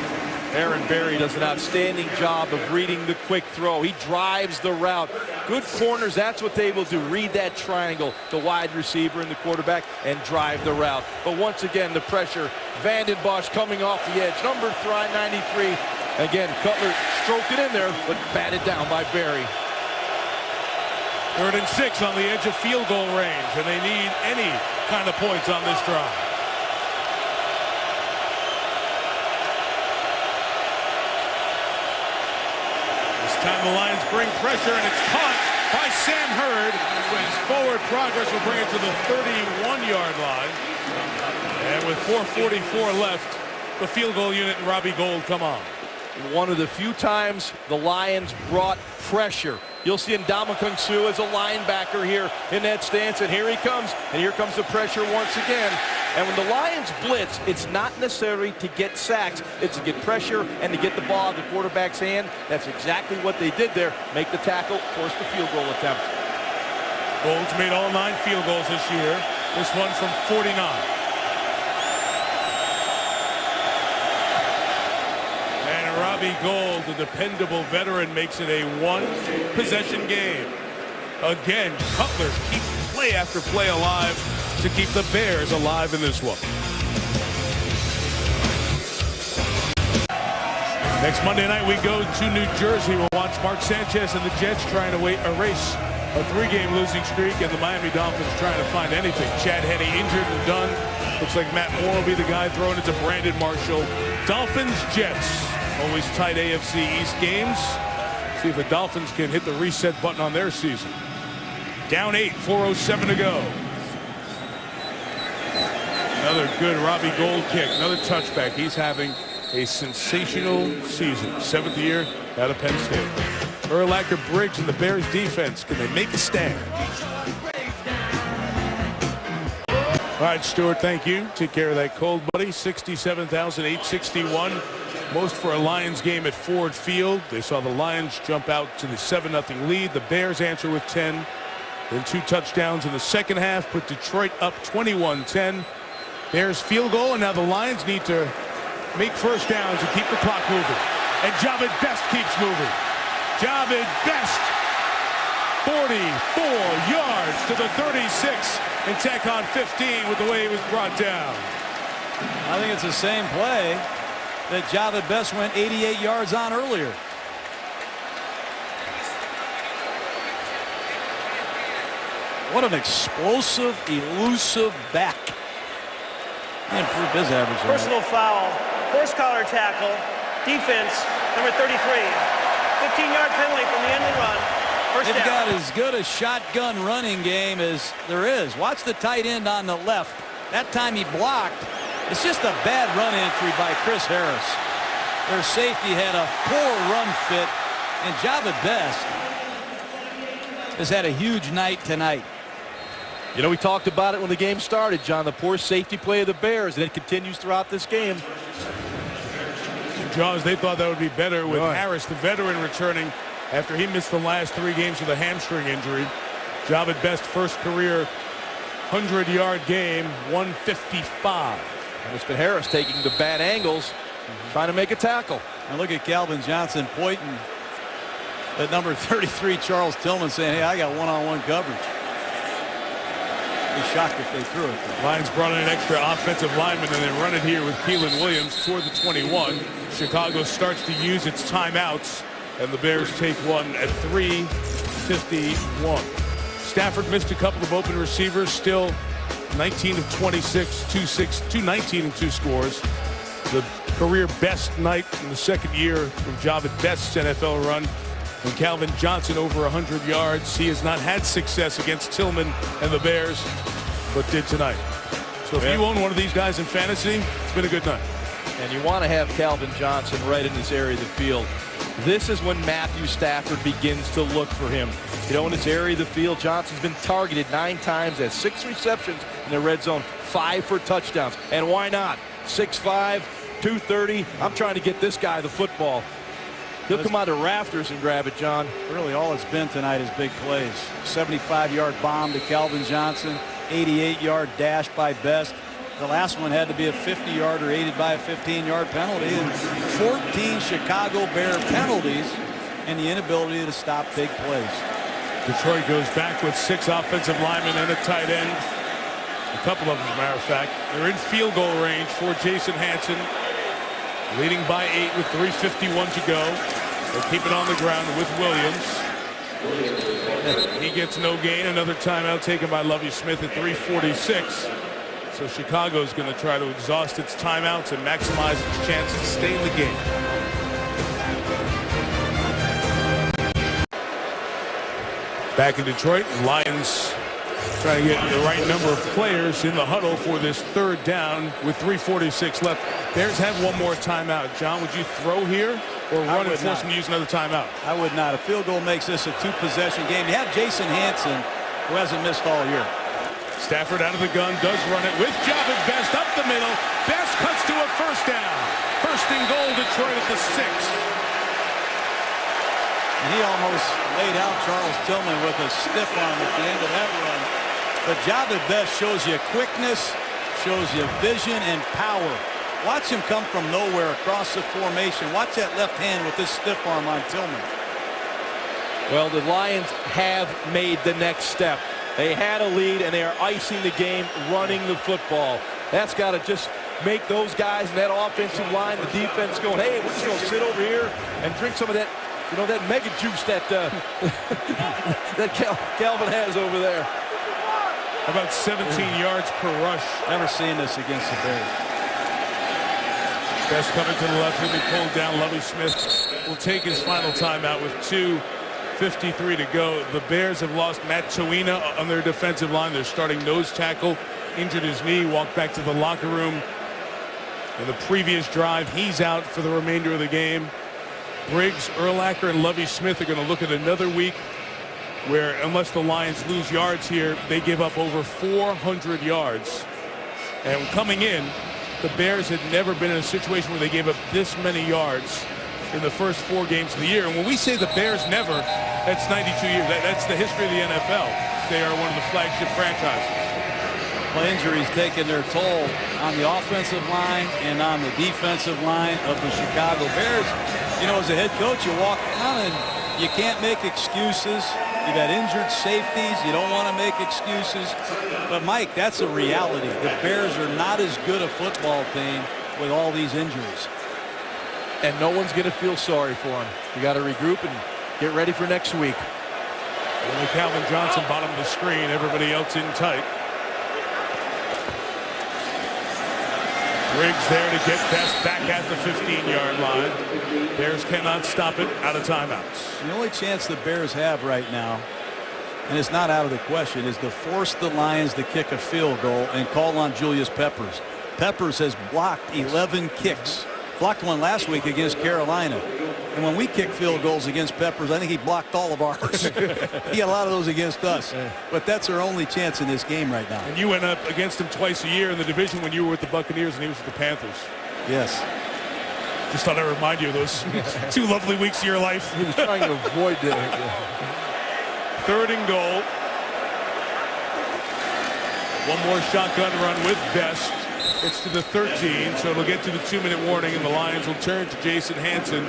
Aaron Berry does an outstanding job of reading the quick throw. He drives the route. Good corners, that's what they will do. Read that triangle, the wide receiver and the quarterback, and drive the route. But once again, the pressure. Vanden Bosch coming off the edge. Number 93. Again, Cutler stroked it in there, but batted down by Berry. 3rd and 6 on the edge of field goal range, and they need any kind of points on this drive. Time the Lions bring pressure, and it's caught by Sam Hurd. His forward progress will bring it to the 31-yard line. And with 4:44 left, the field goal unit and Robbie Gould come on. One of the few times the Lions brought pressure. You'll see Ndamukong Suh as a linebacker here in that stance, and here he comes, and here comes the pressure once again. And when the Lions blitz, it's not necessary to get sacks. It's to get pressure and to get the ball in the quarterback's hand. That's exactly what they did there. Make the tackle, force the field goal attempt. Gould's made all 9 field goals this year. This one from 49. And Robbie Gould, the dependable veteran, makes it a 1-possession game. Again, Cutler keeps play after play alive to keep the Bears alive in this one. Next Monday night, we go to New Jersey. We'll watch Mark Sanchez and the Jets trying to erase a 3-game losing streak, and the Miami Dolphins trying to find anything. Chad Henne injured and done. Looks like Matt Moore will be the guy throwing it to Brandon Marshall. Dolphins, Jets. Always tight AFC East games. See if the Dolphins can hit the reset button on their season. Down 8, 4:07 to go. Another good Robbie Gould kick, another touchback. He's having a sensational season. 7th year out of Penn State. Urlacher, Briggs, and the Bears defense. Can they make a stand? All right, Stuart, thank you. Take care of that cold, buddy. 67,861. Most for a Lions game at Ford Field. They saw the Lions jump out to the 7-0 lead. The Bears answer with 10. Then 2 touchdowns in the second half. Put Detroit up 21-10. Bears field goal, and now the Lions need to make first downs and keep the clock moving. And Jahvid Best keeps moving. Jahvid Best, 44 yards to the 36, and tack on 15 with the way he was brought down. I think it's the same play that Jahvid Best went 88 yards on earlier. What an explosive, elusive back. He improved his average. Personal foul, horse collar tackle, defense, number 33. 15-yard penalty from the end of the run. First They've down. got as good a shotgun running game as there is. Watch the tight end on the left. That time he blocked. It's just a bad run entry by Chris Harris. Their safety had a poor run fit, and Java Best has had a huge night tonight. You know, we talked about it when the game started, John, the poor safety play of the Bears, and it continues throughout this game. Jaws, they thought that would be better with Harris, the veteran, returning after he missed the last 3 games with a hamstring injury. Javad Best first career 100-yard game, 155. And it's been Harris taking the bad angles, trying to make a tackle. And look at Calvin Johnson pointing at number 33, Charles Tillman, saying, hey, I got one-on-one coverage. Be shocked if they threw it. Lions brought in an extra offensive lineman, and they run it here with Keelan Williams toward the 21. Chicago starts to use its timeouts, and the Bears take one at 3:51. Stafford missed a couple of open receivers, still 19 of 26, 219 and 2 scores. The career best night in the second year from Javad Best's NFL run. And Calvin Johnson over 100 yards. He has not had success against Tillman and the Bears, but did tonight. So if you own one of these guys in fantasy, it's been a good night. And you want to have Calvin Johnson right in this area of the field. This is when Matthew Stafford begins to look for him. You know, in this area of the field, Johnson's been targeted 9 times, has 6 receptions in the red zone, 5 for touchdowns. And why not? 6'5", 230. I'm trying to get this guy the football. He'll come out of rafters and grab it, John. Really all it's been tonight is big plays. 75-yard bomb to Calvin Johnson, 88-yard dash by Best. The last one had to be a 50-yarder aided by a 15-yard penalty, and 14 Chicago Bear penalties and the inability to stop big plays. Detroit goes back with 6 offensive linemen and a tight end. A couple of them, as a matter of fact. They're in field goal range for Jason Hanson, leading by 8 with 3:51 to go. They'll keep it on the ground with Williams. He gets no gain. Another timeout taken by Lovie Smith at 3:46. So Chicago's going to try to exhaust its timeouts and maximize its chances to stay in the game. Back in Detroit, Lions trying to get the right number of players in the huddle for this 3rd down with 3:46 left. Bears have one more timeout. John, would you throw here or run and force them to use another timeout? I would not. A field goal makes this a 2-possession game. You have Jason Hanson, who hasn't missed all year. Stafford out of the gun, does run it with Javad Best up the middle. Best cuts to a first down. First and goal, Detroit at the 6. And he almost laid out Charles Tillman with a stiff arm at the end of that run. But Javad Best shows you quickness, shows you vision and power. Watch him come from nowhere across the formation. Watch that left hand with this stiff arm on Tillman. Well, the Lions have made the next step. They had a lead, and they are icing the game, running the football. That's got to just make those guys in that offensive line, the defense going, hey, we're just going to sit over here and drink some of that, you know, that mega juice that that Calvin has over there. About 17 yards per rush. Never seen this against the Bears. Best coming to the left. He'll be pulled down. Lovie Smith will take his final timeout with 2:53 to go. The Bears have lost Matt Toina on their defensive line. Their starting nose tackle injured his knee, walked back to the locker room in the previous drive. He's out for the remainder of the game. Briggs, Urlacher, and Lovie Smith are going to look at another week where, unless the Lions lose yards here, they give up over 400 yards. And coming in, the Bears had never been in a situation where they gave up this many yards in the first 4 games of the year. And when we say the Bears never, that's 92 years. That's the history of the NFL. They are one of the flagship franchises. Well, injuries taking their toll on the offensive line and on the defensive line of the Chicago Bears. You know, as a head coach, you walk down and you can't make excuses. You got injured safeties. You don't want to make excuses. But, Mike, that's a reality. The Bears are not as good a football team with all these injuries. And no one's going to feel sorry for him. You got to regroup and get ready for next week. Only Calvin Johnson bottom of the screen. Everybody else in tight. Briggs there to get Best back at the 15-yard line. Bears cannot stop it out of timeouts. The only chance the Bears have right now, and it's not out of the question, is to force the Lions to kick a field goal and call on Julius Peppers. Peppers has blocked 11 kicks. Blocked one last week against Carolina. And when we kick field goals against Peppers, I think he blocked all of ours. He had a lot of those against us. But that's our only chance in this game right now. And you went up against him twice a year in the division when you were with the Buccaneers and he was with the Panthers. Yes. Just thought I'd remind you of those 2 lovely weeks of your life. He was trying to avoid that. 3rd and goal. One more shotgun run with Best. It's to the 13, so it'll get to the 2-minute warning, and the Lions will turn to Jason Hanson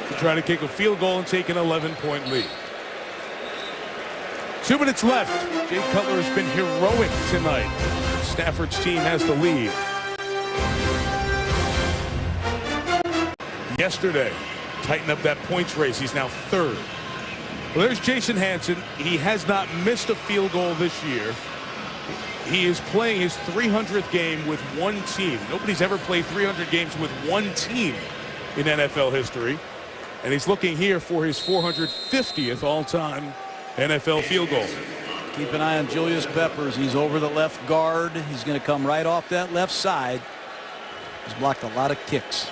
to try to kick a field goal and take an 11-point lead. 2 minutes left. Jay Cutler has been heroic tonight. Stafford's team has the lead. Yesterday, tighten up that points race. He's now 3rd. Well, there's Jason Hanson. He has not missed a field goal this year. He is playing his 300th game with one team. Nobody's ever played 300 games with one team in NFL history. And he's looking here for his 450th all-time NFL field goal. Keep an eye on Julius Peppers. He's over the left guard. He's going to come right off that left side. He's blocked a lot of kicks.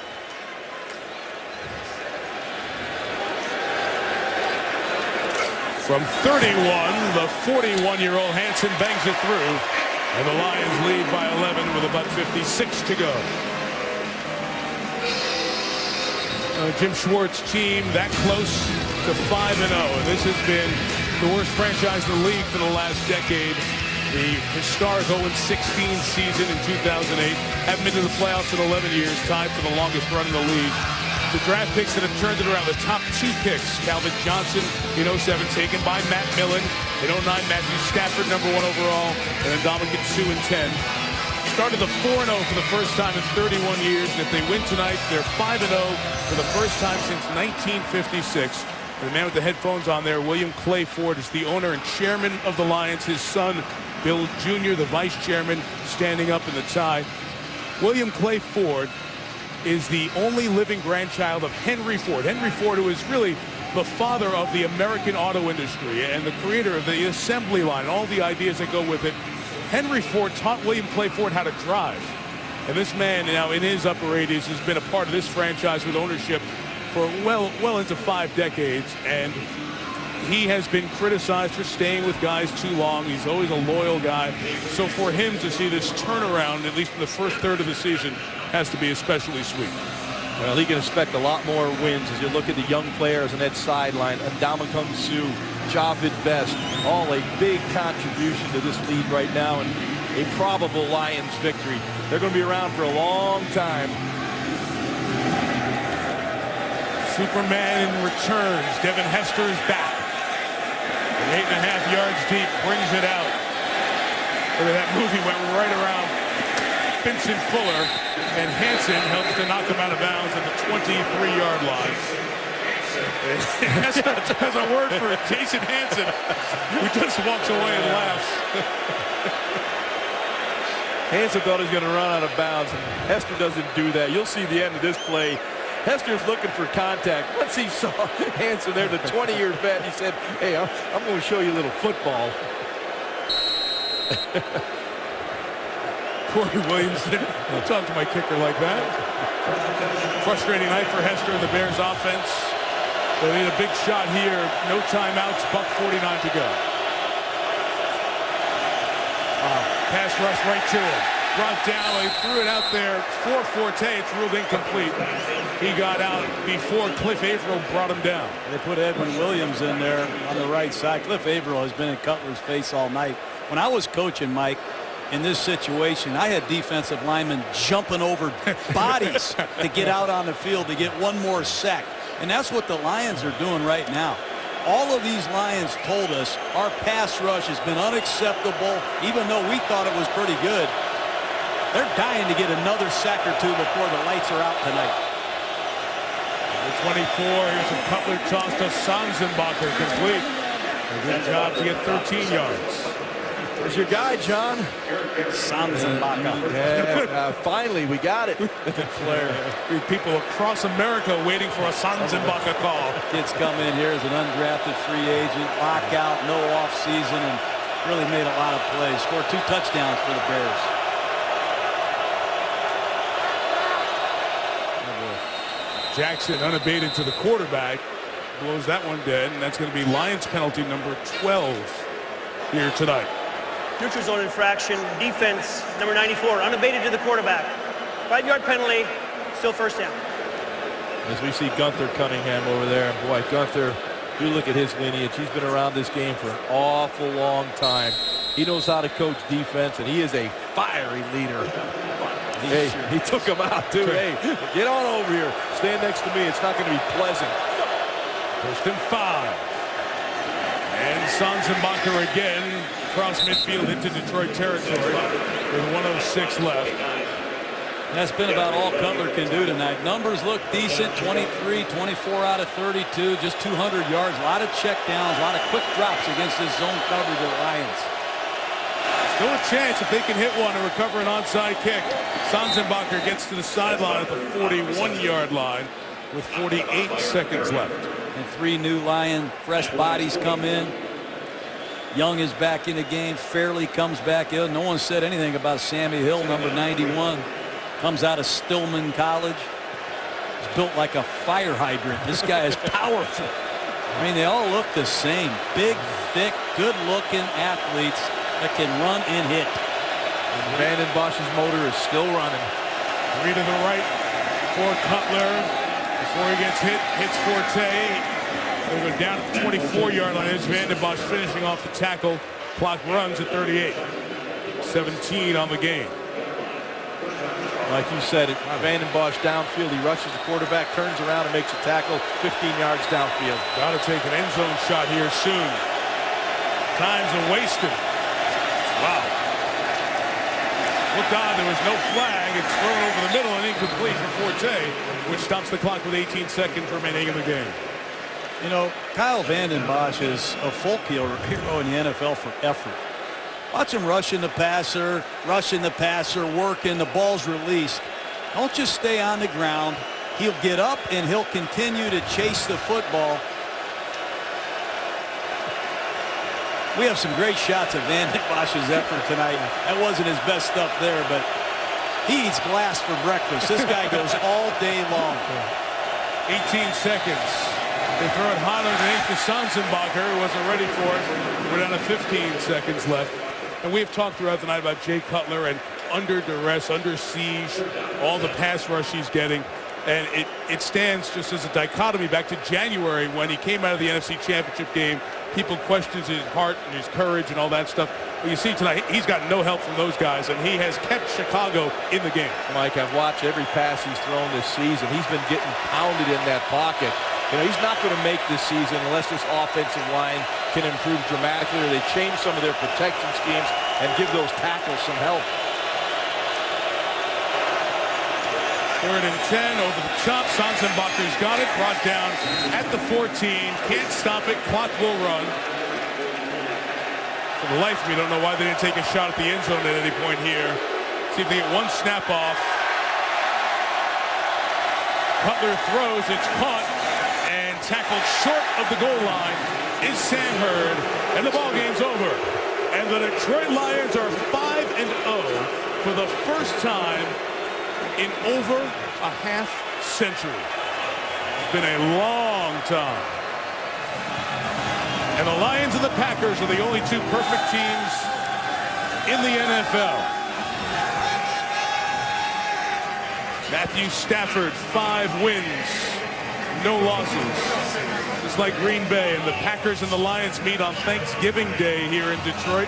From 31, the 41-year-old Hanson bangs it through. And the Lions lead by 11 with about 56 to go. Jim Schwartz's team that close to 5-0. And this has been the worst franchise in the league for the last decade. The historic 0-16 season in 2008. Haven't been to the playoffs in 11 years. Tied for the longest run in the league. The draft picks that have turned it around. The top 2 picks. Calvin Johnson in 07, taken by Matt Millen. In 09, Matthew Stafford, #1 overall. And then Ndamukong Suh in 10. Started the 4-0 for the first time in 31 years. And if they win tonight, they're 5-0 for the first time since 1956. And the man with the headphones on there, William Clay Ford, is the owner and chairman of the Lions. His son, Bill Jr., the vice chairman, standing up in the tie. William Clay Ford is the only living grandchild of Henry Ford. Henry Ford, who is really the father of the American auto industry and the creator of the assembly line, all the ideas that go with it. Henry Ford taught William Clay Ford how to drive. And this man now in his upper 80s has been a part of this franchise with ownership for well into 5 decades. And he has been criticized for staying with guys too long. He's always a loyal guy. So for him to see this turnaround, at least in the first third of the season, has to be especially sweet. Well, he can expect a lot more wins as you look at the young players on that sideline. Ndamukong Suh, Javid Best, all a big contribution to this lead right now, and a probable Lions victory. They're going to be around for a long time. Superman returns. Devin Hester is back. 8.5 yards deep, brings it out. Look at that move. He went right around Vincent Fuller, and Hanson helps to knock him out of bounds at the 23-yard line. Hester has a word for Jason Hanson, who just walks away and laughs. Hanson thought he was going to run out of bounds. Hester doesn't do that. You'll see the end of this play. Hester's looking for contact. Once he saw Hanson there, the 20-year vet, he said, hey, I'm going to show you a little football. Corey Williamson, don't talk to my kicker like that. Frustrating night for Hester and the Bears offense. They need a big shot here. No timeouts, $1:49 to go. Pass rush right to him. Brought down, he threw it out there for Forte. It's ruled incomplete. He got out before Cliff Averill brought him down. They put Edwin Williams in there on the right side. Cliff Averill has been in Cutler's face all night. When I was coaching, Mike, in this situation, I had defensive linemen jumping over bodies to get out on the field to get one more sack. And that's what the Lions are doing right now. All of these Lions told us our pass rush has been unacceptable, even though we thought it was pretty good. They're dying to get another sack or two before the lights are out tonight. The 24, here's a Cutler toss to Sanzenbacher, complete. A good job to get 13 yards. There's your guy, John. Sanzenbacher. Yeah, finally, we got it. Flair. People across America waiting for a Sanzenbacher call. Kid's come in here as an undrafted free agent, lockout, no offseason, and really made a lot of plays. Scored 2 touchdowns for the Bears. Jackson unabated to the quarterback. Blows that one dead, and that's going to be Lions penalty number 12 here tonight. Neutral zone infraction. Defense, number 94, unabated to the quarterback. 5-yard penalty, still first down. As we see Gunther Cunningham over there, and boy, Gunther, you look at his lineage. He's been around this game for an awful long time. He knows how to coach defense, and he is a fiery leader. Hey, he took him out, too. Hey, get on over here. Stand next to me. It's not going to be pleasant. 1st and 5. And Sanzenbacher again across midfield into Detroit territory with 1:06 left. That's been about all Cutler can do tonight. Numbers look decent, 23, 24 out of 32, just 200 yards, a lot of check downs, a lot of quick drops against this zone coverage of the Lions. Still a chance if they can hit one and recover an onside kick. Sanzenbacher gets to the sideline at the 41-yard line with 48 seconds left. And 3 new Lion fresh bodies come in. Young is back in the game. Fairley comes back in. No one said anything about Sammy Hill, number 91. Comes out of Stillman College. He's built like a fire hydrant. This guy is powerful. I mean, they all look the same. Big, thick, good-looking athletes that can run and hit. And Vanden Bosch's motor is still running. 3 to the right for Cutler. Before he gets hit, hits Forte. They go down to the 24-yard line. There's Vanden Bosch finishing off the tackle. Clock runs at 38. 17 on the game. Like you said, Vanden Bosch downfield. He rushes the quarterback, turns around and makes a tackle 15 yards downfield. Got to take an end zone shot here soon. Time's a wasted. Wow. Look on, there was no flag. It's thrown over the middle and incomplete for Forte, which stops the clock with 18 seconds remaining in the game. You know, Kyle Vanden Bosch is a folk hero in the NFL for effort. Watch him rushing the passer, working, the ball's released. Don't just stay on the ground. He'll get up and he'll continue to chase the football. We have some great shots of Vanden Bosch's effort tonight. That wasn't his best stuff there, but he eats glass for breakfast. This guy goes all day long. 18 seconds. They throw it hot underneath to Sanzenbacher, who wasn't ready for it. We're down to 15 seconds left. And we've talked throughout the night about Jay Cutler and under duress, under siege, all the pass rush he's getting. And it stands just as a dichotomy back to January when he came out of the NFC Championship game. People questioned his heart and his courage and all that stuff. But you see tonight, he's got no help from those guys, and he has kept Chicago in the game. Mike, I've watched every pass he's thrown this season. He's been getting pounded in that pocket. You know, he's not going to make this season unless this offensive line can improve dramatically or they change some of their protection schemes and give those tackles some help. 3rd and 10 over the top. Sanzenbacher's got it. Brought down at the 14. Can't stop it. Clock will run. For the life of me, don't know why they didn't take a shot at the end zone at any point here. See if they get one snap off. Cutler throws. It's caught and tackled short of the goal line is Sam Hurd. And the ball game's over. And the Detroit Lions are 5-0 for the first time in over a half century. It's been a long time. And the Lions and the Packers are the only 2 perfect teams in the NFL. Matthew Stafford, 5 wins, no losses. Just like Green Bay, and the Packers and the Lions meet on Thanksgiving Day here in Detroit.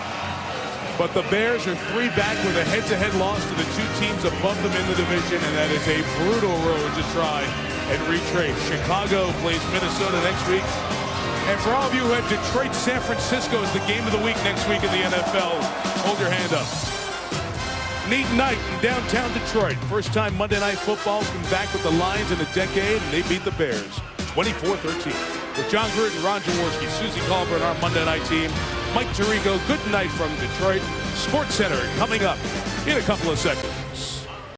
But the Bears are 3 back with a head-to-head loss to the 2 teams above them in the division, and that is a brutal road to try and retrace. Chicago plays Minnesota next week. And for all of you who have Detroit, San Francisco as the game of the week next week in the NFL, hold your hand up. Neat night in downtown Detroit. First time Monday Night Football's been back with the Lions in a decade, and they beat the Bears 24-13. With John Gruden, Ron Jaworski, Susie Colbert, our Monday night team, Mike Tirico, good night from Detroit. Sports Center coming up in a couple of seconds.